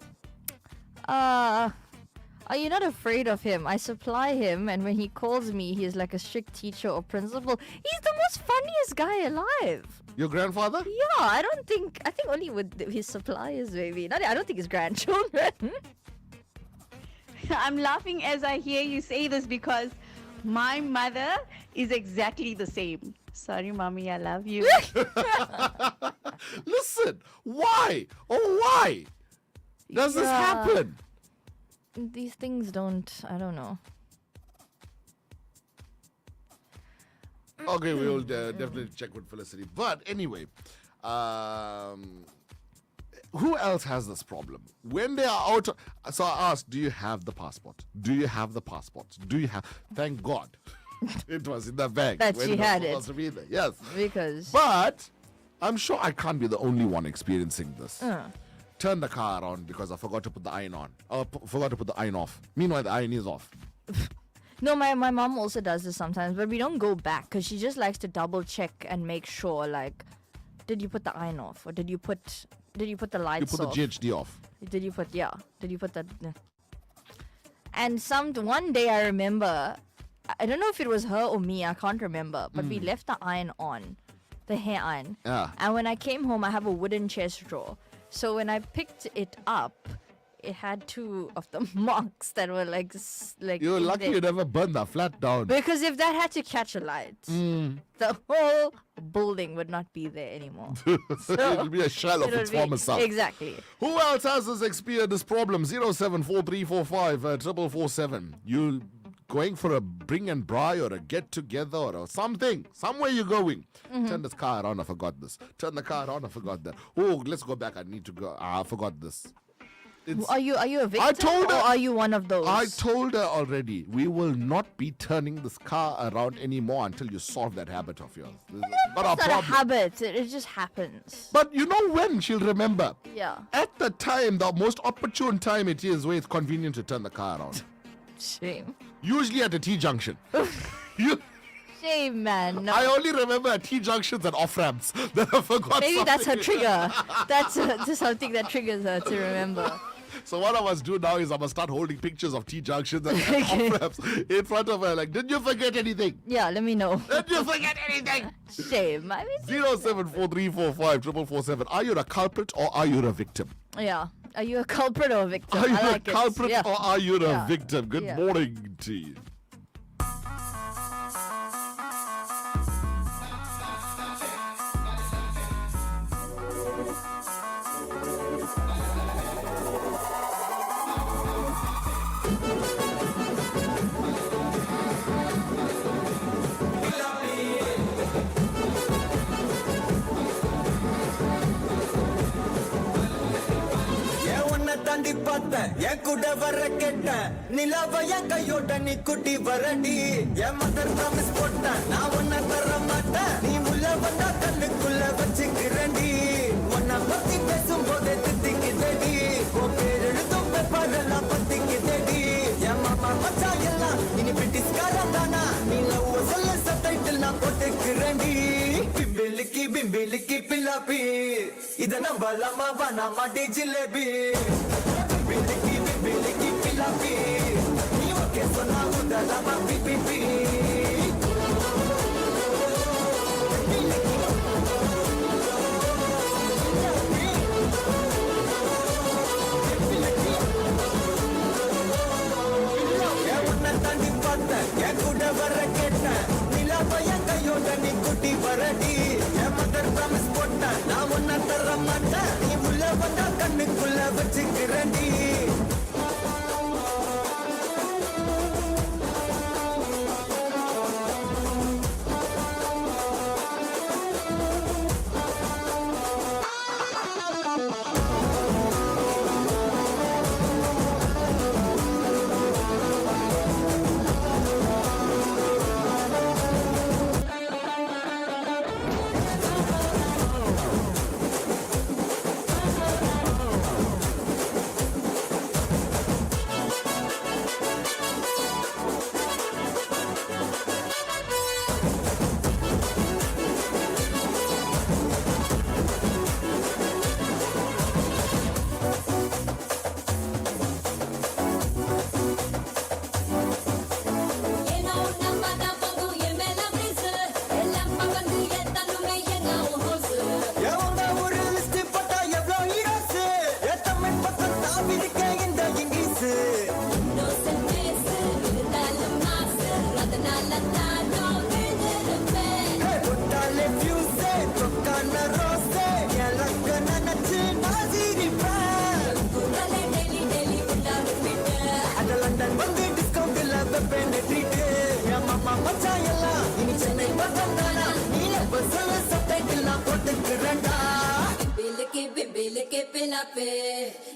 Are you not afraid of him? I supply him, and when he calls me, he is like a strict teacher or principal. He's the most funniest guy alive. Your grandfather? Yeah, I think only with his suppliers, maybe. I don't think his grandchildren. I'm laughing as I hear you say this because my mother is exactly the same. Sorry, mommy, I love you. Listen, why? Oh, why does this Yeah. happen? These things don't, I don't know. Okay, we will definitely check with Felicity. But anyway, who else has this problem? When they are out, so I asked, do you have the passport? Do you have the passports? Do you have? Thank God, it was in the bag. That when she was had supposed it. to be there. Yes, Because... but I'm sure I can't be the only one experiencing this. Uh. Turn the car around because I forgot to put the iron on. Or forgot to put the iron off. Meanwhile, the iron is off. No, my mom also does this sometimes, but we don't go back because she just likes to double check and make sure, like, did you put the iron off or did you put the You lights put off? the GHD off. Did you put that? And one day I remember, I don't know if it was her or me, I can't remember, but we left the iron on, the hair iron. Yeah. And when I came home, I have a wooden chest drawer. So when I picked it up, it had two of the marks that were like You're in lucky there. you never burned that flat down. Because if that had to catch a light, the whole building would not be there anymore. It'll be a shell of It'll its be- former self. Exactly. Who else has this problem? 074345 You going for a bring and buy or a get together or something? Somewhere you're going. Turn this car around, I forgot this. Turn the car around, I forgot that. Oh, let's go back. I need to go. I forgot this. Are you a victim I told or her, are you one of those? I told her already, we will not be turning this car around anymore until you solve that habit of yours. This is not our It's not a problem. habit. It just happens. But you know when she'll remember? Yeah. At the time, the most opportune time it is where it's convenient to turn the car around. Shame. Usually at a T-junction. Shame, man. No. I only remember at T-junctions and off-ramps that I forgot Maybe that's her something. trigger. That's something that triggers her to remember. So what I must do now is I must start holding pictures of T-junctions and off-ramps in front of her. Like, did you forget anything? Yeah, let me know. Did you forget anything? Shame. I mean, 074345 Are you a culprit or are you a victim? yeah. Are you a culprit or a victim? Are you I like a culprit it. Yeah. or are you Yeah. a victim? Good Yeah. morning to you. ஏன் உன்னை தாண்டி பார்த்தேன் என் கூட வர கேட்டேன் நிலாவ என் கையோட நீ குட்டி வரடி என் மதர் ப்ராமிஸ் போட்டேன் நான் உன்னை தர மாட்டேன் நீ உள்ள வந்தா கண்ணுக்குள்ள வச்சுக்கிறேன்டி உன்னை பத்தி பேசும்போதே தித்திக்குதடி உன் பேர் எழுதும் பேப்பரெல்லாம் பத்திக்குதடி என் மாமா மச்சான் எல்லாம் இனி பிரிட்டிஷ்காரன் தானா நீ லவ் சொல்ல சப்டைட்டில் நான் போட்டுக்கிறேன் பிம்பிலிக்கு பில்லாப்பி இத நம்பலாமா வேணாமா டி ஜிலேபி பிம்பிலிக்கு பில்லாப்பி நீ ஓகே சொன்னா உடலாமா பிபிபி உன்னை தாண்டி பார்த்தேன் என் கூட வர கேட்டேன் நிலாவை என் கையோட நீ குட்டி வரடி என் மதர் ப்ராமிஸ் போட்டேன் நான் உன்னை தர மாட்டேன் நீ உள்ள வந்தா கண்ணுக்குள்ள வச்சுக்கிறடி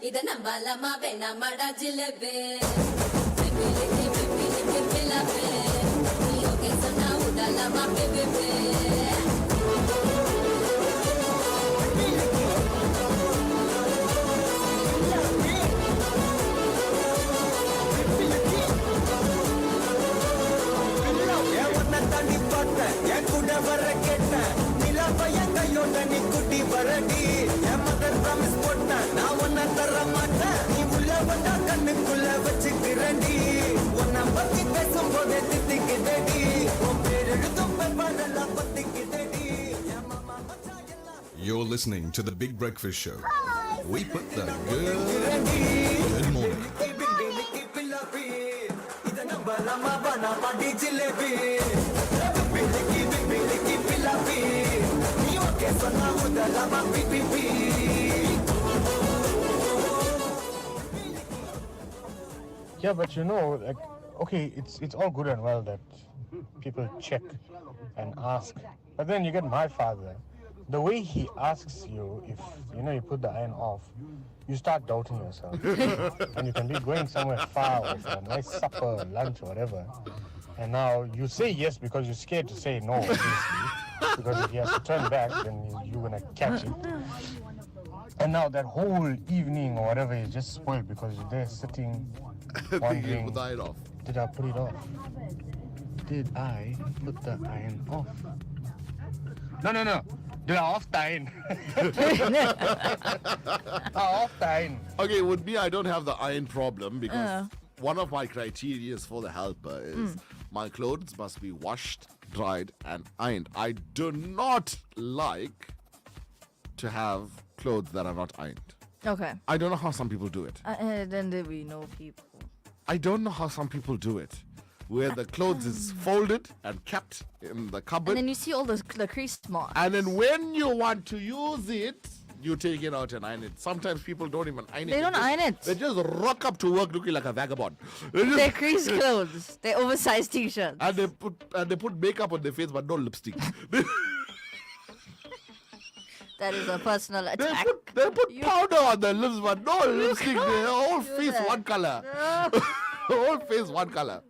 இத நம்பலாமா வேணாமாடா ஜிலேபி நீ ஓகே சொன்னா உடலாமா பிபிபி உன்னை தாண்டி பார்த்தேன் என் கூட வர கேட்டேன் நிலாவை என் கையோட நீ குட்டி வரடி என் மதர் ப்ராமிஸ் போட்டேன் நான் உன்னை தர மாட்டேன் நீ உள்ள வந்தா கண்ணுக்குள்ள வச்சுக்கிறடி உன்னை பத்தி பேசும்போதே தித்திக்குதடி உன் பேர் எழுதும் பெருமாடெல்லாம் பத்திக்குதடி என் மாமா மச்சான் எல்லாம் You're listening to the Big Breakfast Show. We put the good morning. இத நம்பலாமா வேணாமா டி ஜிலேபி பிம்பிலிக்கு பில்லாப்பி நீ ஓகே சொன்னா உடலாமா PPP Yeah, but you know, like, okay, it's all good and well that people check and ask, but then you get my father. The way he asks you if you put the iron off, you start doubting yourself, and you can be going somewhere far away for a nice supper, lunch, or whatever, and now you say yes because you're scared to say no, obviously, because if he has to turn back, then you're gonna catch it. And now that whole evening or whatever is just spoiled because you're there sitting wondering, With the iron off. did I put it off? Did I put the iron off? No. Did I off the iron? Off the iron. Okay, with me, I don't have the iron problem because one of my criteria for the helper is my clothes must be washed, dried, and ironed. I do not like to have clothes that are not ironed. Okay. I don't know how some people do it. Then we know people. I don't know how some people do it. Where the clothes is folded and kept in the cupboard. And then you see all the crease marks. And then when you want to use it, you take it out and iron it. Sometimes people don't even iron it. They don't iron it. They just rock up to work looking like a vagabond. They're crease clothes. They're oversized t-shirts. And they put makeup on their face but no lipstick. That is a personal attack. They put powder on their lips but no lipstick. Their whole face one color. Whole face one color.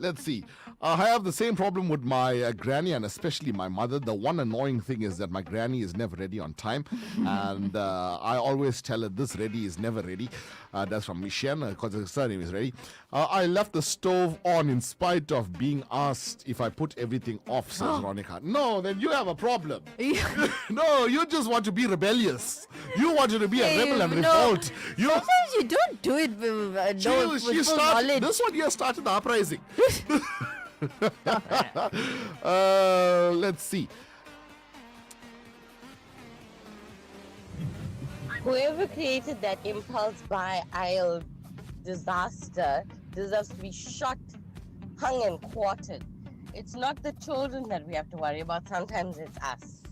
Let's see. I have the same problem with my granny and especially my mother. The one annoying thing is that my granny is never ready on time. And I always tell her this ready is never ready. That's from Michelle because her surname is ready. I left the stove on in spite of being asked if I put everything off, says Ronika. No, then you have a problem. No, you just want to be rebellious. You wanted to be a rebel and revolt. Sometimes you don't do it with full knowledge. This one here started the uprising. Let's see. Whoever created that impulse buy aisle disaster deserves to be shot, hung, and quartered. It's not the children that we have to worry about. Sometimes it's us.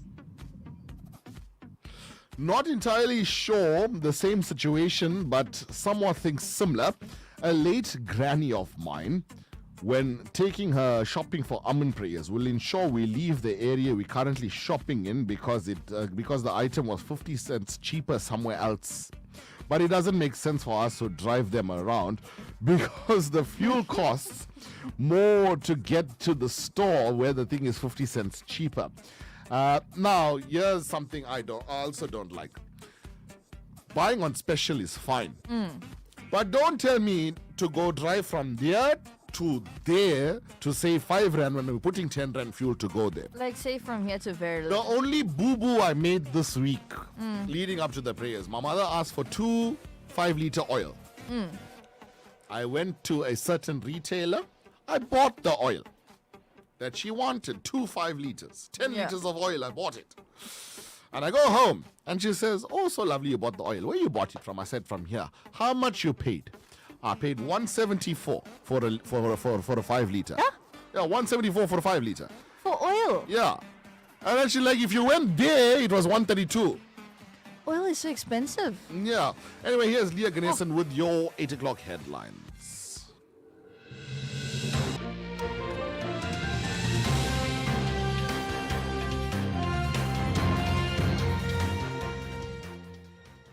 Not entirely sure the same situation, but somewhat things similar. A late granny of mine, when taking her shopping for almond prayers, will ensure we leave the area we're currently shopping in because the item was 50 cents cheaper somewhere else. But it doesn't make sense for us to drive them around because the fuel costs more to get to the store where the thing is 50 cents cheaper. Now, here's something I also don't like. Buying on special is fine. But don't tell me to go drive from there to there to save 5 rand when we're putting 10 rand fuel to go there. Like, say from here to Verulam. The only boo-boo I made this week leading up to the prayers, my mother asked for 2 5-liter oil. I went to a certain retailer. I bought the oil that she wanted, 2 5 liters. 10 liters of oil, I bought it. And I go home and she says, oh, so lovely you bought the oil. Where you bought it from? I said, from here. How much you paid? I paid 174 for a 5 liter. Huh? Yeah, 174 for a 5 liter. For oil? Yeah. And then she's like, if you went there, it was 132. Oil is so expensive. Yeah. Anyway, here's Leah Ganesan with your 8 o'clock headlines.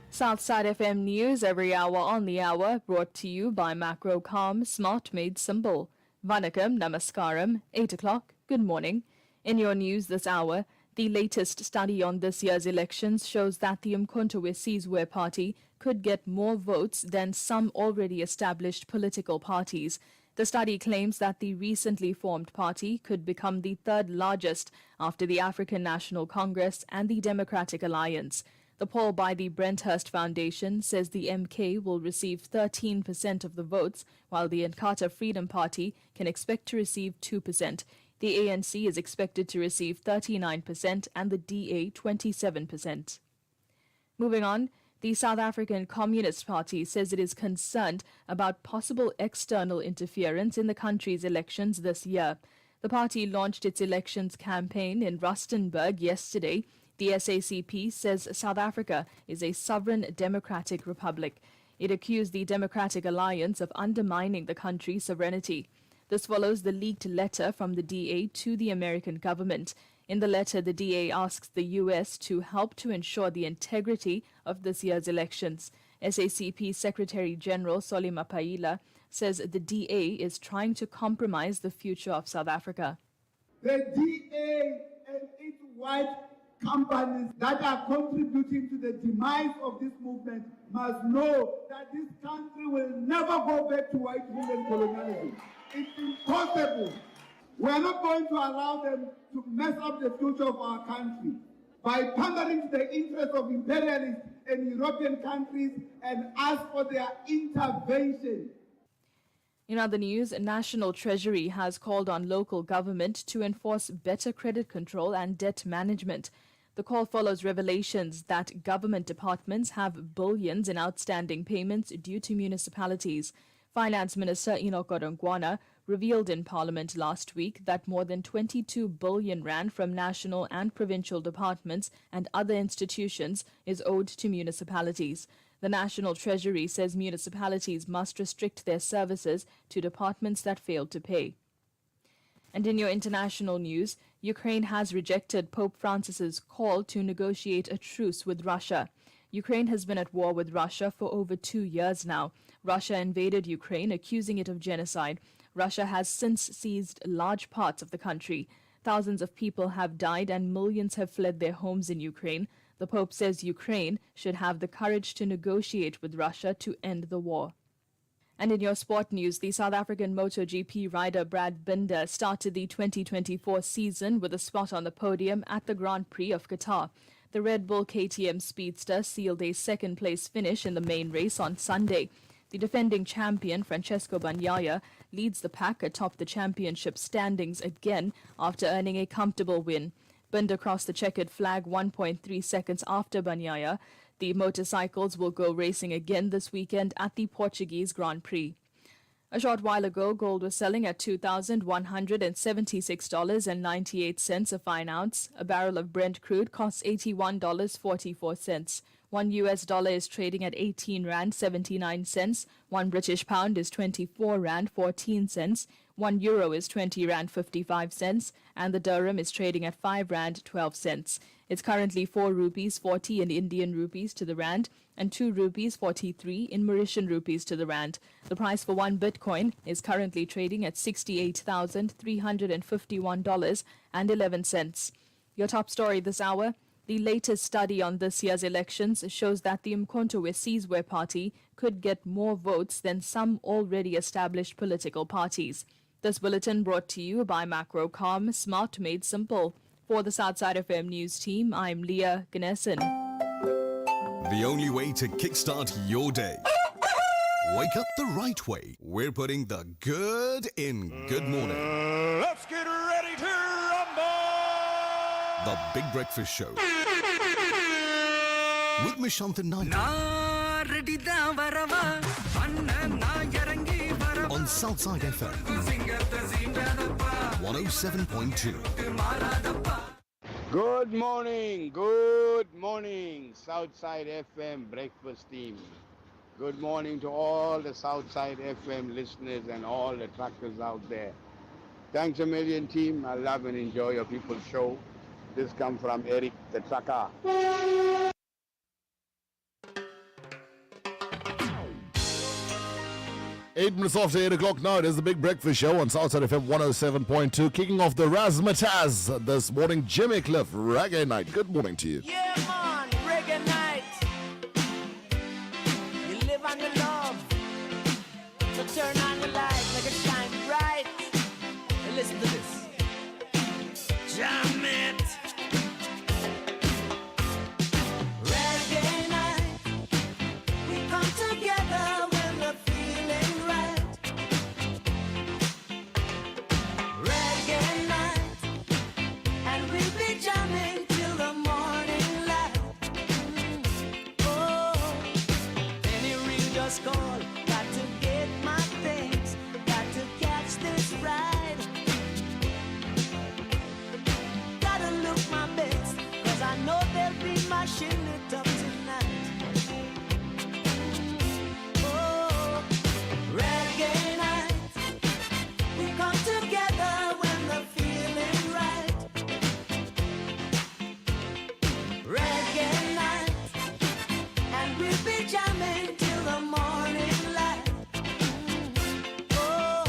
Southside FM News every hour on the hour, brought to you by Macrocom, Smart Made Simple. Vanakkam, Namaskaram, 8 o'clock, good morning. In your news this hour, the latest study on this year's elections shows that the Umkhonto we Sizwe party could get more votes than some already established political parties. The study claims that the recently formed party could become the third largest after the African National Congress and the Democratic Alliance. The poll by the Brenthurst Foundation says the MK will receive 13% of the votes, while the Inkatha Freedom Party can expect to receive 2%. The ANC is expected to receive 39% and the DA 27%. Moving on, the South African Communist Party says it is concerned about possible external interference in the country's elections this year. The party launched its elections campaign in Rustenburg yesterday. The SACP says South Africa is a sovereign democratic republic. It accused the Democratic Alliance of undermining the country's sovereignty. This follows the leaked letter from the DA to the American government. In the letter, the DA asks the U.S. to help to ensure the integrity of this year's elections. SACP Secretary General Solly Mapaila says the DA is trying to compromise the future of South Africa. The DA and its white companies that are contributing to the demise of this movement must know that this country will never go back to white rule and colonialism. It's impossible. We are not going to allow them to mess up the future of our country by pandering to the interests of imperialists and European countries and ask for their intervention. In other news, National Treasury has called on local government to enforce better credit control and debt management. The call follows revelations that government departments have billions in outstanding payments due to municipalities. Finance Minister Enoch Godongwana revealed in Parliament last week that more than 22 billion rand from national and provincial departments and other institutions is owed to municipalities. The National Treasury says municipalities must restrict their services to departments that fail to pay. And in your international news, Ukraine has rejected Pope Francis's call to negotiate a truce with Russia. Ukraine has been at war with Russia for over 2 years now. Russia invaded Ukraine, accusing it of genocide. Russia has since seized large parts of the country. Thousands of people have died and millions have fled their homes in Ukraine. The Pope says Ukraine should have the courage to negotiate with Russia to end the war. And in your sport news, the South African MotoGP rider Brad Binder started the 2024 season with a spot on the podium at the Grand Prix of Qatar. The Red Bull KTM Speedster sealed a second-place finish in the main race on Sunday. The defending champion, Francesco Bagnaia, leads the pack atop the championship standings again after earning a comfortable win. Binder crossed the checkered flag 1.3 seconds after Bagnaia. The motorcycles will go racing again this weekend at the Portuguese Grand Prix. A short while ago, gold was selling at $2,176.98 a fine ounce. A barrel of Brent crude costs $81.44. $1 is trading at 18 Rand 79 cents. 1 British pound is 24 Rand 14 cents. 1 euro is 20 Rand 55 cents. And the dirham is trading at 5 Rand 12 cents. It's currently 4 rupees 40 in Indian rupees to the rand and 2 rupees 43 in Mauritian rupees to the rand. The price for 1 Bitcoin is currently trading at $68,351.11. Your top story this hour. The latest study on this year's elections shows that the Umkhonto weSizwe party could get more votes than some already established political parties. This bulletin brought to you by Macrocom, smart made simple. For the Southside FM News team, I'm Leah Ganesan. The only way to kickstart your day. Wake up the right way. We're putting the good in good morning. Let's get ready to rumble! The Big Breakfast Show. With Mishanthan Naidoo. On Southside FM 107.2. Good morning, Southside FM breakfast team. Good morning to all the Southside FM listeners and all the truckers out there. Thanks a million, team. I love and enjoy your people's show. This comes from Eric the trucker. 8 minutes after 8 o'clock now, it is the Big Breakfast Show on Southside FM 107.2. Kicking off the Razzmatazz this morning, Jimmy Cliff, Reggae Night. Good morning to you. Yeah, man, Reggae Night. You live on your love. So turn on the light, make it shine bright. And listen to this. Jam it. Reggae night. We come together when we're feeling right. Reggae night. And we'll be jamming till the morning light. Oh, any ring just call. Got to get my things. Got to catch this ride. Gotta look my best, 'cause I know they'll be mashing it up tonight. Oh, reggae night. We come together when the feeling right. Reggae night. And we'll be jamming till the morning light. Oh,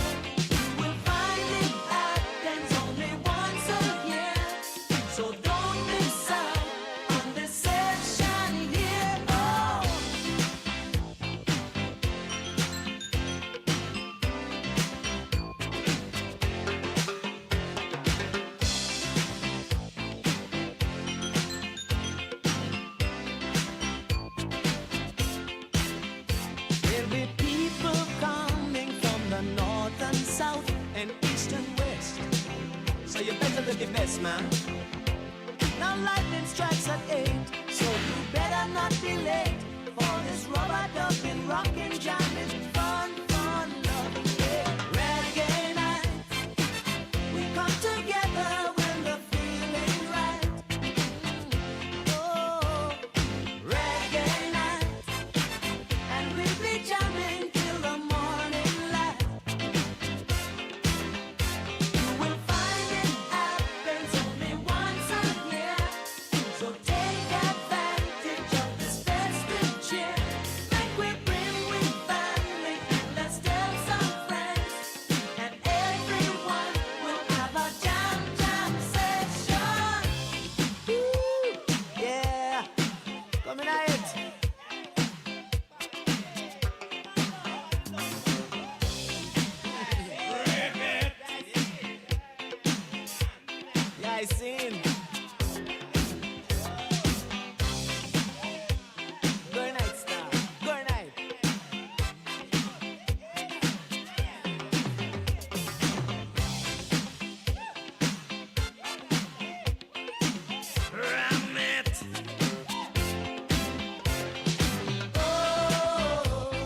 you will find it happens only once a year. So don't miss out on this session here. Oh. There'll be people coming from the north and south and east and west. So you better live your best, man. Now lightning strikes at 8, so you better not be late for this rubber ducking, rockin', jamming, fun, loving, yeah. Reggae night. We come together when the feeling right. Oh, reggae night. And we'll be jamming till the morning light. You will find it happens only once a year. So take advantage of this festive cheer. Make we bring rising. Good night, star. Good night. Ram it. Oh,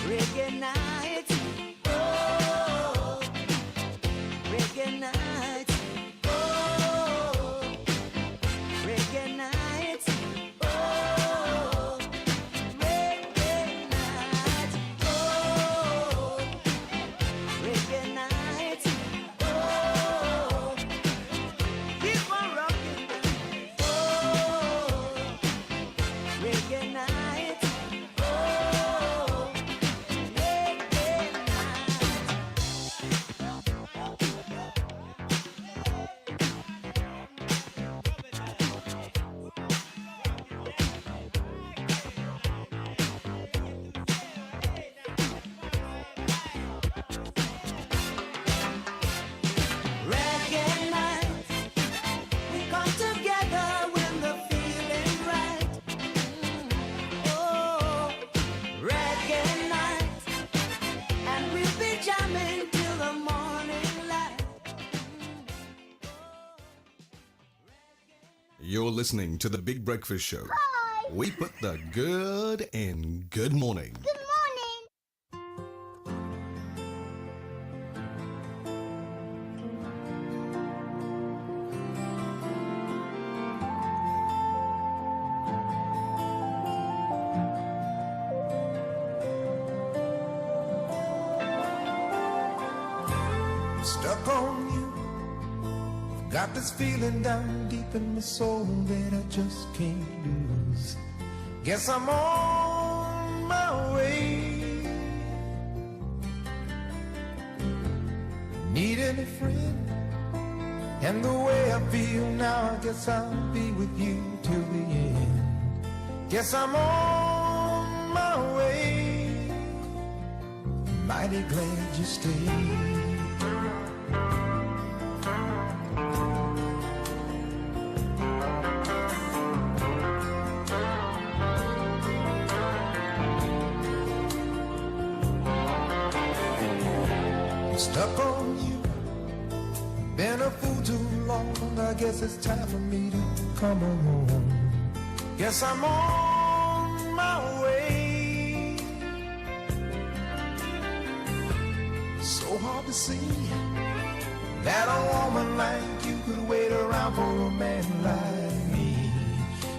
reggae night. Oh, reggae night. Oh, reggae night. Oh, reggae night. Oh, reggae night. Oh, keep on rocking. Oh, reggae night. Oh, reggae night. Reggae night, we come together when the feeling's right. Oh, reggae night, and we'll be jamming till the morning light. You're listening to The Big Breakfast Show. We put the good in good morning. Good morning. Stuck on you. Got this feeling down deep in my soul that I just can't lose. Guess I'm on my way. Needing a friend, and the way I feel now, I guess I'll be with you till the end. Guess I'm on my way. Mighty glad you stayed. Stuck on you, been a fool too long. I guess it's time for me to come on home. Guess I'm on my way. So hard to see that a woman like you could wait around for a man like me.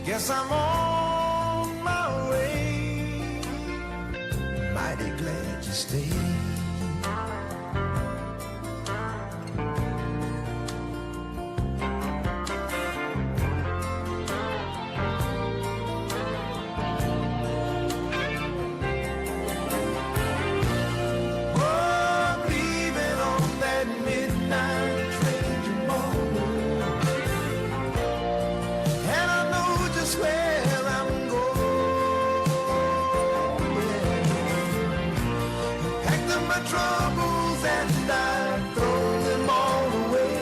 Guess I'm on my way. Mighty glad you stayed. Troubles and I throw them all away.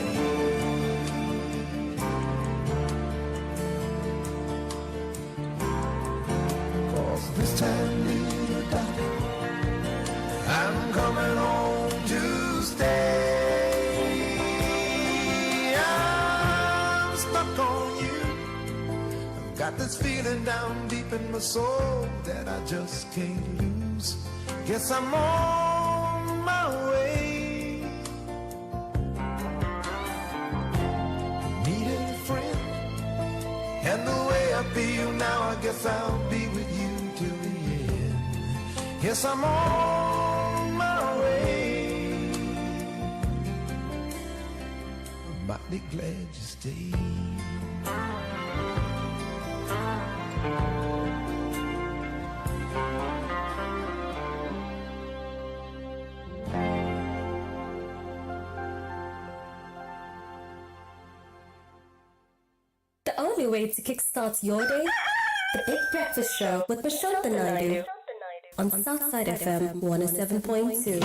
Cause this time, little darling, I'm coming home to stay. I'm stuck on you. I've got this feeling down deep in my soul that I just can't lose. Guess I'm on my way. Needed a friend, and the way I feel now, I guess I'll be with you till the end. Yes, I'm on my way. I'm mighty glad you stayed. The only way to kickstart your day? The Big Breakfast Show with Prashant Naidu on Southside FM 107.2.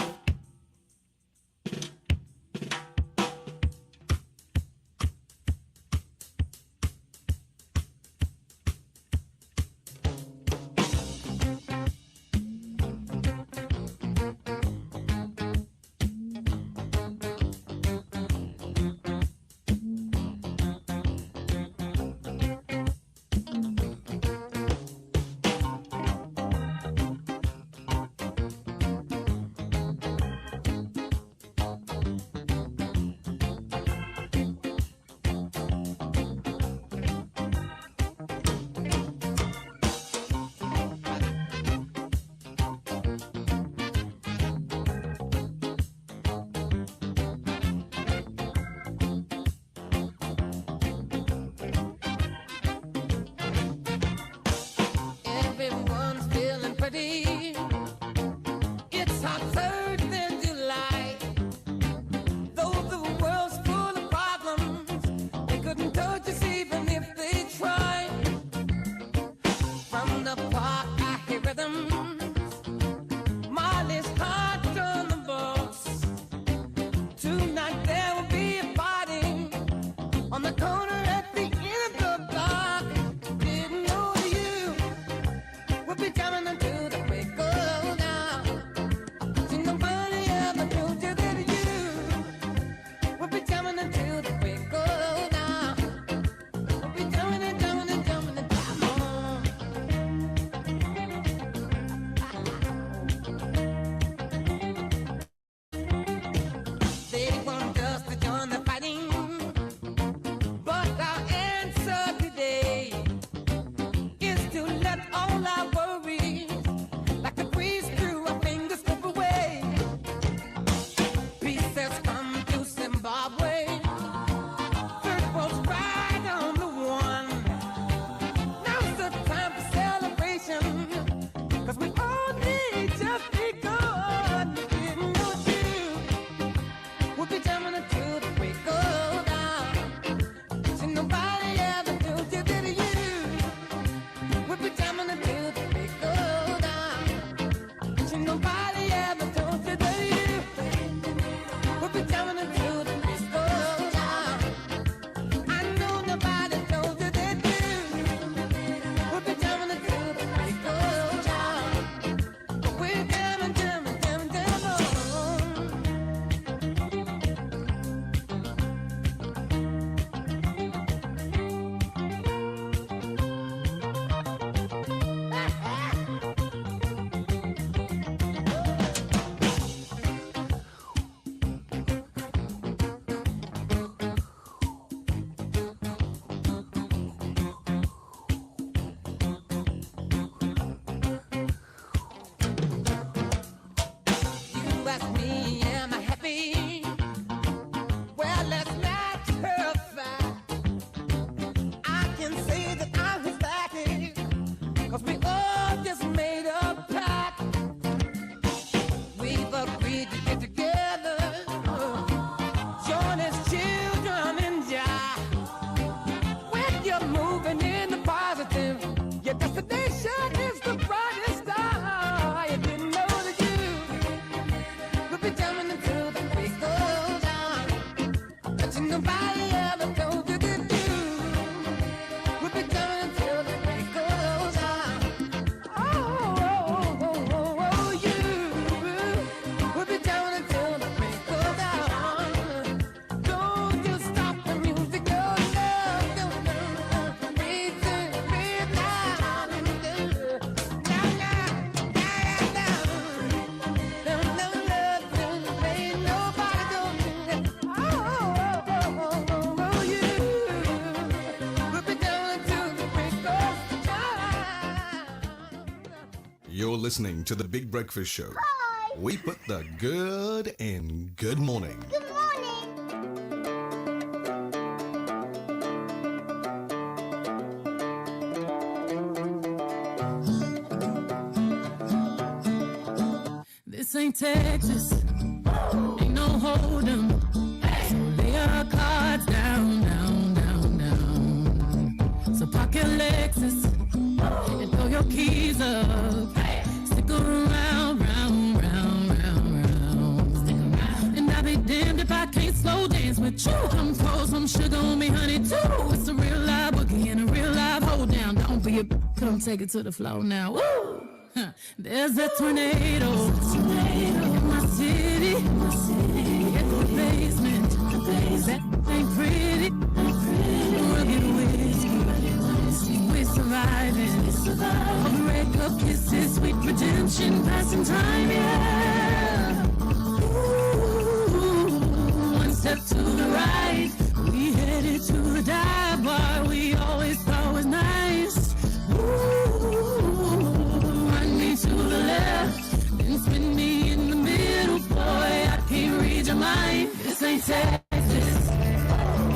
never know you could do. We'll be down until the break of dawn. Oh, you. We'll be down until the break of dawn. Don't you stop the music, oh no, no, no. Breathe in, breathe down. You're listening to The Big Breakfast Show. We put the good in good morning. Good morning. This ain't Texas, ain't no hold'em. So lay your cards down, down, down, down. So park your Lexus and throw your keys up. Stick around, round, round, round, round. And I'll be damned if I can't slow dance with you. Come pour some sugar on me, honey, too. It's a real live boogie and a real live hold down. Don't be a come take it to the floor now. Woo! There's a tornado in my city, at the basement. That ain't pretty. Rugged whiskey, we surviving. All the red cup kisses, sweet redemption, passing time, yeah. Ooh, one step to the right, we headed to the dive bar we always thought was nice. To the left, then spin me in the middle, boy. I can't read your mind. This ain't Texas,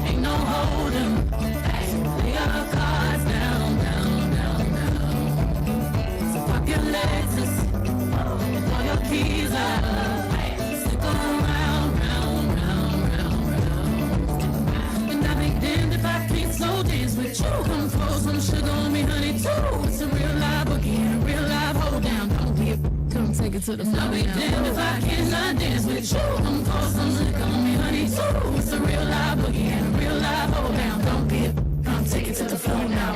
ain't no hold'em. Lay our cards down, down, down, down. So park your Lexus, throw your keys up. Stick around, round, round, round, round. And I'll be damned if I can't slow dance with you. Come pour some sugar on me, honey, too. It's a real live boogie and a real live hold down. Don't be a come take it to the floor. I'll be damned if I cannot dance with you. Come pour some liquor on me, honey, too. It's a real live boogie and a real live hold down. Don't be a come take it to the floor now.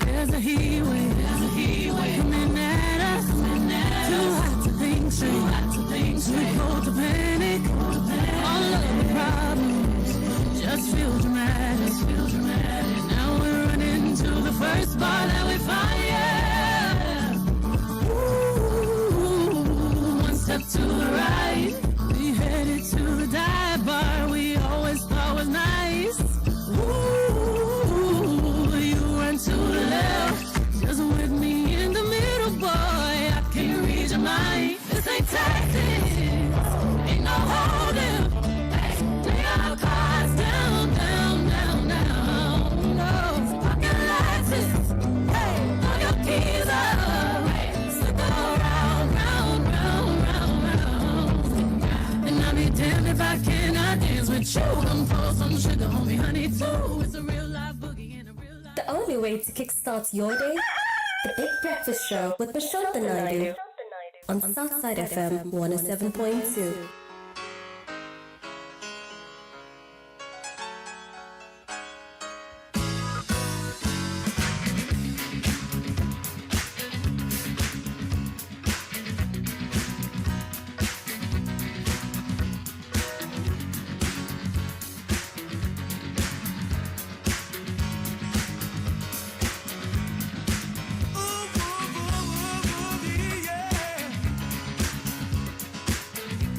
There's a heat wave coming at us. Too hot to think straight, too cold to panic. All of the problems just feel dramatic. Now we're running to the first bar that we find, yeah. Ooh, one step to the right, we headed to the dive bar we always thought was nice. Ooh, you run to the left, just with me in the middle, boy. I can't read your mind. This ain't Texas, ain't no hold'em. Lay our cards down, down, down, down. No, so park your Lexus, hey, throw your keys up. Slip around, round, round, round, round. And I'll be damned if I cannot dance with you. Come pour some sugar on me, honey, too. It's a real live boogie and a real live. The only way to kickstart your day? The Big Breakfast Show with Prashant Naidu on Southside FM 107.2.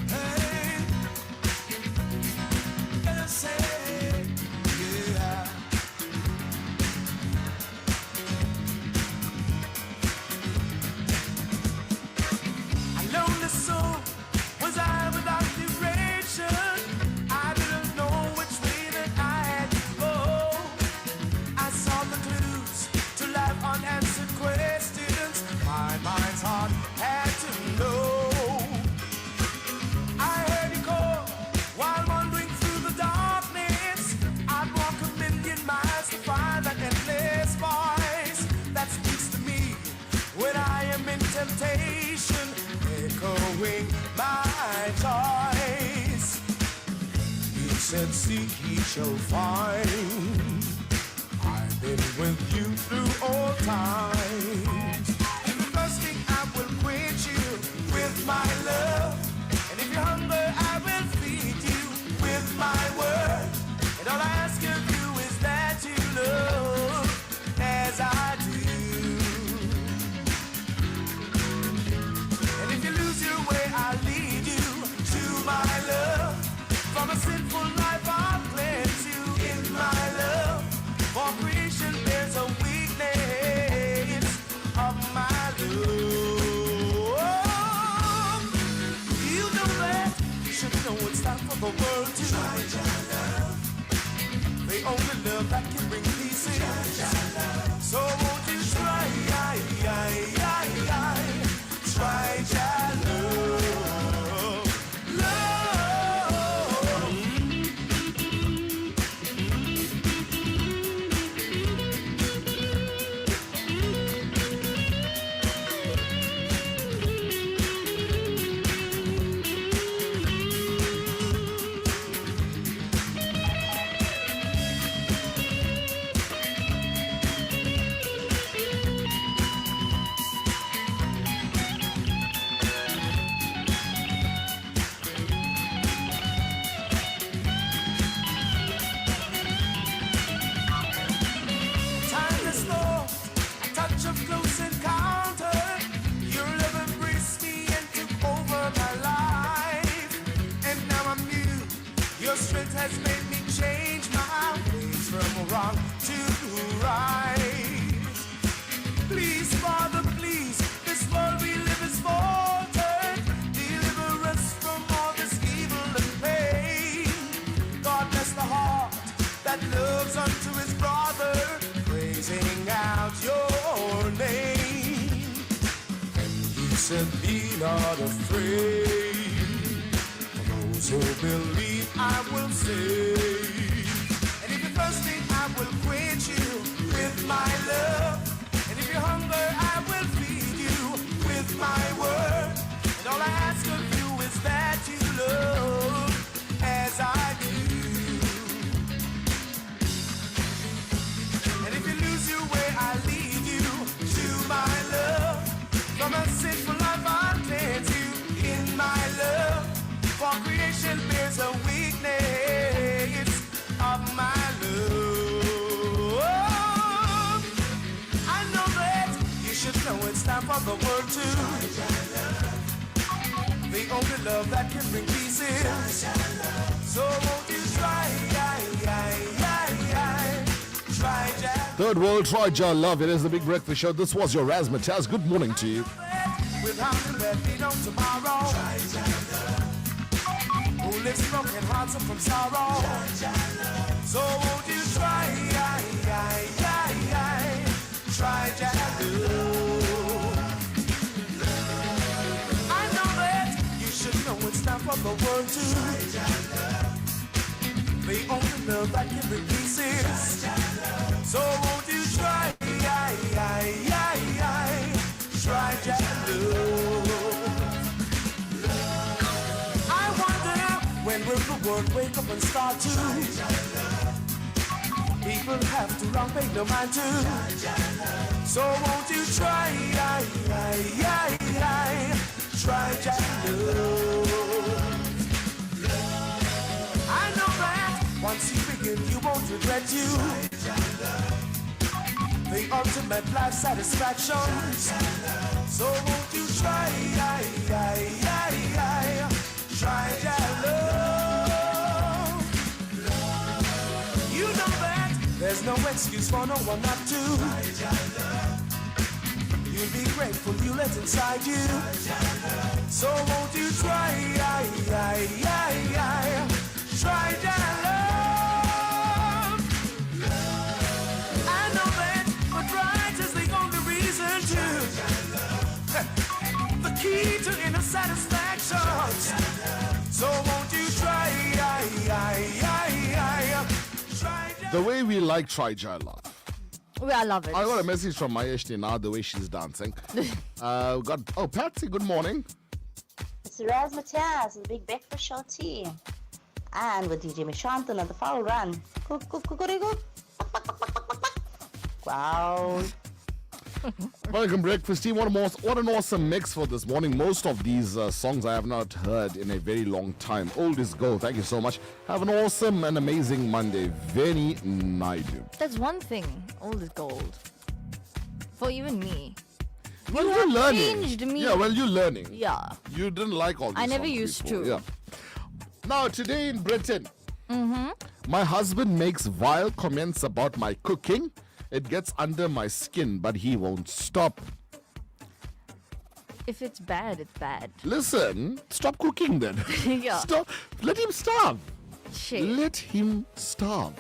Hey. echoing my choice. He said, seek ye shall find. I've been with you through all times. And the first thing I will quench you with my love. And if you're hungry, I will feed you with my word. And all I ask of you is that you love as I do. And if you lose your way, I'll lead you to my love. From a sinful life, I'll cleanse you in my love. For creation bears a weakness of my love. You know that, you should know it's time for the world to try your love. The only love that can bring peace in. So won't you try your love. Time is slow, a touch of close encounter. Your love embraced me and took over my life. And now I'm new. Your strength has made me change my ways from wrong to right. Please, Father, please, this world we live is faltered. Deliver us from all this evil and pain. God bless the heart that loves unto his brother, praising out your name. And he said, be not afraid. For those who believe, I will save. And if you're thirsty, I will quench you with my love. And if you're hungry, I will feed you with my word. And all I ask of you is that you love as I do. And if you lose your way, I'll lead you to my love. From a sinful life, I'll cleanse you in my love. For creation bears a weakness of my love. I know that you should know it's time for the world to. The only love that can bring peace is. So won't you try Jack? Third World, try your love. It is the Big Breakfast Show. This was your Razzmatazz. Good morning to you. Without the let me know tomorrow. Who lives broken hearts up from sorrow. So won't you try Jack? I know that you should know it's time for the world to. The only love that can bring peace is. So won't you try Jack? I wonder when will the world wake up and start to. People have to wrong, pay no mind to. So won't you try Jack? I know that once you begin, you won't regret you. The ultimate life satisfaction. So won't you try Jack love? You know that there's no excuse for no one not to. You'll be grateful you let inside you. So won't you try Jack love? I know that what right is the only reason to. The key to inner satisfaction. So won't you try The way we like Try Your Love. Well, I love it. I got a message from Mayeshti now, the way she's dancing. Patsy, good morning. It's Razzmatazz, the Big Breakfast Show team. And with DJ Mishantan on the foul run. Cuckoo. Wow. Welcome, Breakfast Team. What an awesome mix for this morning. Most of these songs I have not heard in a very long time. Old is gold. Thank you so much. Have an awesome and amazing Monday. Veni Naidu. That's one thing. Old is gold. For even me. Well, You you're have learning. changed me. Yeah, well, you're learning. Yeah. You didn't like all these I never songs used before. to. Yeah. Now, today in Britain, Mm-hmm. my husband makes vile comments about my cooking. It gets under my skin, but he won't stop. If it's bad, it's bad. Listen, stop cooking then. Yeah. Stop. Let him starve. Shit. Let him starve.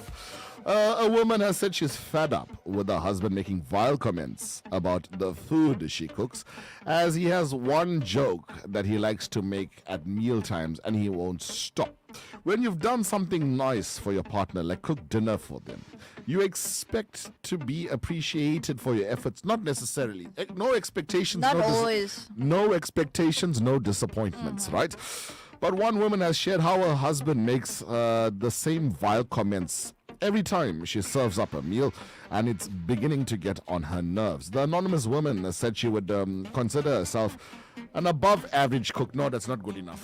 A woman has said she's fed up with her husband making vile comments about the food she cooks, as he has one joke that he likes to make at meal times and he won't stop. When you've done something nice for your partner, like cook dinner for them, you expect to be appreciated for your efforts, not necessarily. No expectations. Not no always. No expectations, no disappointments, right? But one woman has shared how her husband makes the same vile comments every time she serves up a meal, and it's beginning to get on her nerves. The anonymous woman said she would consider herself an above average cook. No, that's not good enough.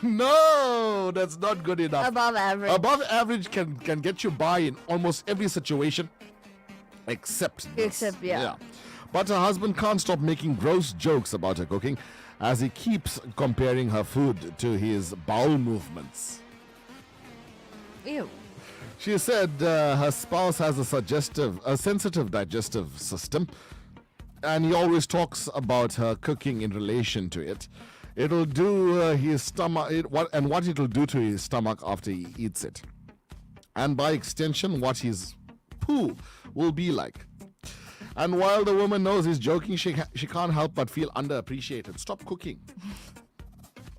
No, that's not good enough. Above average. Above average can get you by in almost every situation except this. Except, yeah. But her husband can't stop making gross jokes about her cooking, as he keeps comparing her food to his bowel movements. Ew. She said her spouse has a sensitive digestive system, and he always talks about her cooking in relation to it. It'll do his stomach, what it'll do to his stomach after he eats it, and by extension, what his poo will be like. And while the woman knows he's joking, she can't help but feel underappreciated. Stop cooking.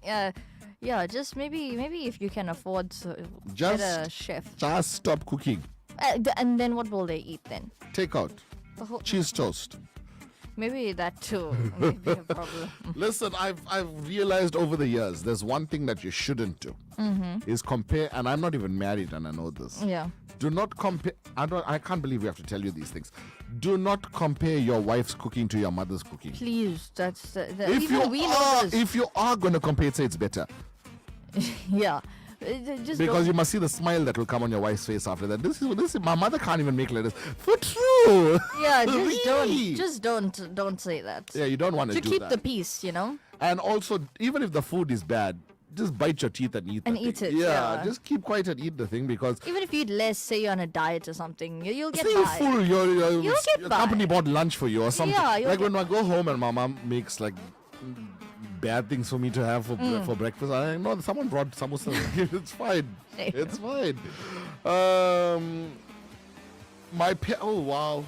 Yeah, just maybe if you can afford to Just, get a chef. just stop cooking. And then what will they eat then? Take out The whole- cheese toast. Maybe that too may be a problem. Listen, I've realized over the years, there's one thing that you shouldn't do is compare. And I'm not even married, and I know this. Yeah. Do not compare. I can't believe we have to tell you these things. Do not compare your wife's cooking to your mother's cooking. Please, that's If even we know this. if you are going to compare, say it's better. Yeah. Just Because don't- you must see the smile that will come on your wife's face after that. This is my mother can't even make letters. For true. Yeah, Really? just don't say that. Yeah, you don't want to do keep that. the peace, you know. And also, even if the food is bad, just bite your teeth and eat And the eat thing. it, yeah. Just keep quiet and eat the thing, because Even if you eat less, say you're on a diet or something, you'll get say you're by. full, You'll get your by. company bought lunch for you or something. Yeah, you'll like get when I go home and my mom makes like bad things for me to have for breakfast. I know someone brought samosa. It's fine. It's fine. Oh wow,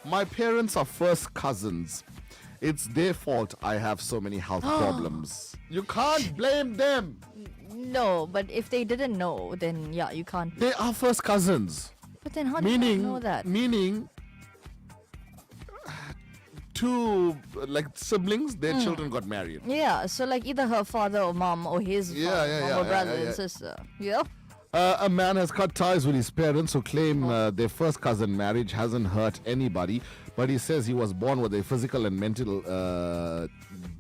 my parents are first cousins. It's their fault I have so many health problems. You can't blame them. No, but if they didn't know, then yeah, you can't. They are first cousins. But then how do you know that? Meaning, two like siblings, their children got married. Yeah, so like either her father or mom or his mom or brother and sister. Yeah. A man has cut ties with his parents who claim their first cousin marriage hasn't hurt anybody, but he says he was born with a physical and mental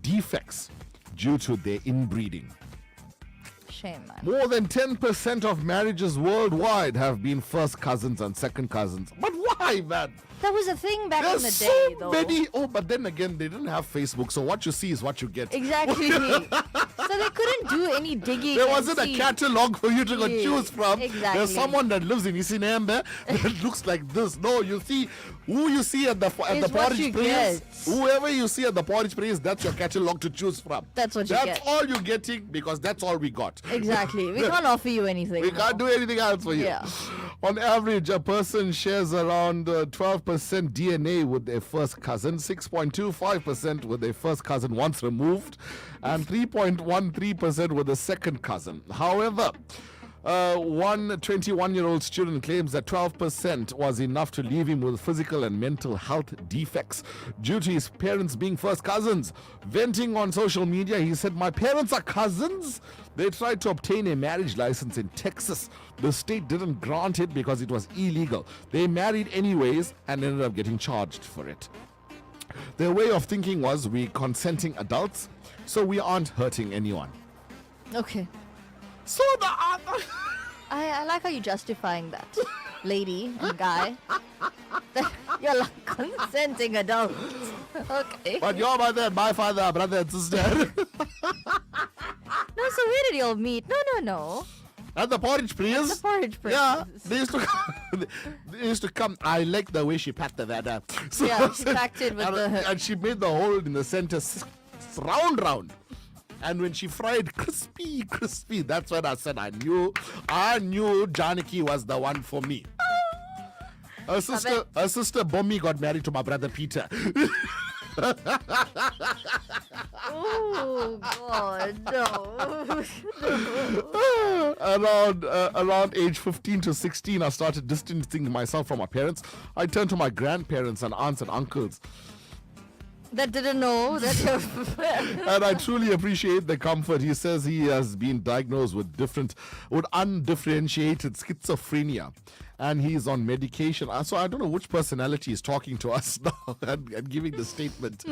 defects due to their inbreeding. Shame, man. More than 10% of marriages worldwide have been first cousins and second cousins. But why, man? That was a thing back There's in the so day, though. many. Oh, but then again, they didn't have Facebook, so what you see is what you get. Exactly. So they couldn't do any digging. There and wasn't a see. catalog for you to go Yeah, choose from. exactly. There's someone that lives in Isinembe that looks like this. No, you see who you see at the Is porridge what you place. get. Whoever you see at the porridge place, that's your catalog to choose from. That's what you That's get. all you're getting, because that's all we got. Exactly. We can't offer you anything. We can't do anything else for you. Yeah. On average, a person shares around 12% DNA with their first cousin, 6.25% with their first cousin once removed, and 3.13% with the second cousin. However, One 21-year-old student claims that 12% was enough to leave him with physical and mental health defects due to his parents being first cousins. Venting on social media, he said, "My parents are cousins." They tried to obtain a marriage license in Texas. The state didn't grant it because it was illegal. They married anyways and ended up getting charged for it. Their way of thinking was, we consenting adults, so we aren't hurting anyone. Okay. So the other... I like how you're justifying that, lady and guy. You're like consenting adults. Okay. But your mother and my father are brother and sister. No, so where did you all meet? No. At the porridge place. At the porridge place. Yeah, they used to come. I like the way she packed that up. So, Yeah, she packed it with and she made the hole in the center round. And when she fried crispy, that's when I said I knew Janaki was the one for me. Her sister Bommi got married to my brother Peter. Oh God, no. Around age 15 to 16, I started distancing myself from my parents. I turned to my grandparents and aunts and uncles. That didn't know that. And I truly appreciate the comfort. He says he has been diagnosed with undifferentiated schizophrenia, and he's on medication. So I don't know which personality is talking to us now and giving the statement.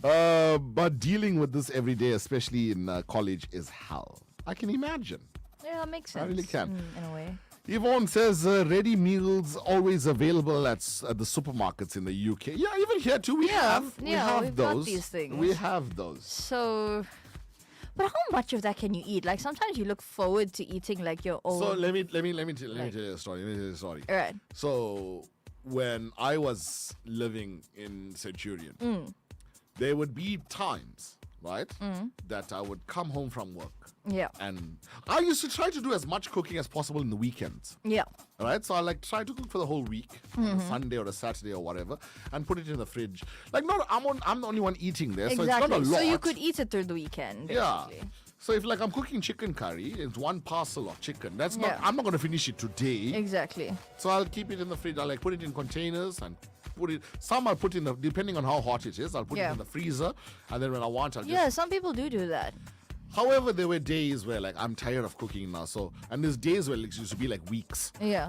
But dealing with this every day, especially in college, is hell. I can imagine. Yeah, that makes sense. I really can. In a way. Yvonne says ready meals always available at the supermarkets in the UK. Yeah, even here too. We have we've those. got these things. We have those. So, but how much of that can you eat? Like sometimes you look forward to eating like your own. So let me tell you a story. All right. So when I was living in Centurion, there would be times, right, that I would come home from work. Yeah. And I used to try to do as much cooking as possible in the weekends. Yeah. All right. So I try to cook for the whole week, on a Sunday or a Saturday or whatever, and put it in the fridge. I'm the only one eating there, Exactly. so it's not a lot. So you could eat it through the weekend. Basically. Yeah. So if I'm cooking chicken curry, it's one parcel of chicken. That's not. Yeah. I'm not going to finish it today. Exactly. So I'll keep it in the fridge. I'll put it in containers and put it. Some I'll put in depending on how hot it is. I'll put it in the freezer, and then when I want, I'll just. Yeah, some people do that. However, there were days where I'm tired of cooking now. So, and there's days where it used to be weeks. Yeah.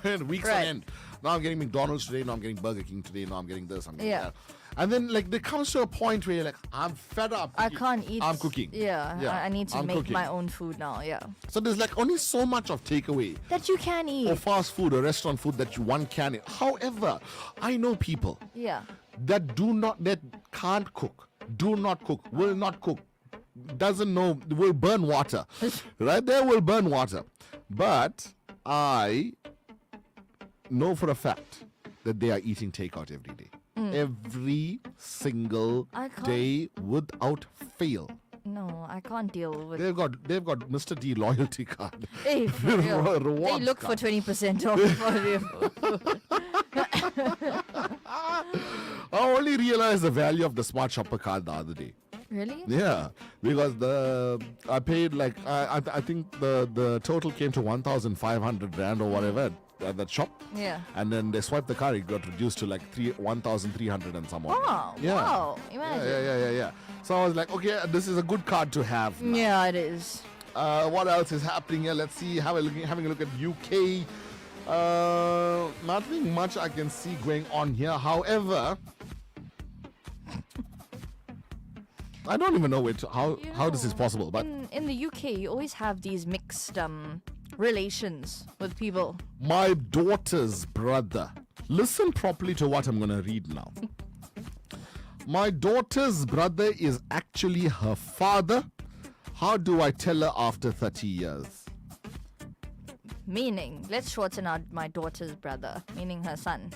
And weeks on end. Now I'm getting McDonald's today. Now I'm getting Burger King today. Now I'm getting this. I'm getting that. And then there comes to a point where you're I'm fed up. I can't eat. I'm cooking. Yeah. I need to make cooking. my own food now. Yeah. So there's only so much of takeaway. That you can eat. Or fast food or restaurant food that one can eat. However, I know people. Yeah. That can't cook, do not cook, will not cook, doesn't know, will burn water. Right? They will burn water. But I know for a fact that they are eating takeout every day. Every single day without fail. No, I can't deal with. They've got Mr. D loyalty card. Hey, for real. They look card. for 20% off. I only realized the value of the Smart Shopper card the other day. Really? Yeah, because I paid I think the total came to 1,500 rand or whatever at that shop. Yeah. And then they swiped the card, it got reduced to 1,300 and some odd. Oh, yeah. wow. Imagine. Yeah. So I was like, okay, this is a good card to have now. Yeah, it is. What else is happening here? Let's see. Having a look at UK. Nothing much I can see going on here. However, I don't even know how this is possible. But in the UK, you always have these mixed relations with people. My daughter's brother. Listen properly to what I'm going to read now. My daughter's brother is actually her father. How do I tell her after 30 years? Meaning, let's shorten out my daughter's brother, meaning her son.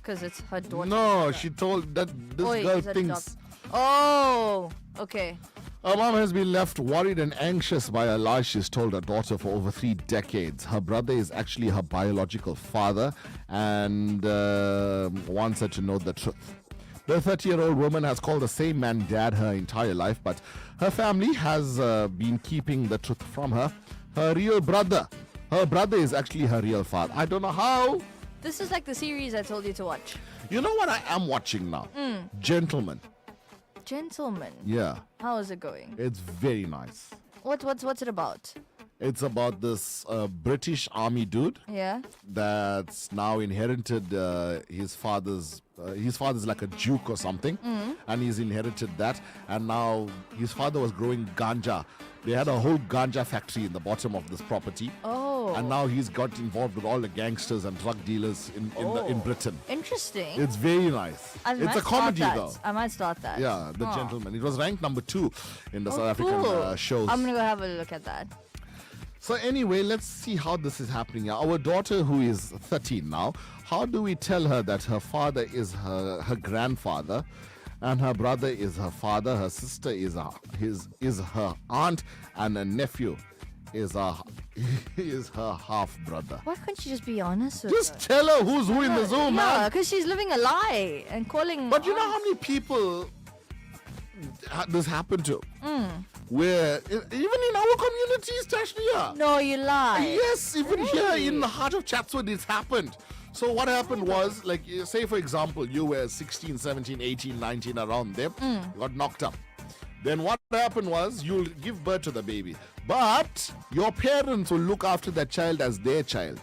Because it's her daughter. No, she told that this girl thinks. Oh, okay. Her mom has been left worried and anxious by a lie she's told her daughter for over 3 decades. Her brother is actually her biological father and wants her to know the truth. The 30-year-old woman has called the same man dad her entire life, but her family has been keeping the truth from her. her real brother. Her brother is actually her real father. I don't know how. This is like the series I told you to watch. You know what I am watching now? Gentleman. Gentleman. Yeah. How is it going? It's very nice. What's it about? It's about this British army dude Yeah. that's now inherited his father's. His father's like a duke or something, and he's inherited that. And now his father was growing ganja. They had a whole ganja factory in the bottom of this property. Oh. And now he's got involved with all the gangsters and drug dealers in Britain. Interesting. It's very nice. I It's might a comedy start though. that. I might start that. Yeah, The Oh. Gentleman. It was ranked number 2 in the South African Cool. shows. I'm gonna go have a look at that. So anyway, let's see how this is happening. Our daughter, who is 13 now, how do we tell her that her father is her grandfather, and her brother is her father, her sister is her aunt, and a nephew is her half brother? Why can't you just be honest with Just her? tell her who's who in the zoo, Yeah, man. because she's living a lie and calling. But you know how many people this happened to? Where even in our communities, Tashnia. No, you lie. Yes, even here Really? in the heart of Chatsworth, it's happened. So what happened was, like, say for example, you were 16, 17, 18, 19, around there, you got knocked up. Then what happened was, you'll give birth to the baby. But your parents will look after that child as their child.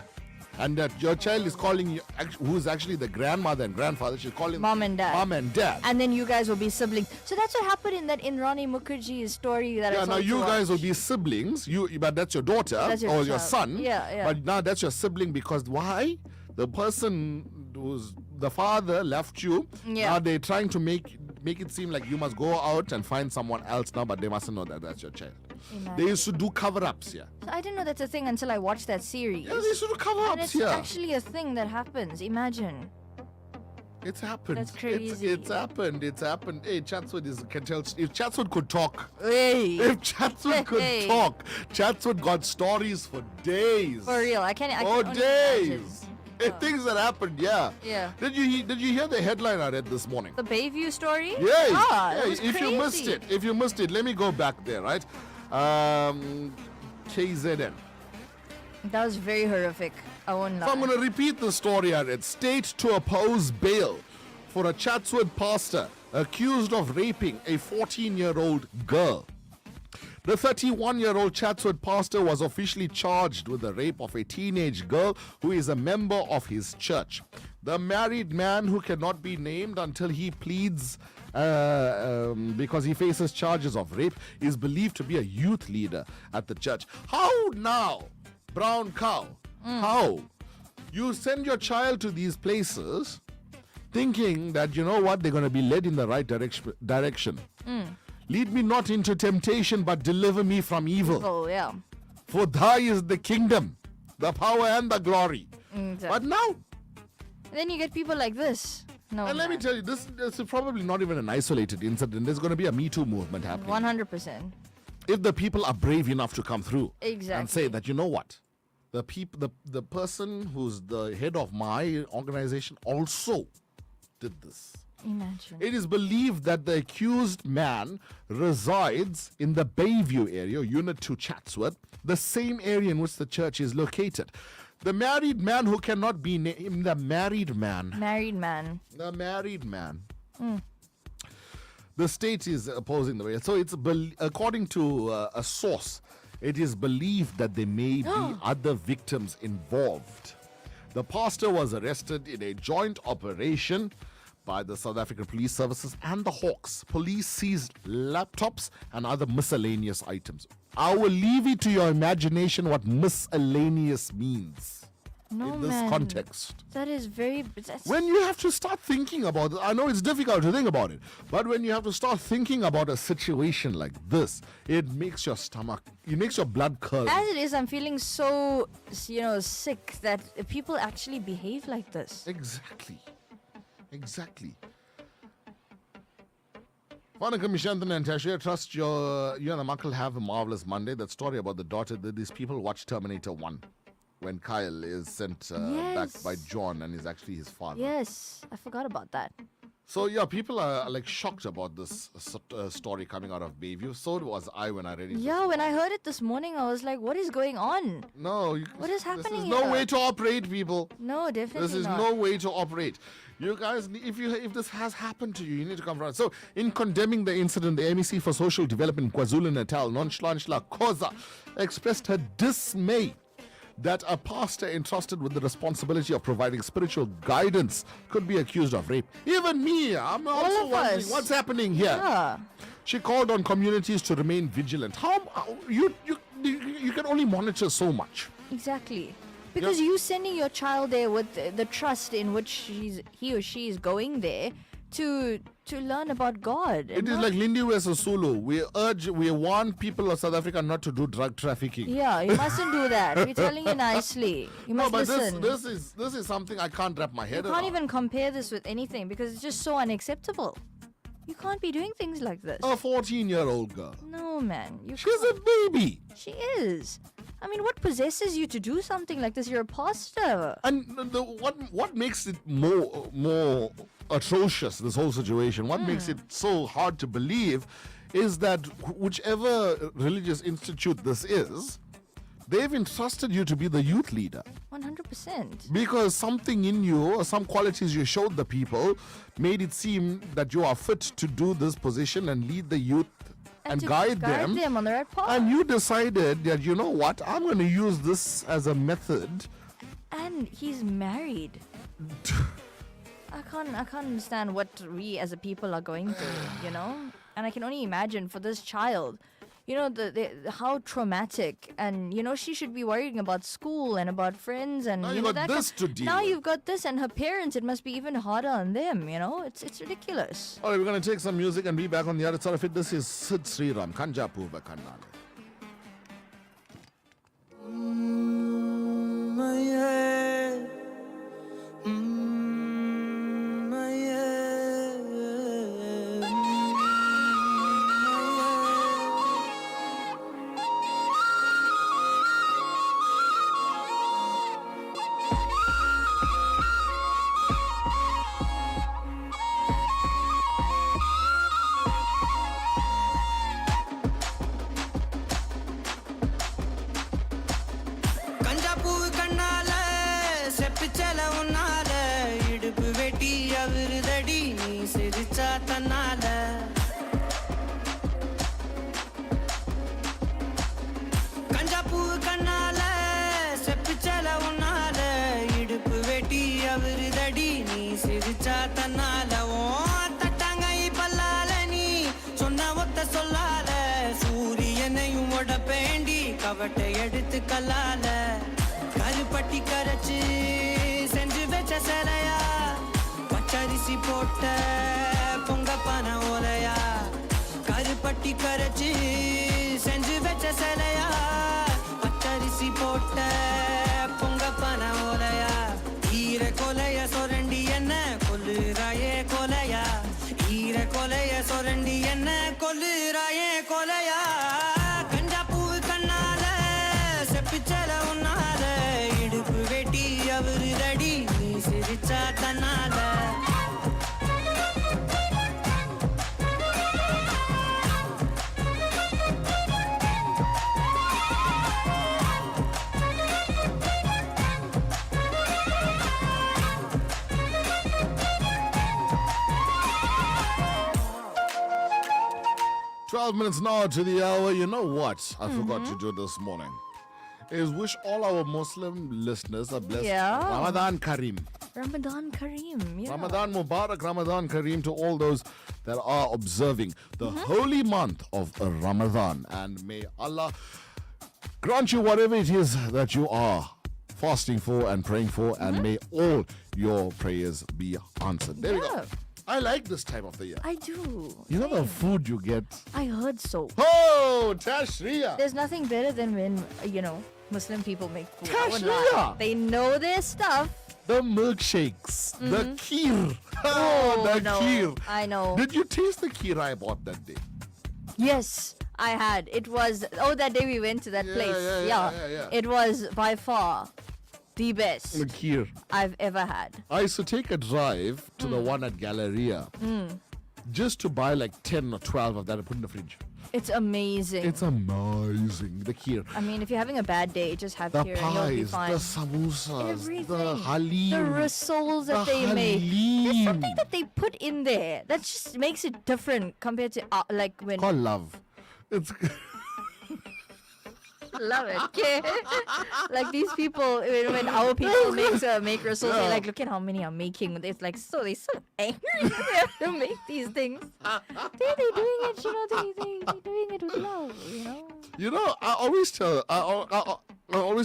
And that your child is calling you, who's actually the grandmother and grandfather, she's calling Mom and dad. Mom and dad. And then you guys will be siblings. So that's what happened in Ronnie Mukherjee's story that I Yeah, told now you to guys will watch. be siblings. But that's your daughter That's your or your child. son. Yeah, yeah. But now that's your sibling because why? The person who's the father left you. Yeah. Now they're trying to make it seem like you must go out and find someone else now, but they mustn't know that that's your child. They used to do cover-ups here. So I didn't know that's a thing until I watched that series. Yeah, they used to do And cover-ups it's here. actually a thing that happens. Imagine. It's happened. That's crazy. It's happened. It's happened. Hey, Chatsworth can tell. If Chatsworth could talk. Hey. If Chatsworth could Hey. talk, Chatsworth got stories for days. For real. I can't. I For can only imagine. days. Things that happened, yeah. Yeah. Did you hear the headline I read this morning? The Bayview story? Yeah. Ah, that yeah. was If you missed crazy. it, let me go back there, right? KZN. That was very horrific. I won't lie. So I'm going to repeat the story I read. State to oppose bail for a Chatsworth pastor accused of raping a 14-year-old girl. The 31-year-old Chatsworth pastor was officially charged with the rape of a teenage girl who is a member of his church. The married man, who cannot be named until he pleads because he faces charges of rape, is believed to be a youth leader at the church. How now, brown cow? How? You send your child to these places thinking that, you know what, they're going to be led in the right direction. Lead me not into temptation, but deliver me from evil. Oh, yeah. For thy is the kingdom, the power, and the glory. Exactly. But now, Then you get people like this. No. and let me tell you, this is probably not even an isolated incident. There's going to be a Me Too movement happening. 100%. If the people are brave enough to come through and Exactly. say that, you know what, the person who's the head of my organization also did this. Imagine. It is believed that the accused man resides in the Bayview area, Unit 2 Chatsworth, the same area in which the church is located. The married man who cannot be named, the married man. Married man. The married man. Mm. The state is opposing the way. So it's according to a source, it is believed that there may be other victims involved. The pastor was arrested in a joint operation by the South African Police Services and the Hawks. Police seized laptops and other miscellaneous items. I will leave it to your imagination what miscellaneous means No, in this man. context. That is very. That's When you have to start thinking about it, I know it's difficult to think about it, but when you have to start thinking about a situation like this, it makes your stomach, it makes your blood curl. As it is, I'm feeling so, sick that people actually behave like this. Exactly. Vanakkam, Shantan and Tasha. I trust you and Amakal have a marvelous Monday. That story about the daughter that these people watch Terminator 1 when Kyle is sent back Yes. by John and is actually his father. Yes, I forgot about that. So yeah, people are like shocked about this story coming out of Bayview. So was I when I read it. Yeah, when I heard it this morning, I was like, what is going on? No, What is happening This is no here? way to operate, people. No, definitely This is not. no way to operate. You guys, if this has happened to you, you need to come forward. So, in condemning the incident, the MEC for Social Development KwaZulu-Natal, Nonhlanhla Khoza, expressed her dismay that a pastor entrusted with the responsibility of providing spiritual guidance could be accused of rape. Even me, I'm also of wondering us. what's happening here. Yeah. She called on communities to remain vigilant. How you can only monitor so much. Exactly. Because you sending your child there with the trust in which he or she is going there to learn about God. It is like Lindiwe Sisulu. We warn people of South Africa not to do drug trafficking. Yeah, you mustn't do that. We're telling you nicely. You must but listen. this is something I can't wrap my head You around. can't even compare this with anything because it's just so unacceptable. You can't be doing things like this. A 14-year-old girl. No, man. She's a baby. She is. I mean, what possesses you to do something like this? You're a pastor. And what makes it more atrocious, this whole situation, what makes it so hard to believe is that whichever religious institute this is, they've entrusted you to be the youth leader. 100%. Because something in you, or some qualities you showed the people, made it seem that you are fit to do this position and lead the youth and to guide them. on the right path. And you decided that, you know what, I'm going to use this as a method. And he's married. I can't understand what we as a people are going through, you know? And I can only imagine for this child, you know, the how traumatic. And, you know, she should be worrying about school and about friends. And Now you you know, got that this to deal Now with. you've got this, and her parents, it must be even harder on them, you know? It's ridiculous. All right, we're going to take some music and be back on the other side of it. This is Sid Sriram, Kanjapu Vakannale. கஞ்சாப்பூ கண்ணால செப்பிச்சல உன்னால இடுப்பு வெட்டி அவருதடி நீ சிரிச்சா தன்னால கஞ்சாப்பூ கண்ணால செப்பிச்சல உன்னால இடுப்பு வெட்டி அவருதடி நீ சிரிச்சா தன்னால ஓ தட்டாங்கை பல்லால நீ சொன்ன ஒத்த சொல்லால சூரியனையும் உடப்பேண்டி கவட்டை எடுத்து கல்லால கருப்பட்டி கரைச்சு செஞ்சு வச்ச சிலையா பச்சரிசி போட்ட பொங்க பன ஓலையா கருப்பட்டி கரைச்சு செஞ்சு வச்ச சிலையா பச்சரிசி போட்ட பொங்க பன ஓலையா ஈர கொலைய சொரண்டி என்ன கொல்லுறாயே கொலையா ஈர கொலைய சொரண்டி என்ன கொல்லுறாயே கொலையா கஞ்சாப்பூ கண்ணால செப்பிச்சல உன்னால இடுப்பு வெட்டி அவருதடி நீ சிரிச்சா தன்னால 12 minutes now to the hour. You know what I forgot to do this morning? Is wish all our Muslim listeners a blessed Ramadan Kareem. Ramadan Kareem. Yeah. Ramadan Mubarak, Ramadan Kareem to all those that are observing the holy month of Ramadan. And may Allah grant you whatever it is that you are fasting for and praying for, and may all your prayers be answered. There we go. I like this time of the year. I do. You know the food you get? I heard so. Oh, Tashriya. There's nothing better than when, Muslim people make food. I won't Tashriya. lie. They know their stuff. The milkshakes, the kheer. Oh, the no. kheer. I know. Did you taste the kheer I bought that day? Yes, I had. It was, that day we went to that place. yeah. It was by far the best The kheer. I've ever had. I used to take a drive to the one at Galleria just to buy like 10 or 12 of that and put in the fridge. It's amazing. It's amazing. The kheer. I mean, if you're having a bad day, just have The kheer and you'll be pies, fine. the samosas, Everything. the halim. The rissoles that the they make. There's halim. something that they put in there that just makes it different compared to like when. Called love. It's Love it. Okay. Like these people, when our people make rissoles, they're like, look at how many I'm making. It's like they're so angry when they have to make these things. They're doing it, they're doing it with love, You know, I always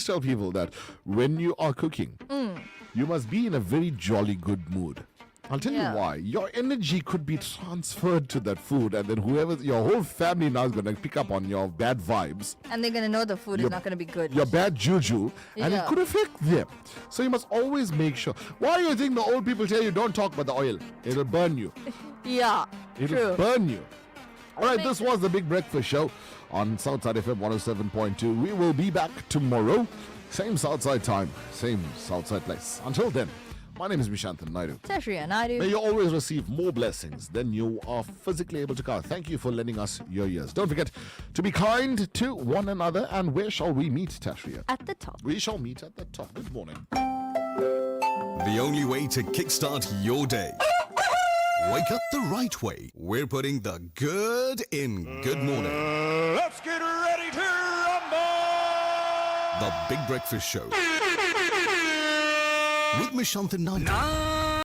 tell people that when you are cooking, you must be in a very jolly good mood. I'll tell Yeah. you why. Your energy could be transferred to that food, and then your whole family now is going to pick up on your bad vibes, And they're gonna know the food is Your- not gonna be good. your bad juju, and it Yeah. could affect them. So you must always make sure. Why do you think the old people tell you don't talk about the oil? It'll burn you. Yeah. It'll True. burn you. All right, this was the Big Breakfast Show on Southside FM 107.2. We will be back tomorrow. Same Southside time, same Southside place. Until then, my name is Mishanthan Naidu. Tashriya Naidu. May you always receive more blessings than you are physically able to count. Thank you for lending us your ears. Don't forget to be kind to one another. And where shall we meet, Tashriya? At the top. We shall meet at the top. Good morning. The only way to kickstart your day. Wake up the right way. We're putting the good in good morning. Let's get ready to rumble! The Big Breakfast Show. With Mishanthan Naidu.